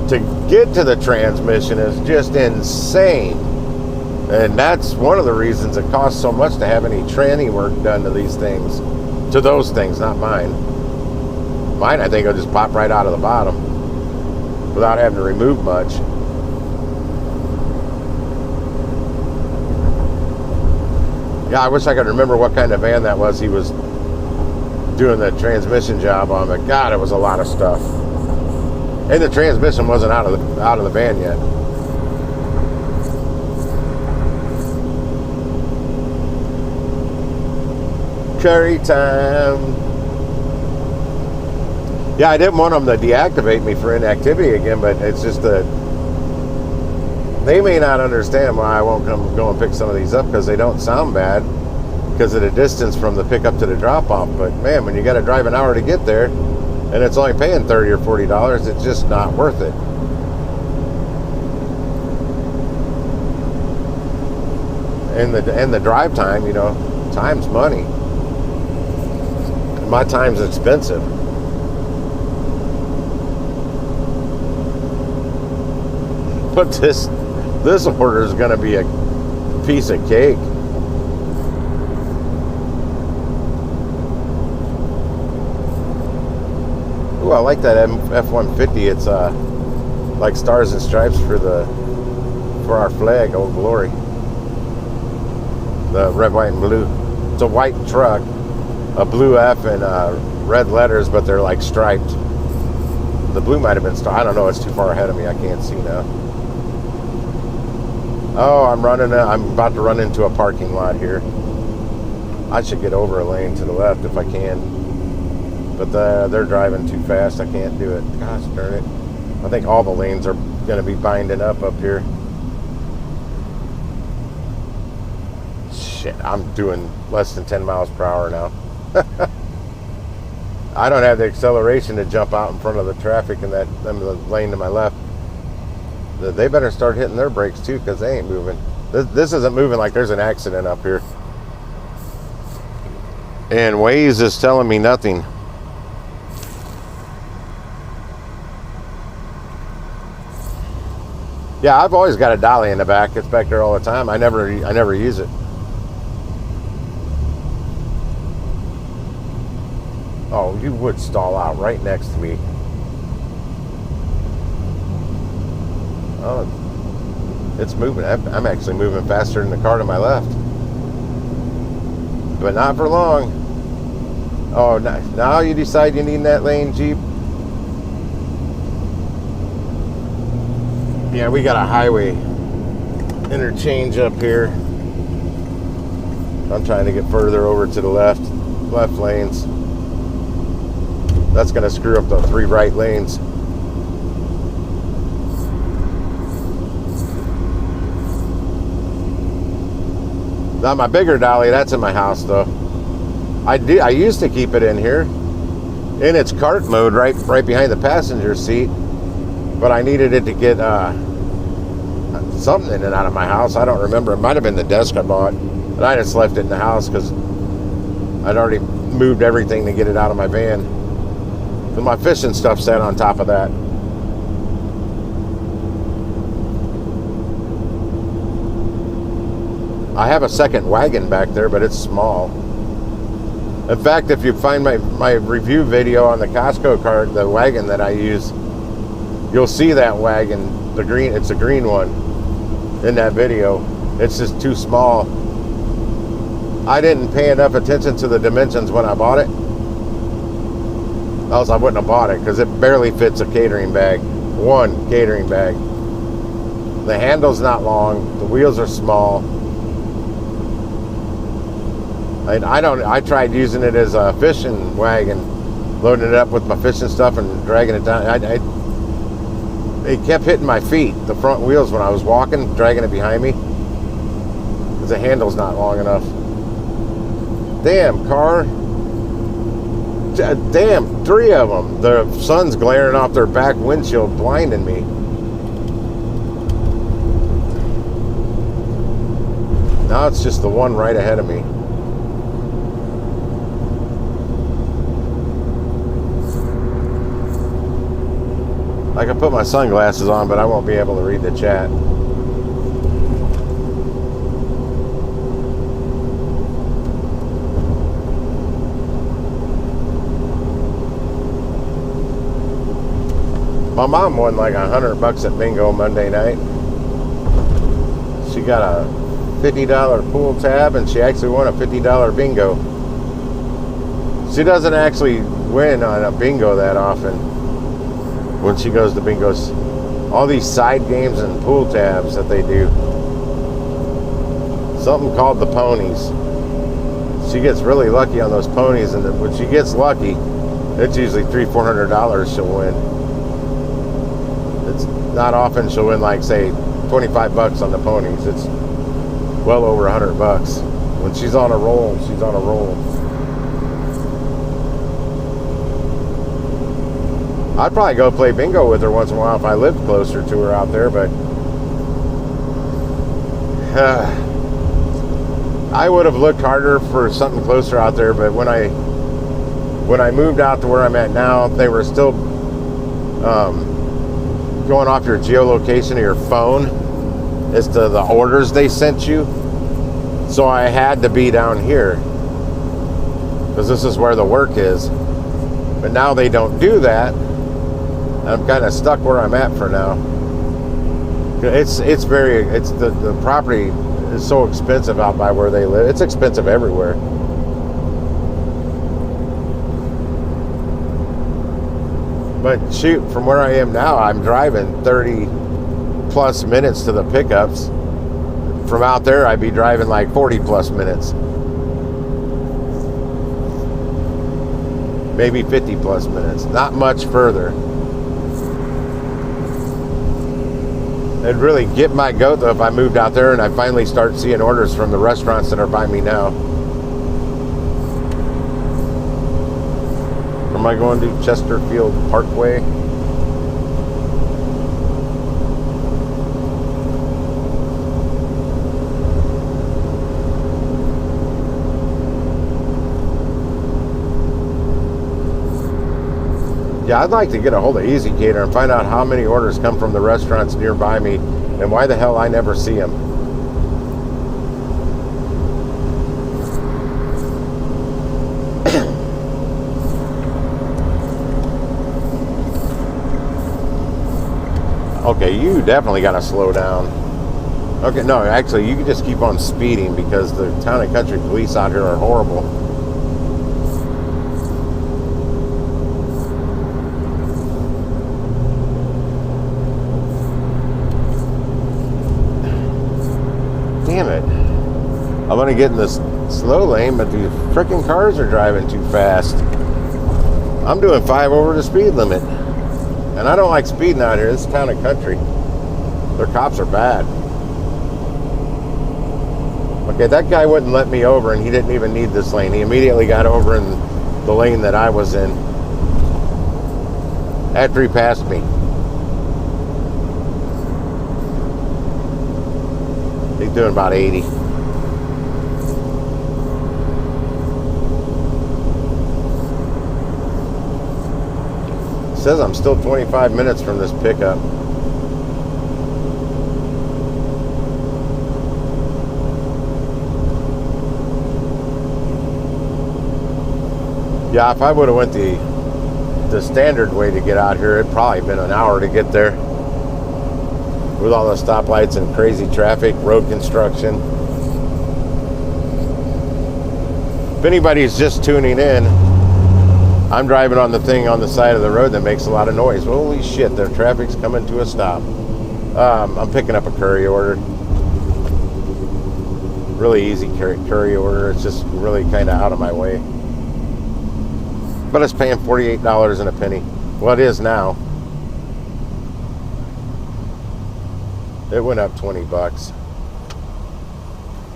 to get to the transmission is just insane. And that's one of the reasons it costs so much to have any tranny work done to these things, to those things, not mine. Mine, I think, will just pop right out of the bottom without having to remove much. Yeah, I wish I could remember what kind of van that was he was doing the transmission job on, but God, it was a lot of stuff. And the transmission wasn't out of the van yet. Curry time. Yeah, I didn't want them to deactivate me for inactivity again, but it's just that they may not understand why I won't go and pick some of these up, because they don't sound bad because of the distance from the pickup to the drop-off. But man, when you got to drive an hour to get there and it's only paying $30 or $40, it's just not worth it. And the drive time, you know, time's money. My time's expensive. But this order is going to be a piece of cake. Ooh, I like that F-150. It's like stars and stripes for our flag, Old Glory. The red, white, and blue. It's a white truck, a blue F and red letters, but they're like striped. The blue might have been striped. I don't know. It's too far ahead of me. I can't see now. Oh, I'm about to run into a parking lot here. I should get over a lane to the left if I can. But they're driving too fast. I can't do it. Gosh darn it. I think all the lanes are going to be binding up here. Shit, I'm doing less than 10 miles per hour now. I don't have the acceleration to jump out in front of the traffic in the lane to my left. They better start hitting their brakes too, because they ain't moving. This isn't moving like there's an accident up here. And Waze is telling me nothing. Yeah, I've always got a dolly in the back. It's back there all the time. I never use it. Oh, you would stall out right next to me. Oh, it's moving. I'm actually moving faster than the car to my left. But not for long. Oh, now you decide you need that lane, Jeep? Yeah, we got a highway interchange up here. I'm trying to get further over to the left lanes. That's going to screw up the 3 right lanes. Now my bigger dolly, that's in my house though. I used to keep it in here in its cart mode right behind the passenger seat, but I needed it to get something in and out of my house. I don't remember. It might have been the desk I bought, and I just left it in the house because I'd already moved everything to get it out of my van. And my fishing stuff sat on top of that. I have a second wagon back there, but it's small. In fact, if you find my review video on the Costco cart, the wagon that I use, you'll see that wagon, it's a green one in that video. It's just too small. I didn't pay enough attention to the dimensions when I bought it. Else I wouldn't have bought it, because it barely fits a catering bag. One catering bag. The handle's not long, the wheels are small. I tried using it as a fishing wagon, loading it up with my fishing stuff and dragging it down. It kept hitting my feet, the front wheels, when I was walking, dragging it behind me, because the handle's not long enough. Damn car. Damn, 3 of them. The sun's glaring off their back windshield, blinding me. Now it's just the one right ahead of me. I can put my sunglasses on, but I won't be able to read the chat. My mom won like $100 at bingo Monday night. She got a $50 pool tab, and she actually won a $50 bingo. She doesn't actually win on a bingo that often when she goes to bingos. All these side games and pool tabs that they do. Something called the ponies. She gets really lucky on those ponies, and when she gets lucky, it's usually $300-400 she'll win. It's not often she'll win, like, say, $25 on the ponies. It's well over $100. When she's on a roll, she's on a roll. I'd probably go play bingo with her once in a while if I lived closer to her out there, but I would have looked harder for something closer out there. But when I moved out to where I'm at now, they were still going off your geolocation of your phone as to the orders they sent you. So I had to be down here because this is where the work is. But now they don't do that. I'm kind of stuck where I'm at for now. The property is so expensive out by where they live. It's expensive everywhere. But shoot, from where I am now, I'm driving 30 plus minutes to the pickups. From out there, I'd be driving like 40 plus minutes. Maybe 50 plus minutes. Not much further. It'd really get my goat though if I moved out there and I finally start seeing orders from the restaurants that are by me now. Am I going to Chesterfield Parkway? Yeah, I'd like to get a hold of Easy Cater and find out how many orders come from the restaurants nearby me and why the hell I never see them. Okay, you definitely got to slow down. Okay, no, actually, you can just keep on speeding because the town and country police out here are horrible. Damn it. I'm going to get in this slow lane, but these freaking cars are driving too fast. I'm doing 5 over the speed limit. And I don't like speeding out here. This is town and country. Their cops are bad. Okay, that guy wouldn't let me over, and he didn't even need this lane. He immediately got over in the lane that I was in after he passed me. He's doing about 80. It says I'm still 25 minutes from this pickup. Yeah, if I would have went the standard way to get out here, it'd probably been an hour to get there. With all the stoplights and crazy traffic, road construction. If anybody's just tuning in, I'm driving on the thing on the side of the road that makes a lot of noise. Holy shit, their traffic's coming to a stop. I'm picking up a curry order. Really easy curry order. It's just really kind of out of my way. But it's paying $48 and a penny. Well, it is now. It went up 20 bucks.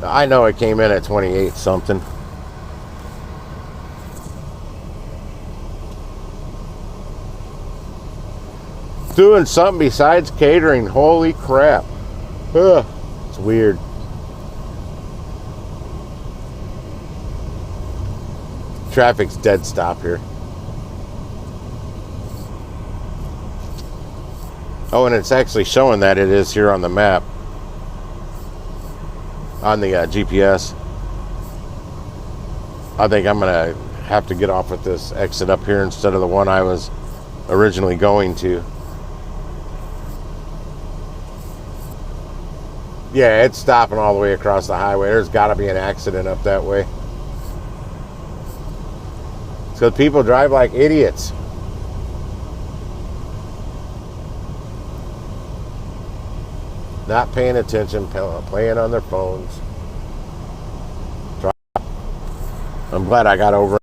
I know it came in at 28 something. Doing something besides catering. Holy crap. Ugh, it's weird. Traffic's dead stop here. Oh, and it's actually showing that it is here on the map. On the GPS. I think I'm going to have to get off at this exit up here instead of the one I was originally going to. Yeah, it's stopping all the way across the highway. There's got to be an accident up that way. So people drive like idiots. Not paying attention, playing on their phones. I'm glad I got over.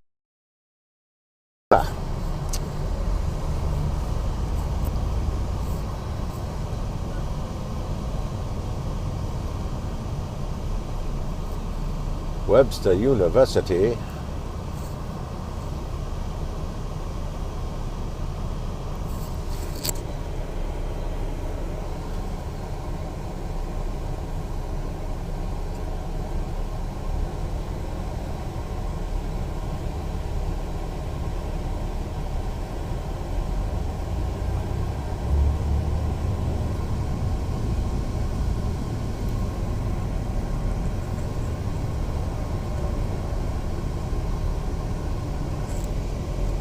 Webster University.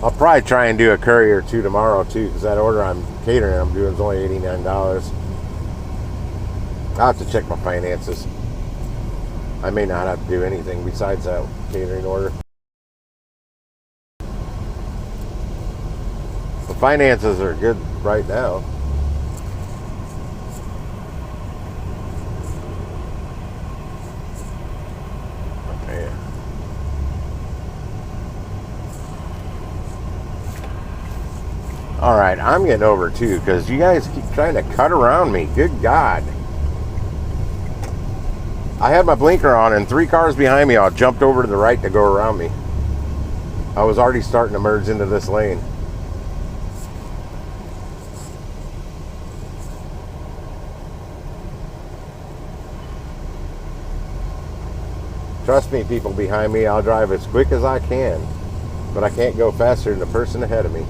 I'll probably try and do a curry or two tomorrow too, because that order I'm catering I'm doing is only $89. I'll have to check my finances. I may not have to do anything besides that catering order. The finances are good right now. All right, I'm getting over too because you guys keep trying to cut around me. Good God. I had my blinker on and 3 cars behind me all jumped over to the right to go around me. I was already starting to merge into this lane. Trust me, people behind me, I'll drive as quick as I can, but I can't go faster than the person ahead of me.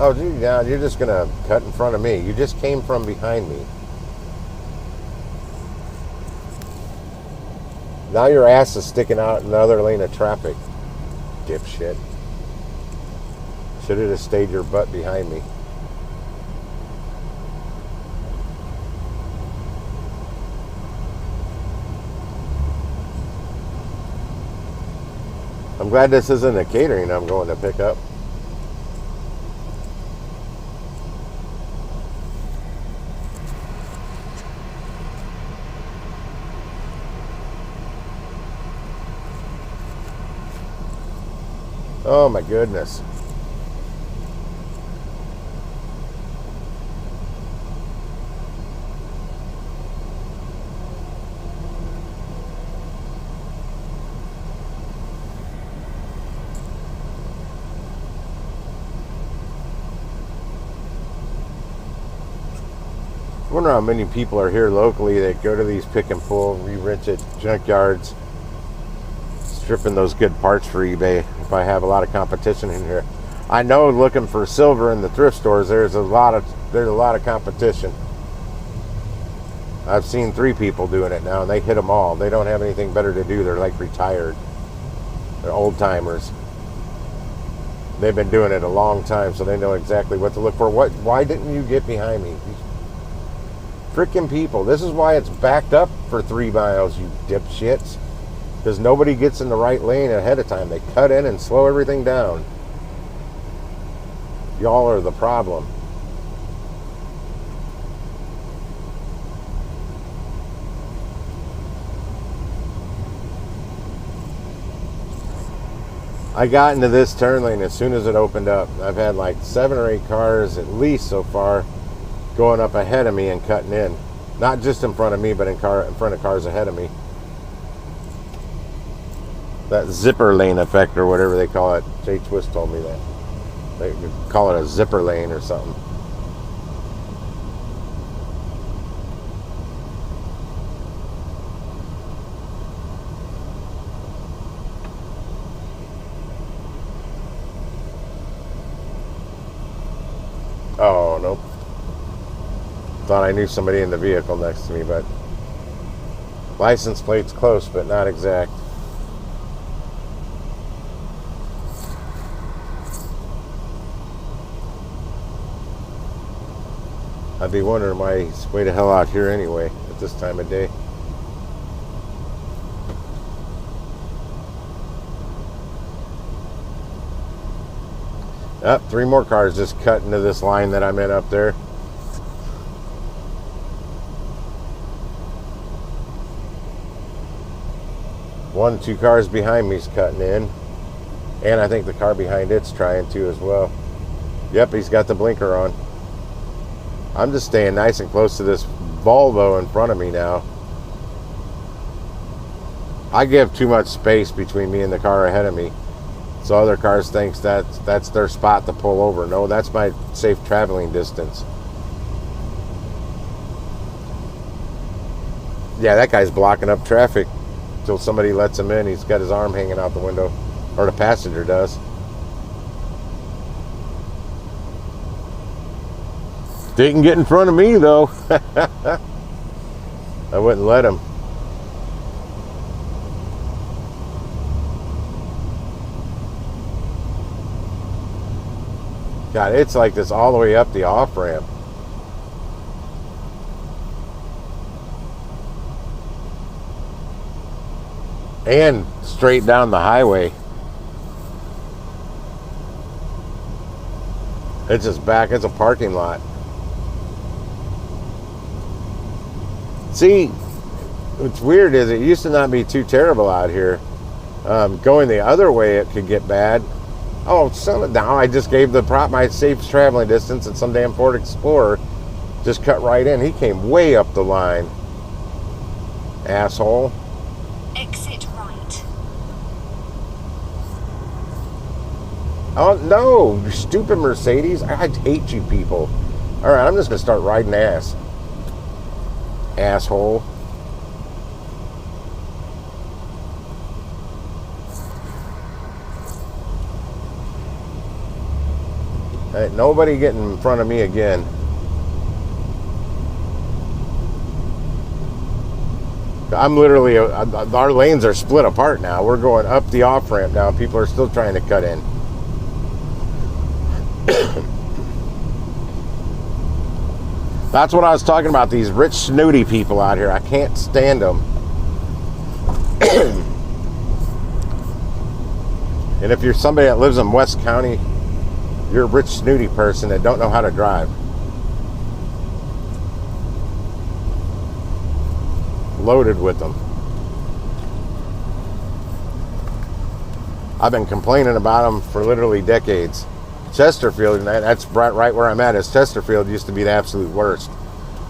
Oh, dude, now you're just gonna cut in front of me. You just came from behind me. Now your ass is sticking out in the other lane of traffic, dipshit. Should have just stayed your butt behind me. I'm glad this isn't a catering I'm going to pick up. Oh my goodness. I wonder how many people are here locally that go to these pick and pull, re-rented junkyards, stripping those good parts for eBay. If I have a lot of competition in here, I know looking for silver in the thrift stores, there's a lot of competition. I've seen 3 people doing it now, and they hit them all. They don't have anything better to do. They're like retired. They're old timers. They've been doing it a long time, so they know exactly what to look for. Why didn't you get behind me? Freaking people. This is why it's backed up for 3 miles, you dipshits. Because nobody gets in the right lane ahead of time. They cut in and slow everything down. Y'all are the problem. I got into this turn lane as soon as it opened up. I've had like 7 or 8 cars at least so far going up ahead of me and cutting in. Not just in front of me, but in front of cars ahead of me. That zipper lane effect or whatever they call it. Jay Twist told me that. They call it a zipper lane or something. Oh, nope. Thought I knew somebody in the vehicle next to me, but license plate's close, but not exact. I'd be wondering why he's way the hell out here anyway at this time of day. Up, 3 more cars just cut into this line that I'm in up there. One, 2 cars behind me's cutting in. And I think the car behind it's trying to as well. Yep, he's got the blinker on. I'm just staying nice and close to this Volvo in front of me now. I give too much space between me and the car ahead of me. So other cars think that's their spot to pull over. No, that's my safe traveling distance. Yeah, that guy's blocking up traffic until somebody lets him in. He's got his arm hanging out the window, or the passenger does. Didn't get in front of me though. I wouldn't let him. God, it's like this all the way up the off-ramp. and straight down the highway. It's just back. It's a parking lot. See, what's weird is it used to not be too terrible out here. Going the other way, it could get bad. Oh, now I just gave the prop my safe traveling distance, and some damn Ford Explorer just cut right in. He came way up the line. Asshole. Exit right. Oh, no, you stupid Mercedes. I hate you people. All right, I'm just going to start riding ass. Asshole. Ain't nobody getting in front of me again. I'm literally, our lanes are split apart now. We're going up the off-ramp now. People are still trying to cut in. That's what I was talking about, these rich, snooty people out here. I can't stand them. And if you're somebody that lives in West County, you're a rich, snooty person that don't know how to drive. Loaded with them. I've been complaining about them for literally decades. Chesterfield, and that's right where I'm at, is Chesterfield used to be the absolute worst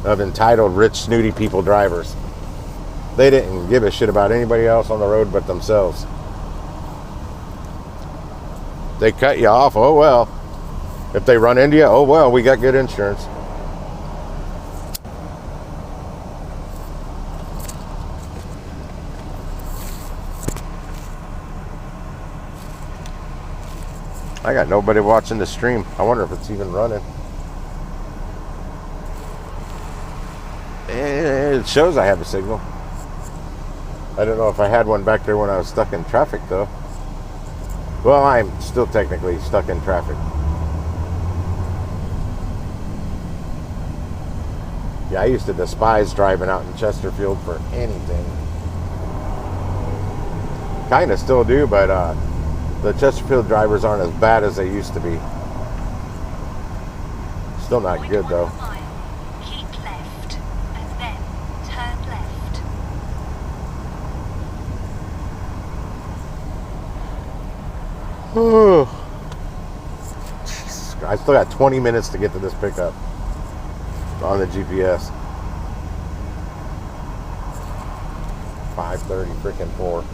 of entitled, rich, snooty people drivers. They didn't give a shit about anybody else on the road but themselves. They cut you off, oh well. If they run into you, oh well, we got good insurance. I got nobody watching the stream. I wonder if it's even running. It shows I have a signal. I don't know if I had one back there when I was stuck in traffic, though. Well, I'm still technically stuck in traffic. Yeah, I used to despise driving out in Chesterfield for anything. Kind of still do, but the Chesterfield drivers aren't as bad as they used to be. Still not good, though. Keep left, and then turn left. Jesus Christ. I still got 20 minutes to get to this pickup on the GPS. 5:30 freaking 4.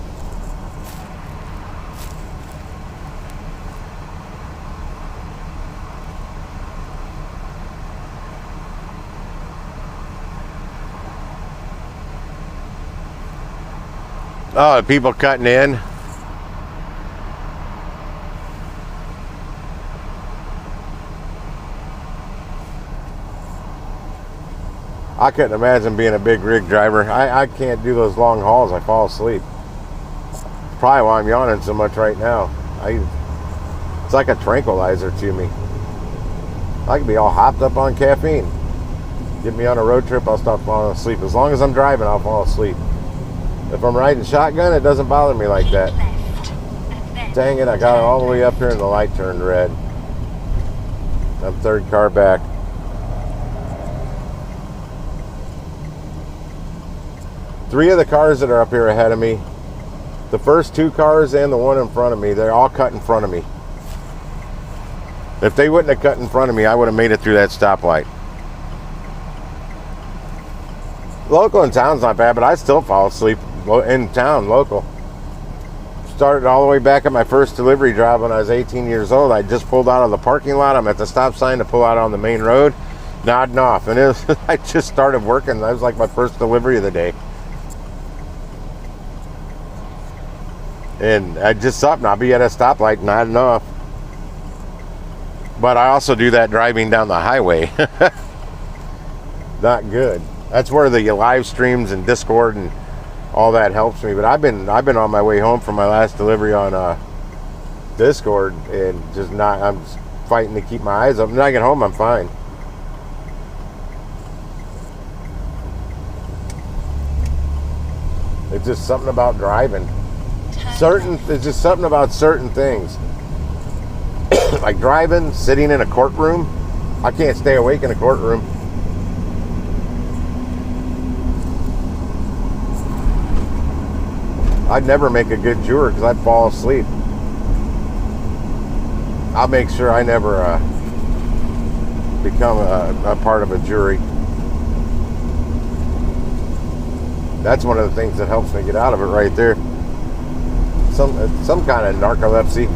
Oh, people cutting in. I couldn't imagine being a big rig driver. I can't do those long hauls. I fall asleep. Probably why I'm yawning so much right now. It's like a tranquilizer to me. I could be all hopped up on caffeine. Get me on a road trip, I'll stop falling asleep. As long as I'm driving, I'll fall asleep. If I'm riding shotgun, it doesn't bother me like that. Dang it, I got it all the way up here and the light turned red. I'm third car back. Three of the cars that are up here ahead of me, the first two cars and the one in front of me, they're all cut in front of me. If they wouldn't have cut in front of me, I would have made it through that stoplight. Local in town's not bad, but I still fall asleep in town, local. Started all the way back at my first delivery job when I was 18 years old. I just pulled out of the parking lot. I'm at the stop sign to pull out on the main road, nodding off. And I just started working. That was like my first delivery of the day. And I just something, I'll be at a stoplight nodding off. But I also do that driving down the highway. Not good. That's where the live streams and Discord and all that helps me. But I've been on my way home from my last delivery on Discord and just not. I'm just fighting to keep my eyes open. When I get home, I'm fine. It's just something about driving. There's just something about certain things. Like driving, sitting in a courtroom. I can't stay awake in a courtroom. I'd never make a good juror because I'd fall asleep. I'll make sure I never become a part of a jury. That's one of the things that helps me get out of it right there. Some kind of narcolepsy.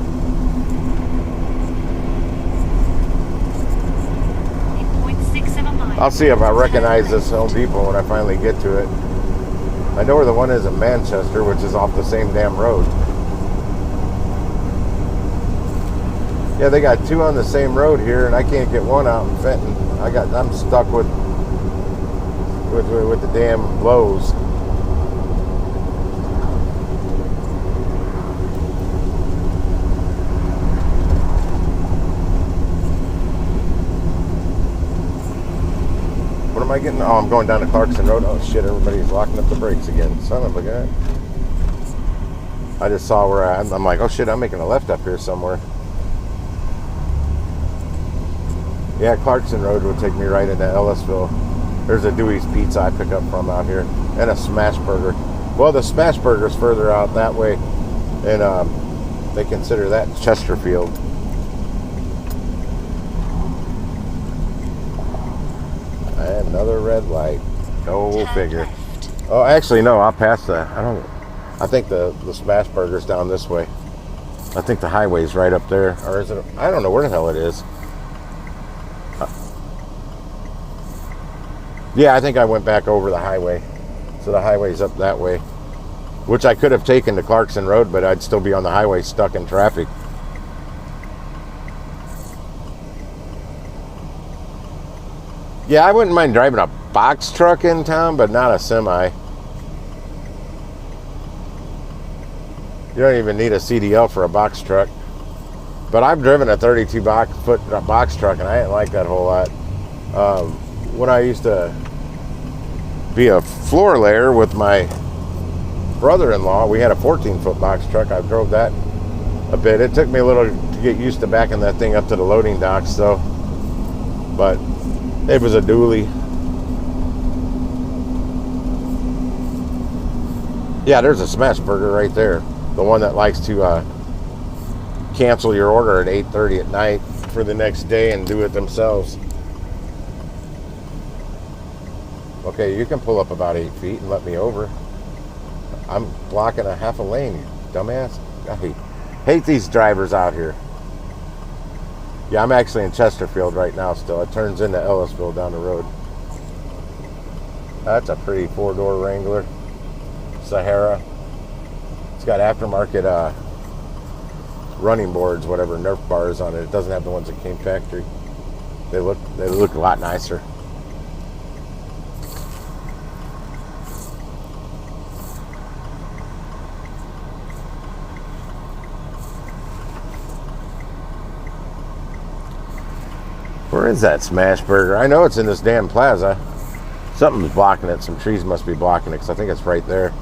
0.6 of a mile. I'll see if I recognize this Home Depot when I finally get to it. I know where the one is in Manchester, which is off the same damn road. Yeah, they got two on the same road here, and I can't get one out in Fenton. I'm stuck with the damn Lowe's. What am I getting? Oh, I'm going down to Clarkson Road. Oh shit, everybody's locking up the brakes again. Son of a gun. I just saw where I'm like, oh shit, I'm making a left up here somewhere. Yeah, Clarkson Road would take me right into Ellisville. There's a Dewey's Pizza I pick up from out here. And a Smash Burger. Well, the Smash Burger's further out that way. And they consider that Chesterfield. Another red light. Go figure. Oh, actually, no. I'll pass the... I think the Smash Burger's down this way. I think the highway's right up there. Or is it... I don't know where the hell it is. Yeah, I think I went back over the highway. So the highway's up that way. Which I could have taken to Clarkson Road, but I'd still be on the highway stuck in traffic. Yeah, I wouldn't mind driving a box truck in town, but not a semi. You don't even need a CDL for a box truck. But I've driven a 32-foot box truck, and I didn't like that whole lot. When I used to be a floor layer with my brother-in-law, we had a 14-foot box truck. I drove that a bit. It took me a little to get used to backing that thing up to the loading docks, though. But it was a dually. Yeah, there's a Smash Burger right there. The one that likes to cancel your order at 8:30 at night for the next day and do it themselves. Okay, you can pull up about 8 feet and let me over. I'm blocking a half a lane, you dumbass. I hate these drivers out here. Yeah, I'm actually in Chesterfield right now still. It turns into Ellisville down the road. That's a pretty 4-door Wrangler. Sahara. It's got aftermarket running boards, whatever, Nerf bars on it. It doesn't have the ones that came factory. They look a lot nicer. Where is that Smash Burger? I know it's in this damn plaza. Something's blocking it. Some trees must be blocking it because I think it's right there.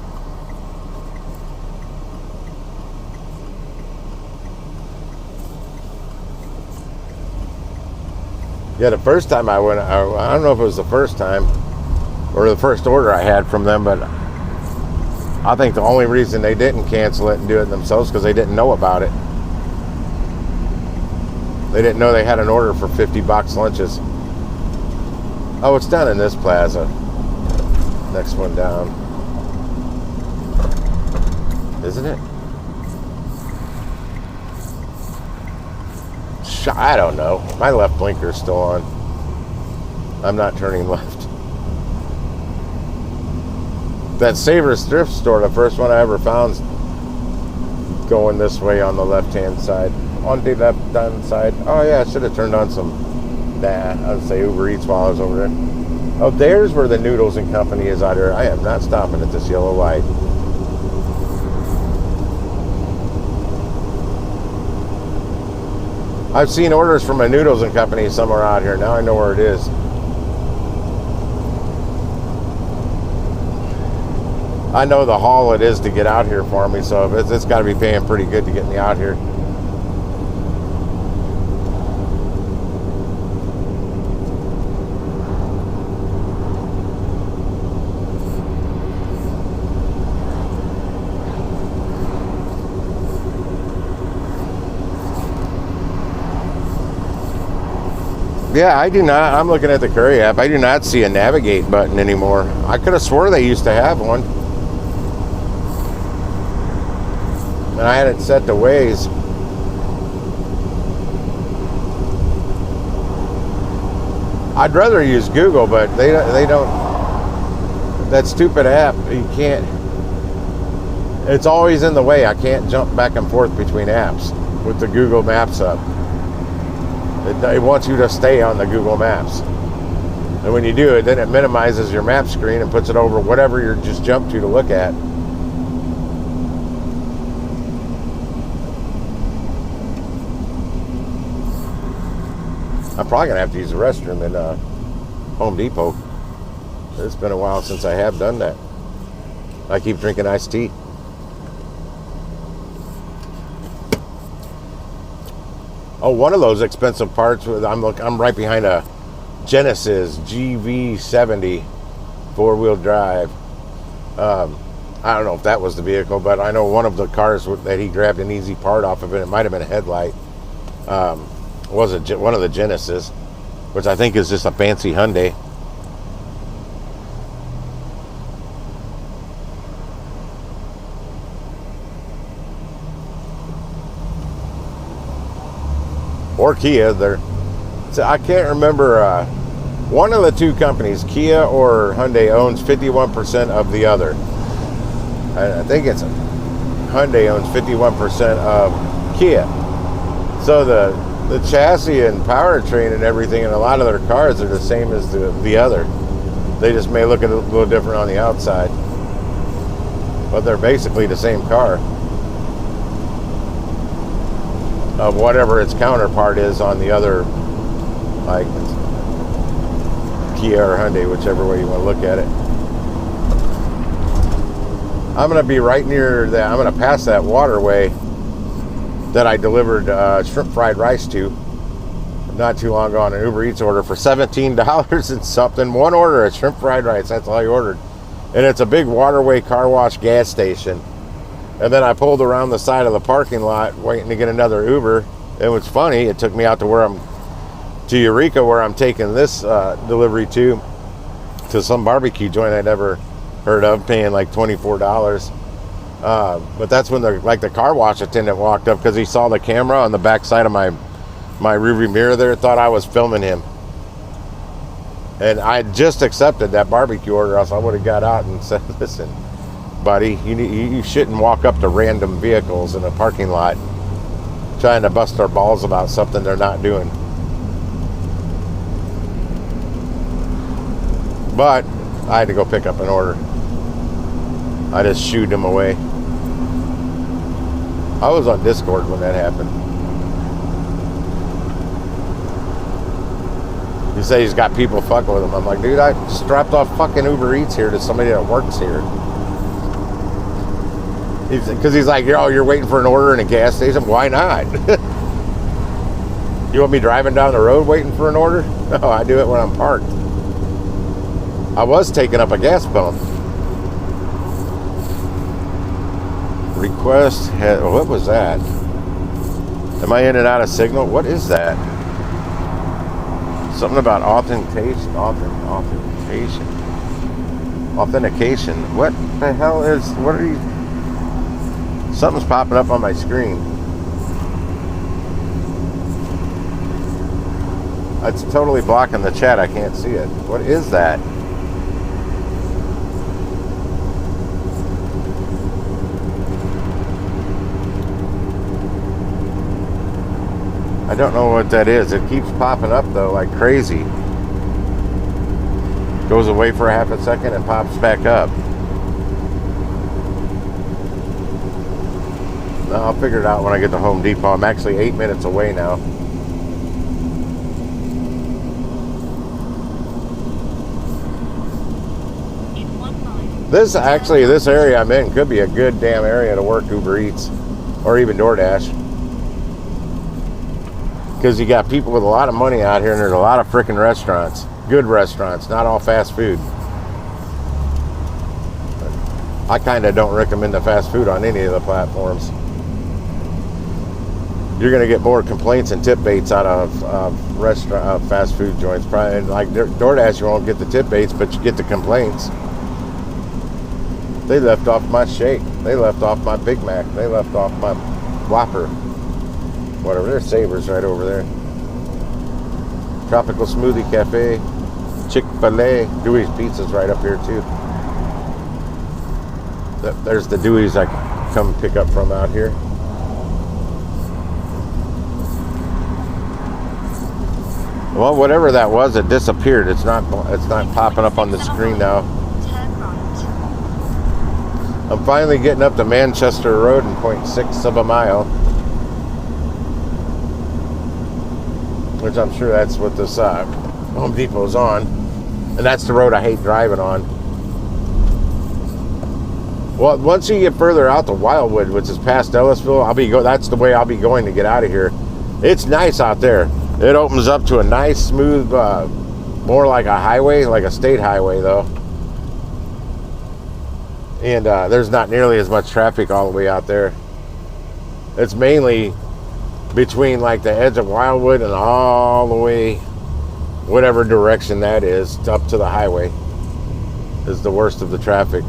Yeah, the first time I went, I don't know if it was the first time or the first order I had from them, but I think the only reason they didn't cancel it and do it themselves because they didn't know about it. They didn't know they had an order for $50 lunches. Oh, it's down in this plaza. Next one down. Isn't it? I don't know. My left blinker's still on. I'm not turning left. That Savers thrift store, the first one I ever found, going this way on the left-hand side. On the left-hand side. Oh yeah, I should have turned on some, I would say Uber Eats while I was over there. Oh, there's where the Noodles and Company is out here. I am not stopping at this yellow light. I've seen orders from a Noodles and Company somewhere out here. Now I know where it is. I know the haul it is to get out here for me, so it's got to be paying pretty good to get me out here. Yeah, I do not. I'm looking at the Curry app. I do not see a navigate button anymore. I could have swore they used to have one. And I had it set to Waze. I'd rather use Google, but they don't. That stupid app, you can't. It's always in the way. I can't jump back and forth between apps with the Google Maps up. It wants you to stay on the Google Maps. And when you do it, then it minimizes your map screen and puts it over whatever you're just jumped to look at. I'm probably going to have to use the restroom in Home Depot. It's been a while since I have done that. I keep drinking iced tea. Oh, one of those expensive parts. I'm right behind a Genesis GV70 four-wheel drive. I don't know if that was the vehicle, but I know one of the cars that he grabbed an easy part off of it. It might have been a headlight. Was it one of the Genesis, which I think is just a fancy Hyundai. Or Kia. I can't remember. One of the two companies, Kia or Hyundai, owns 51% of the other. I think it's Hyundai owns 51% of Kia. So the chassis and powertrain and everything in a lot of their cars are the same as the other. They just may look a little different on the outside, but they're basically the same car. Of whatever its counterpart is on the other, like Kia or Hyundai, whichever way you want to look at it. I'm going to be right near that. I'm going to pass that waterway that I delivered shrimp fried rice to not too long ago on an Uber Eats order for $17 and something. One order of shrimp fried rice. That's all I ordered. And it's a big waterway car wash gas station. And then I pulled around the side of the parking lot waiting to get another Uber. It was funny. It took me out to Eureka, where I'm taking this delivery to some barbecue joint I never heard of, paying like $24. But that's when the car wash attendant walked up, because he saw the camera on the back side of my rearview mirror there, thought I was filming him. And I just accepted that barbecue order, else I would have got out and said, listen, buddy, you shouldn't walk up to random vehicles in a parking lot trying to bust their balls about something they're not doing. But I had to go pick up an order. I just shooed him away. I was on Discord when that happened. He said he's got people fucking with him. I'm like, dude, I strapped off fucking Uber Eats here to somebody that works here. Because he's like, you're waiting for an order in a gas station? Why not? You want me driving down the road waiting for an order? No, I do it when I'm parked. I was taking up a gas pump. Request, what was that? Am I in and out of signal? What is that? Something about authentication. What the hell is, what are you? Something's popping up on my screen. It's totally blocking the chat. I can't see it. What is that? I don't know what that is. It keeps popping up though like crazy. Goes away for a half a second and pops back up. I'll figure it out when I get to Home Depot. I'm actually 8 minutes away now. In 1 mile, This area I'm in could be a good damn area to work Uber Eats or even DoorDash. Because you got people with a lot of money out here and there's a lot of freaking restaurants. Good restaurants, not all fast food. I kind of don't recommend the fast food on any of the platforms. You're going to get more complaints and tip baits out of restaurant fast food joints. Probably, and like DoorDash, you won't get the tip baits, but you get the complaints. They left off my shake. They left off my Big Mac. They left off my Whopper. Whatever. There's Savers right over there. Tropical Smoothie Cafe. Chick-fil-A. Dewey's Pizza's right up here too. There's the Dewey's I come pick up from out here. Well, whatever that was, it disappeared. It's not popping up on the screen now. I'm finally getting up to Manchester Road in 0.6 of a mile. Which I'm sure that's what this Home Depot's on. And that's the road I hate driving on. Well, once you get further out to Wildwood, which is past Ellisville, that's the way I'll be going to get out of here. It's nice out there. It opens up to a nice, smooth, more like a highway, like a state highway, though. And there's not nearly as much traffic all the way out there. It's mainly between like the edge of Wildwood and all the way, whatever direction that is, up to the highway is the worst of the traffic.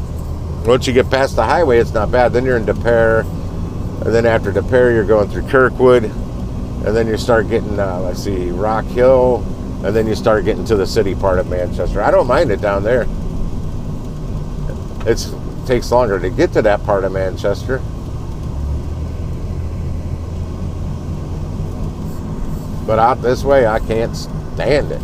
Once you get past the highway, it's not bad. Then you're in DePere, and then after DePere, you're going through Kirkwood, and then you start getting, Rock Hill, and then you start getting to the city part of Manchester. I don't mind it down there. It takes longer to get to that part of Manchester. But out this way, I can't stand it.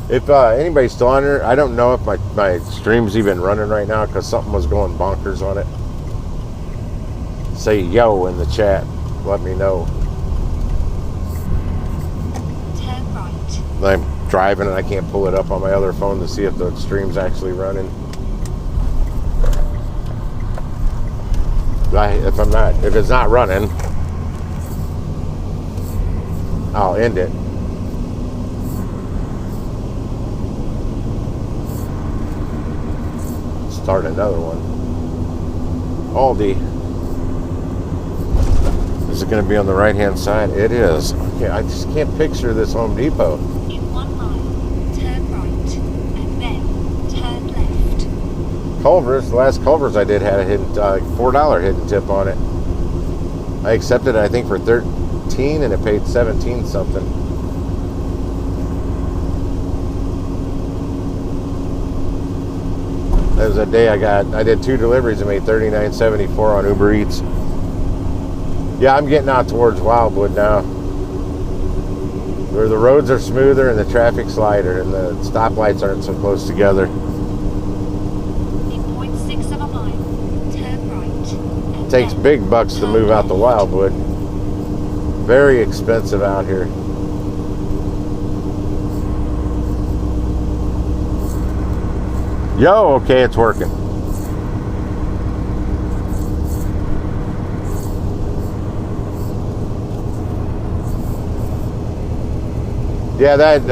If anybody's still on here, I don't know if my stream's even running right now because something was going bonkers on it. Say yo in the chat. Let me know. Turn right. I'm driving and I can't pull it up on my other phone to see if the stream's actually running. If it's not running, I'll end it. Start another one. Aldi. Is it going to be on the right hand side? It is. Okay, I just can't picture this Home Depot. In 1 mile, turn right, and then turn left. Culver's, the last Culver's I did had a hidden $4 hidden tip on it. I accepted it, I think, for 13 and it paid 17 something. That was a day I did 2 deliveries and made $39.74 on Uber Eats. Yeah, I'm getting out towards Wildwood now, where the roads are smoother and the traffic's lighter and the stoplights aren't so close together. In 0.6 of a mile, turn right. It takes big bucks to move out to Wildwood. Very expensive out here. Yo, okay, it's working. Yeah, that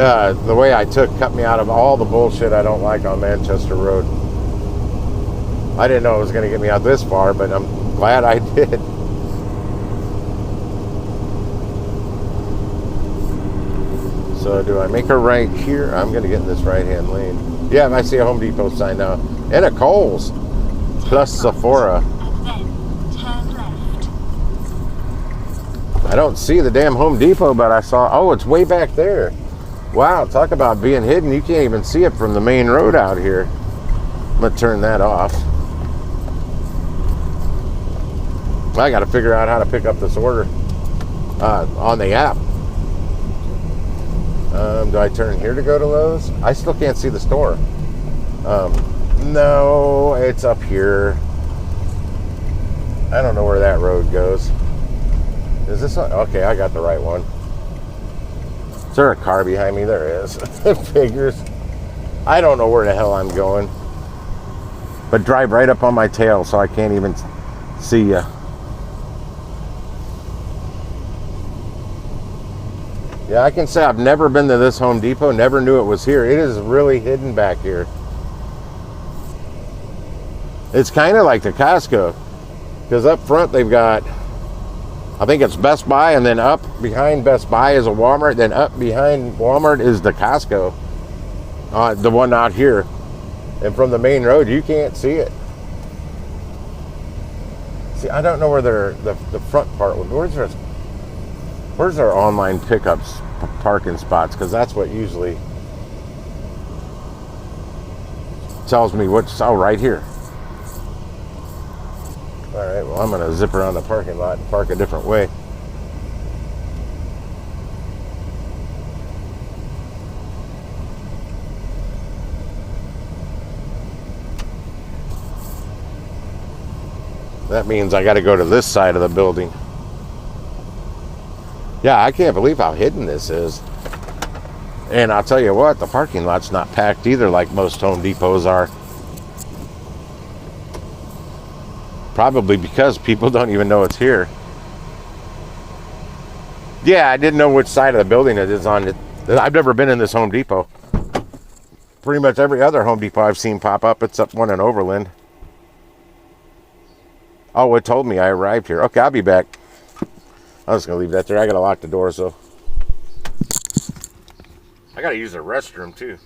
the way I cut me out of all the bullshit I don't like on Manchester Road. I didn't know it was going to get me out this far, but I'm glad I did. So do I make a right here? I'm going to get in this right-hand lane. Yeah, I see a Home Depot sign now. And a Kohl's. Plus Sephora. And then turn left. I don't see the damn Home Depot, but I saw... Oh, it's way back there. Wow, talk about being hidden. You can't even see it from the main road out here. I'm going to turn that off. I got to figure out how to pick up this order on the app. Do I turn here to go to Lowe's? I still can't see the store. No, it's up here. I don't know where that road goes. Is this one? Okay, I got the right one. Is there a car behind me? There is. It figures. I don't know where the hell I'm going. But drive right up on my tail so I can't even see you. Yeah, I can say I've never been to this Home Depot, never knew it was here. It is really hidden back here. It's kind of like the Costco, because up front they've got, I think it's Best Buy, and then up behind Best Buy is a Walmart, then up behind Walmart is the Costco, the one out here. And from the main road, you can't see it. See, I don't know where the front part, where's our online pickups parking spots, because that's what usually tells me right here. All right, well, I'm going to zip around the parking lot and park a different way. That means I got to go to this side of the building. Yeah, I can't believe how hidden this is. And I'll tell you what, the parking lot's not packed either like most Home Depots are. Probably because people don't even know it's here. Yeah, I didn't know which side of the building it is on. I've never been in this Home Depot. Pretty much every other Home Depot I've seen pop up, except one in Overland. Oh, it told me I arrived here. Okay, I'll be back. I was going to leave that there. I got to lock the doors, though. I got to use the restroom, too.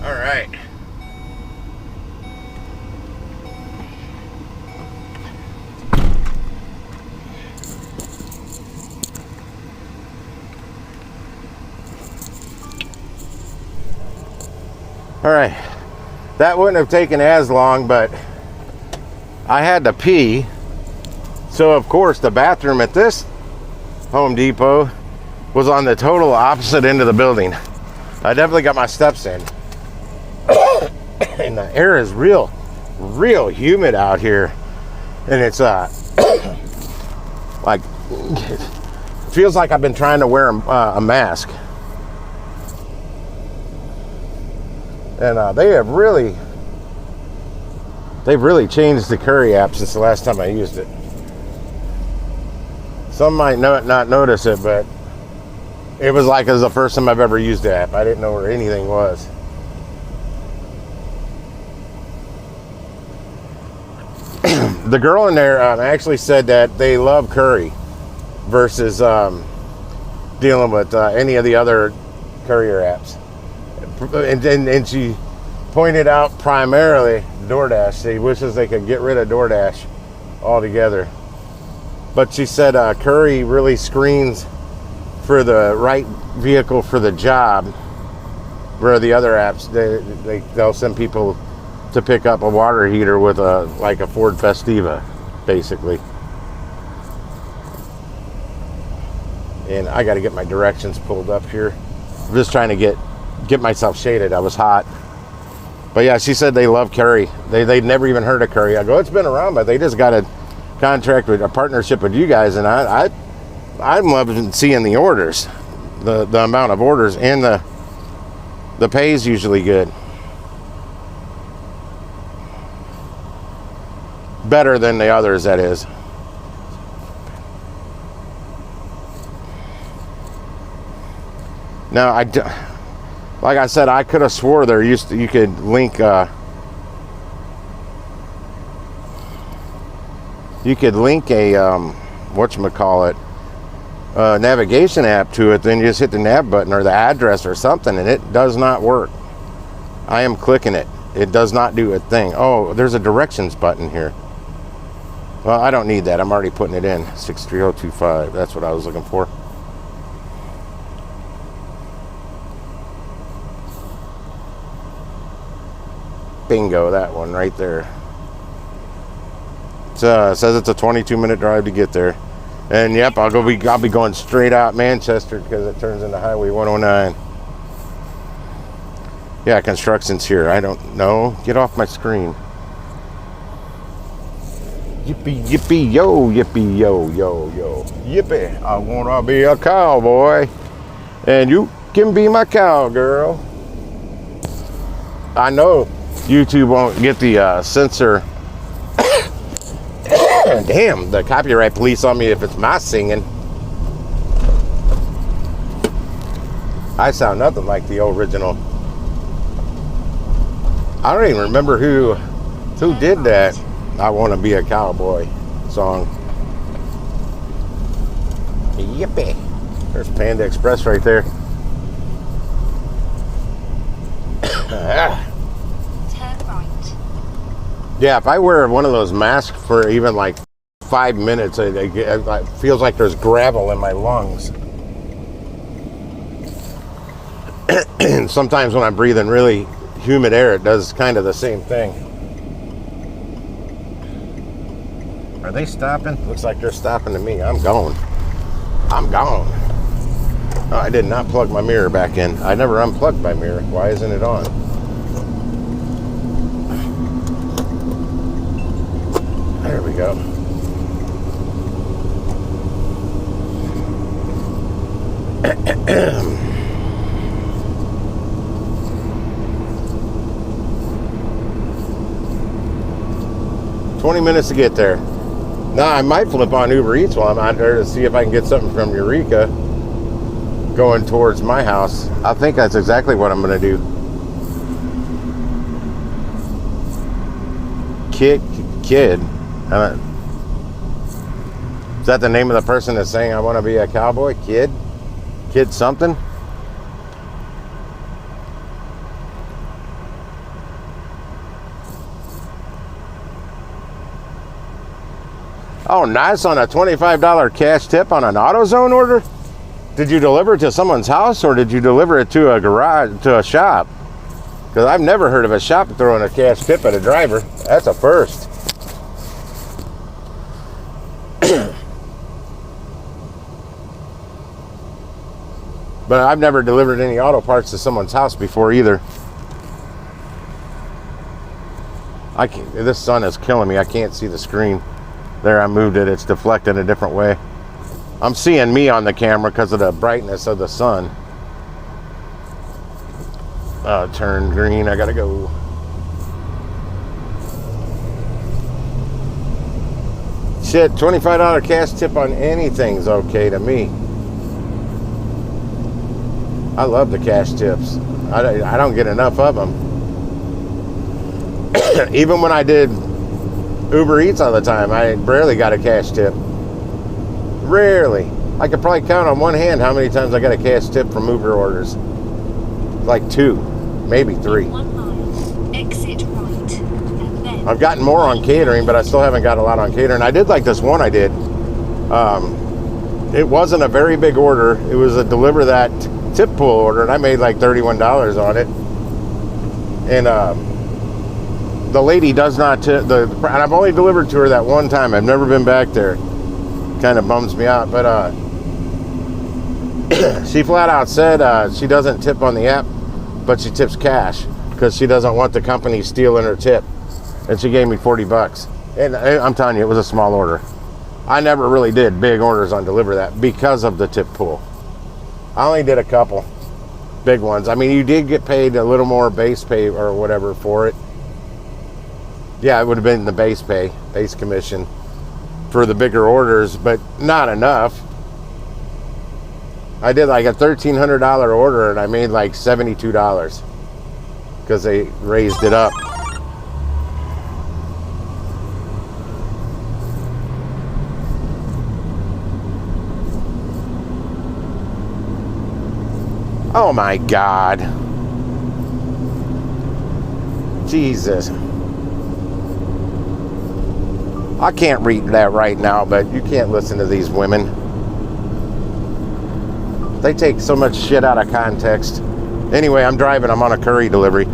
All right. All right. That wouldn't have taken as long, but I had to pee. So, of course, the bathroom at this Home Depot was on the total opposite end of the building. I definitely got my steps in. And the air is real humid out here. And it's like, it feels like I've been trying to wear a mask. And they've really changed the Curry app since the last time I used it. Some might not notice it, but it was like it was the first time I've ever used the app. I didn't know where anything was. The girl in there actually said that they love Curry versus dealing with any of the other courier apps. And she pointed out primarily DoorDash. She wishes they could get rid of DoorDash altogether. But she said Curry really screens for the right vehicle for the job, where the other apps, they'll send people to pick up a water heater with a Ford Festiva, basically. And I got to get my directions pulled up here. I'm just trying to get myself shaded. I was hot. But yeah, she said they love Curry. They'd never even heard of Curry. I go, it's been around, but they just got a contract with a partnership with you guys, and I'm loving seeing the orders, the amount of orders, and the pay is usually good. Better than the others, that is. Now, like I said, I could have swore you could link a whatchamacallit, navigation app to it, then you just hit the nav button or the address or something, and it does not work. I am clicking it. It does not do a thing. Oh, there's a directions button here. Well, I don't need that. I'm already putting it in. 63025. That's what I was looking for. Bingo, that one right there. It says it's a 22-minute drive to get there. And yep, I'll be going straight out Manchester because it turns into Highway 109. Yeah, construction's here. I don't know. Get off my screen. Yippee, yippee, yo, yippee, yo, yo, yo. Yippee, I wanna be a cowboy. And you can be my cowgirl. I know YouTube won't get the censor. Damn, the copyright police on me if it's my singing. I sound nothing like the original. I don't even remember who did that I Want to Be a Cowboy song. Yippee. There's Panda Express right there. Turn right. Yeah, if I wear one of those masks for even like 5 minutes, it feels like there's gravel in my lungs. And sometimes when I'm breathing really humid air, it does kind of the same thing. Are they stopping? Looks like they're stopping to me. I'm going. Oh, I did not plug my mirror back in. I never unplugged my mirror. Why isn't it on? There we go. $20 to get there. Now, I might flip on Uber Eats while I'm out there to see if I can get something from Eureka going towards my house. I think that's exactly what I'm going to do. Kid. Is that the name of the person that's saying I want to be a cowboy? Kid something? Oh, nice, on a $25 cash tip on an AutoZone order? Did you deliver it to someone's house, or did you deliver it to a garage, to a shop? Because I've never heard of a shop throwing a cash tip at a driver. That's a first. But I've never delivered any auto parts to someone's house before either. I can't, this sun is killing me. I can't see the screen. There, I moved it. It's deflected a different way. I'm seeing me on the camera because of the brightness of the sun. Turn green. I gotta go. Shit, $25 cash tip on anything's okay to me. I love the cash tips. I don't get enough of them. Even when I did Uber Eats all the time, I barely got a cash tip. Rarely. I could probably count on one hand how many times I got a cash tip from Uber orders. Like 2, maybe 3. 1 mile, exit right, and then I've gotten more on catering, but I still haven't got a lot on catering. I did like this one I did. It wasn't a very big order. It was a deliver that tip pool order, and I made like $31 on it. And the lady does not and I've only delivered to her that one time. I've never been back there. Kind of bums me out, but she flat out said she doesn't tip on the app, but she tips cash because she doesn't want the company stealing her tip. And she gave me $40. And I'm telling you, it was a small order. I never really did big orders on Deliver That because of the tip pool. I only did a couple big ones. I mean, you did get paid a little more base pay or whatever for it. Yeah, it would have been the base pay, base commission for the bigger orders, but not enough. I did like a $1,300 order and I made like $72 because they raised it up. Oh my God. Jesus. I can't read that right now, but you can't listen to these women. They take so much shit out of context. Anyway, I'm driving. I'm on a curry delivery.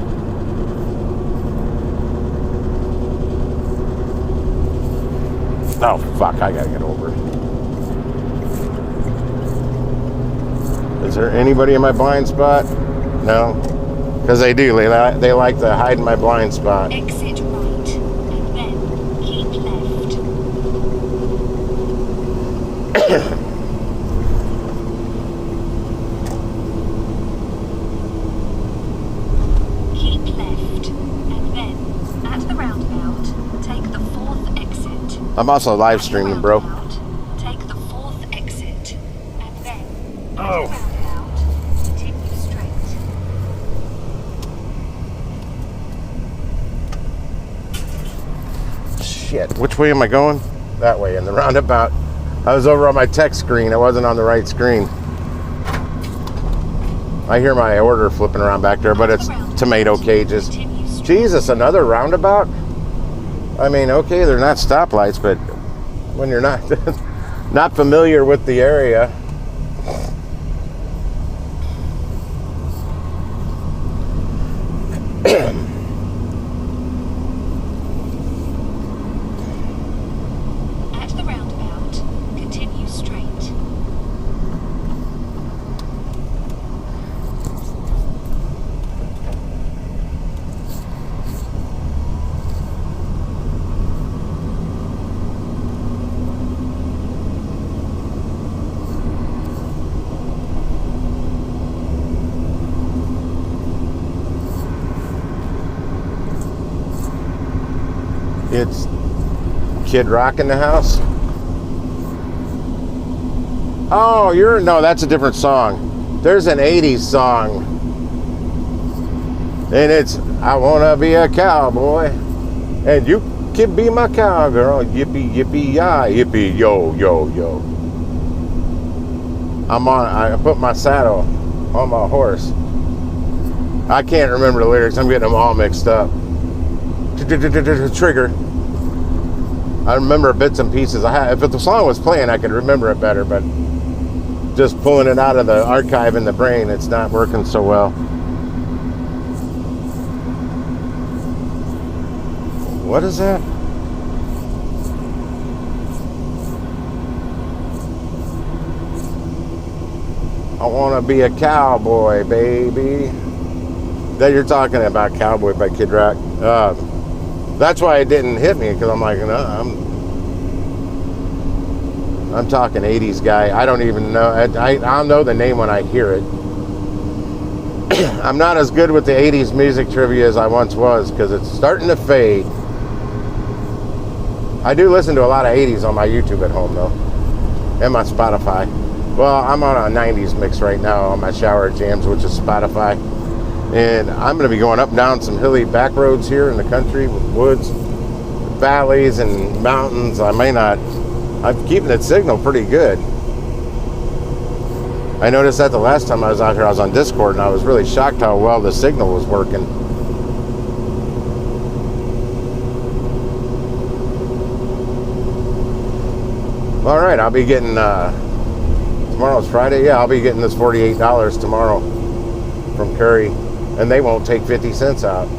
Oh, fuck. I gotta get over it. Is there anybody in my blind spot? No. Because they do. They like to hide in my blind spot. exit right, and then keep left. Keep left, and then at the roundabout, take the 4th exit. I'm also live streaming, bro. Take the 4th exit, and then at Oh. the roundabout, continue straight. Shit. Which way am I going? That way, in the roundabout. I was over on my text screen. I wasn't on the right screen. I hear my order flipping around back there, but it's tomato cages. Continue straight. Jesus, another roundabout? I mean, okay, they're not stoplights, but when you're not not familiar with the area. At the roundabout, continue straight. It's Kid Rock in the house. Oh, no, that's a different song. There's an 80s song. And it's, I wanna be a cowboy. And you can be my cowgirl. Yippee, yippee, yah, yippee, yo, yo, yo. I put my saddle on my horse. I can't remember the lyrics. I'm getting them all mixed up. Trigger. I remember bits and pieces. If the song was playing, I could remember it better, but just pulling it out of the archive in the brain, it's not working so well. What is that? I want to be a cowboy, baby. That you're talking about, Cowboy by Kid Rock. That's why it didn't hit me, because I'm like, no, I'm talking 80s guy. I don't even know. I'll know the name when I hear it. I'm not as good with the 80s music trivia as I once was, because it's starting to fade. I do listen to a lot of 80s on my YouTube at home, though, and my Spotify. Well, I'm on a 90s mix right now on my shower jams, which is Spotify. And I'm going to be going up and down some hilly back roads here in the country with woods, valleys, and mountains. I'm keeping the signal pretty good. I noticed that the last time I was out here, I was on Discord, and I was really shocked how well the signal was working. All right, I'll be getting, tomorrow's Friday. Yeah, I'll be getting this $48 tomorrow from Curry. And they won't take 50 cents out.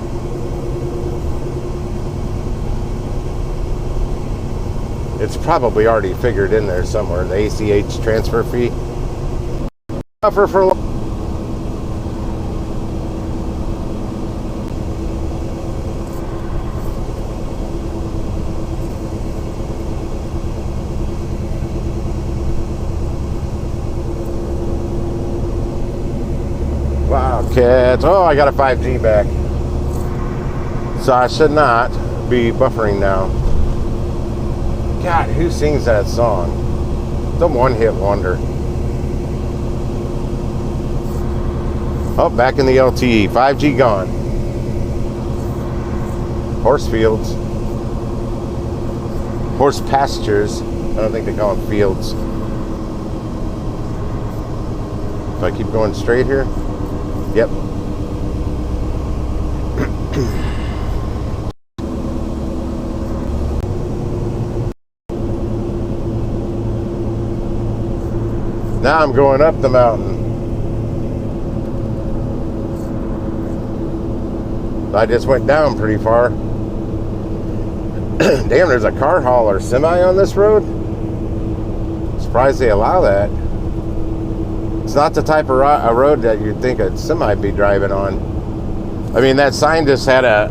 It's probably already figured in there somewhere, the ACH transfer fee. Offer for Wildcats. Oh, I got a 5G back. So I should not be buffering now. God, who sings that song? Some one-hit wonder. Oh, back in the LTE. 5G gone. Horse fields. Horse pastures. I don't think they call them fields. If I keep going straight here. Yep. Now I'm going up the mountain. I just went down pretty far. Damn, there's a car hauler semi on this road. Surprised they allow that. It's not the type of road that you'd think a semi be driving on. I mean, that sign just had a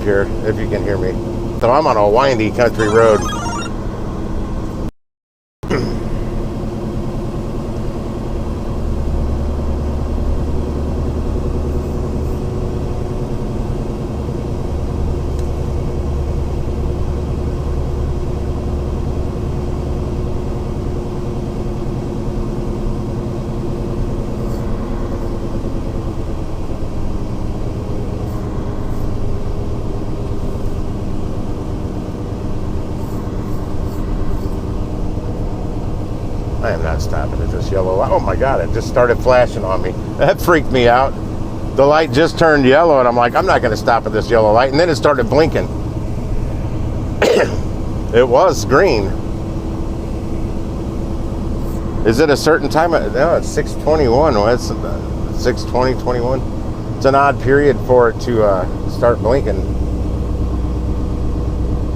here, if you can hear me. So I'm on a windy country road. I am not stopping at this yellow light. Oh my God, it just started flashing on me. That freaked me out. The light just turned yellow and I'm like, I'm not going to stop at this yellow light. And then it started blinking. It was green. Is it a certain time? No, it's 6:21. Well, it's 6:20, 21. It's an odd period for it to start blinking.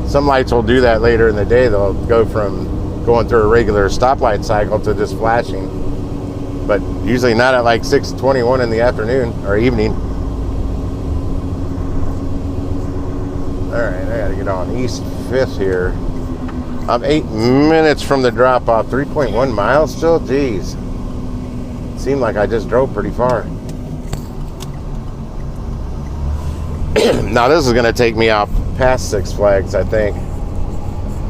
Some lights will do that later in the day. They'll go from going through a regular stoplight cycle to just flashing, but usually not at like 6:21 in the afternoon or evening. All right, I gotta get on East 5th here. I'm 8 minutes from the drop off. 3.1 miles still. Jeez, seemed like I just drove pretty far. Now this is gonna take me out past Six Flags, I think.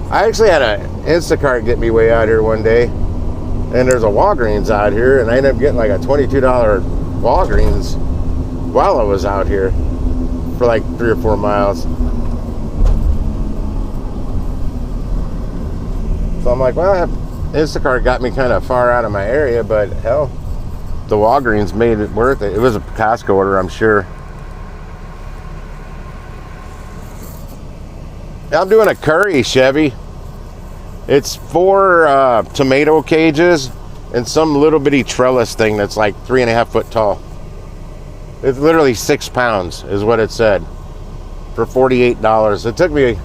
I actually had an Instacart get me way out here one day, and there's a Walgreens out here, and I ended up getting like a $22 Walgreens while I was out here for like 3 or 4 miles. So I'm like, well, Instacart got me kind of far out of my area, but hell, the Walgreens made it worth it. It was a Costco order, I'm sure. I'm doing a curry, Chevy. It's 4 tomato cages and some little bitty trellis thing that's like 3.5 foot tall. It's literally 6 pounds is what it said for $48. It took me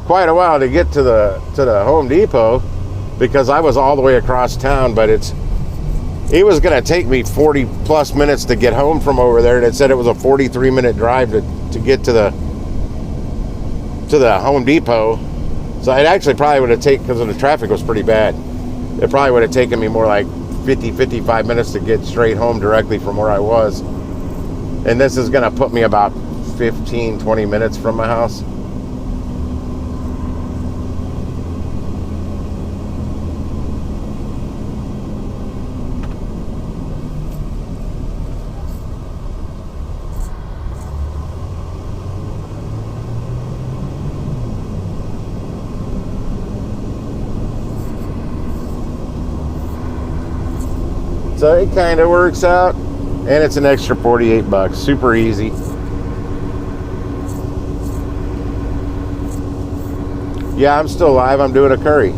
quite a while to get to the Home Depot because I was all the way across town, but it was gonna take me 40 plus minutes to get home from over there, and it said it was a 43-minute drive to get to the Home Depot. So it actually probably would have taken, because the traffic was pretty bad, it probably would have taken me more like 55 minutes to get straight home directly from where I was. And this is gonna put me about 15-20 minutes from my house. So it kind of works out, and it's an extra $48. Super easy. Yeah, I'm still live. I'm doing a curry.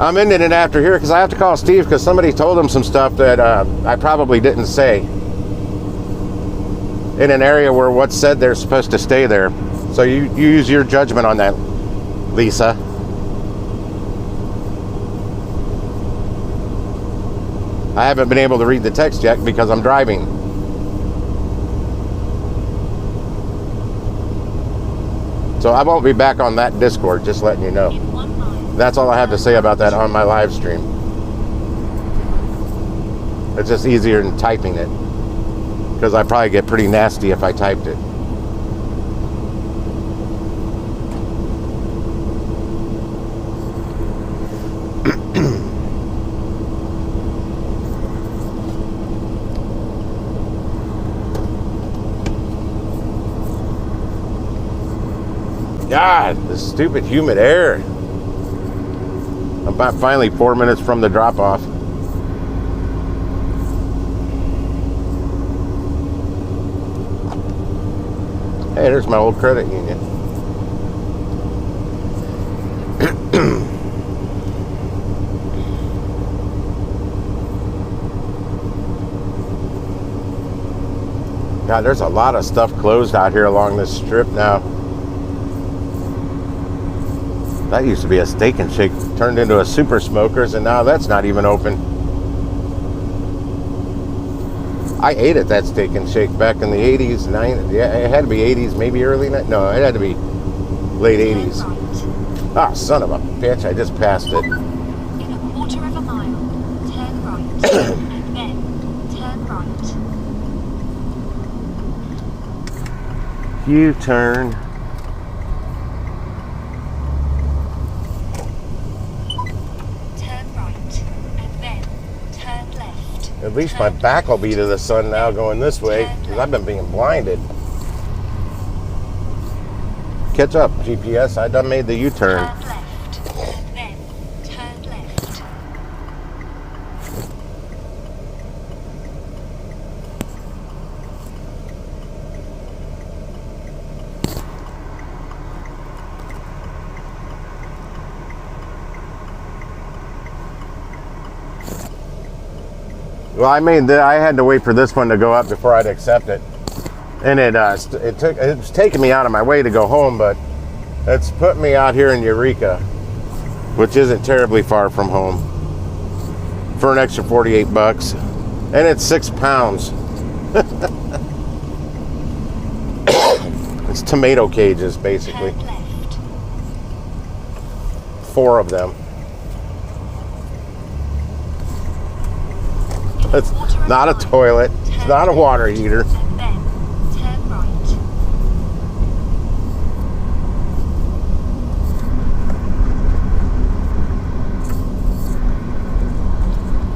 I'm ending it after here because I have to call Steve because somebody told him some stuff that I probably didn't say in an area where what's said they're supposed to stay there. So you use your judgment on that, Lisa. I haven't been able to read the text yet because I'm driving. So I won't be back on that Discord, just letting you know. That's all I have to say about that on my live stream. It's just easier than typing it, because I probably get pretty nasty if I typed it. God, this stupid humid air. I'm about finally 4 minutes from the drop-off. Hey, there's my old credit union. God, there's a lot of stuff closed out here along this strip now. That used to be a Steak and Shake turned into a Super Smokers, and now that's not even open. I ate at that Steak and Shake back in the 80s, 90s. Yeah, it had to be 80s, maybe early 90s. No, it had to be late 80s. Ah, son of a bitch, I just passed it. In a quarter of a mile, turn right, and then turn right. U-turn. At least my back will be to the sun now going this way, because I've been being blinded. Catch up, GPS. I done made the U-turn. Turn left, then turn left. Well, I had to wait for this one to go up before I'd accept it, and it's taking me out of my way to go home, but it's put me out here in Eureka, which isn't terribly far from home, for an extra $48, and it's 6 pounds. It's tomato cages, basically. Turn left. 4 of them. It's not a toilet. It's not a water heater. And then turn right.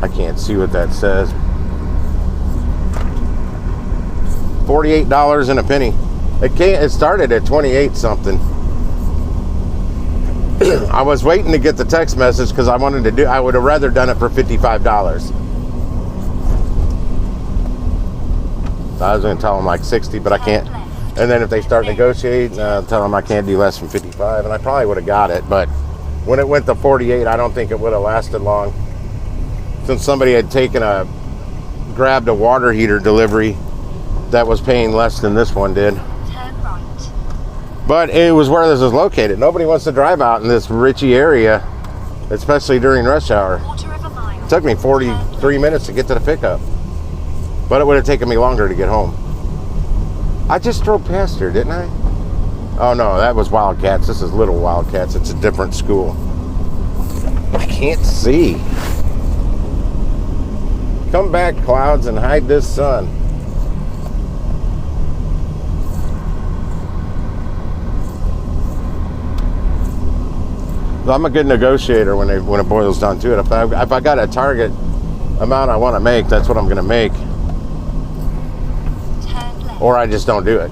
I can't see what that says. $48 and a penny. It started at 28 something. I was waiting to get the text message because I wanted to do. I would have rather done it for $55. I was going to tell them like 60, but I can't. And then if they start negotiating, tell them I can't do less than 55, and I probably would have got it. But when it went to 48, I don't think it would have lasted long. Since somebody had grabbed a water heater delivery that was paying less than this one did. Turn right. But it was where this is located. Nobody wants to drive out in this Richie area, especially during rush hour. Quarter of a mile. It took me 43 minutes to get to the pickup, but it would have taken me longer to get home. I just drove past her, didn't I? Oh no, that was Wildcats. This is Little Wildcats. It's a different school. I can't see. Come back, clouds, and hide this sun. I'm a good negotiator when it boils down to it. If I got a target amount I want to make, that's what I'm going to make. Or I just don't do it.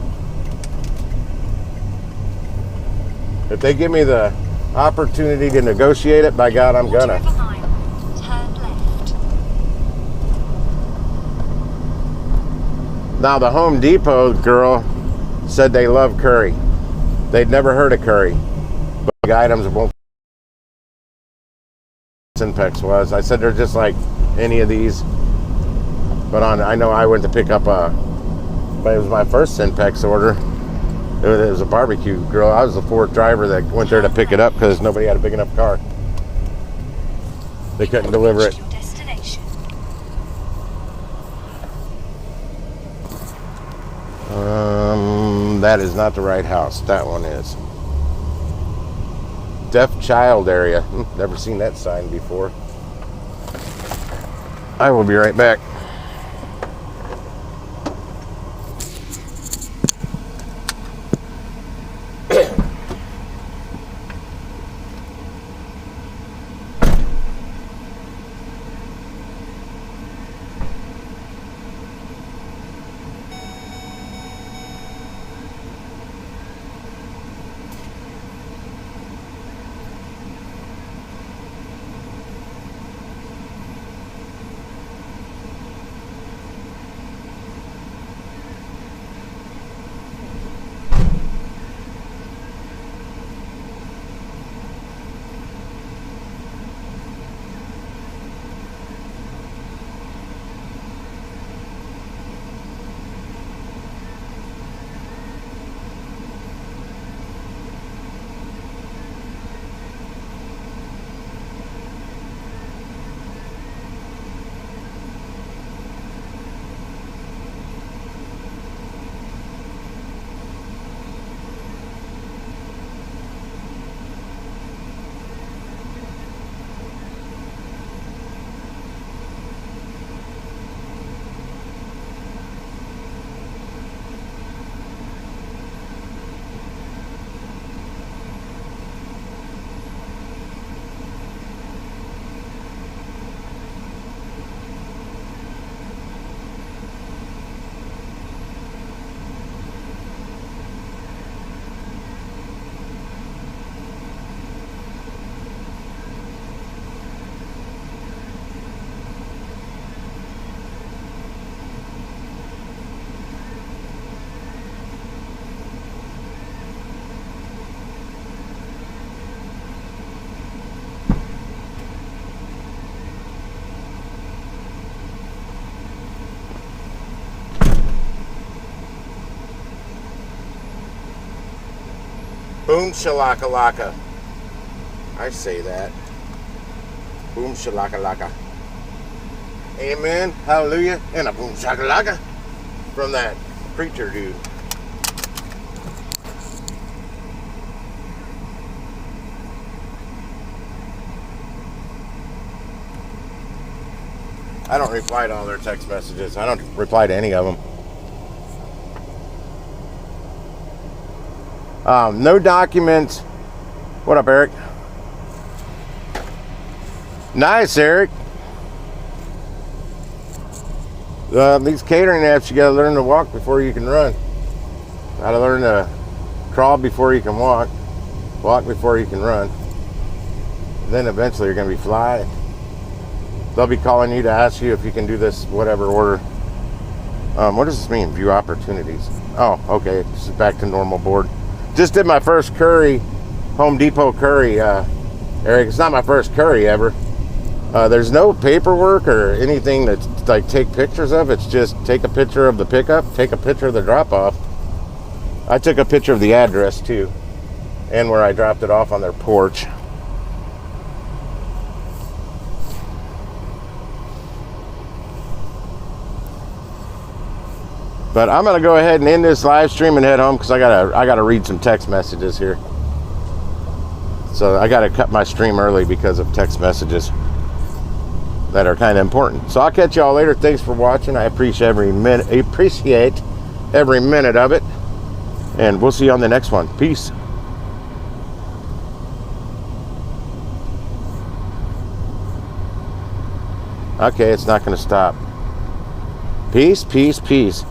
If they give me the opportunity to negotiate it, by God, I'm gonna. Turn left. Now the Home Depot girl said they love curry. They'd never heard of curry, but the items won't. Synpex was. I said they're just like any of these. But I know I went to pick up but it was my first Synpex order. It was a barbecue grill. I was the fourth driver that went there to pick it up because nobody had a big enough car. They couldn't deliver it. That is not the right house. That one is. Deaf child area. Never seen that sign before. I will be right back. Boom shalakalaka. I say that. Boom shalakalaka. Amen. Hallelujah. And a boom shakalaka from that preacher dude. I don't reply to all their text messages. I don't reply to any of them. No documents. What up, Eric? Nice, Eric. These catering apps, you gotta learn to walk before you can run. Gotta learn to crawl before you can walk. Walk before you can run. Then eventually you're going to be flying. They'll be calling you to ask you if you can do this whatever order. What does this mean? View opportunities. Oh, okay. This is back to normal board. Just did my first curry, Home Depot curry, Eric. It's not my first curry ever. There's no paperwork or anything to like take pictures of. It's just take a picture of the pickup, take a picture of the drop off. I took a picture of the address too, and where I dropped it off on their porch. But I'm gonna go ahead and end this live stream and head home because I gotta read some text messages here. So I gotta cut my stream early because of text messages that are kind of important. So I'll catch y'all later. Thanks for watching. I appreciate every minute of it. And we'll see you on the next one. Peace. Okay, it's not gonna stop. Peace, peace, peace.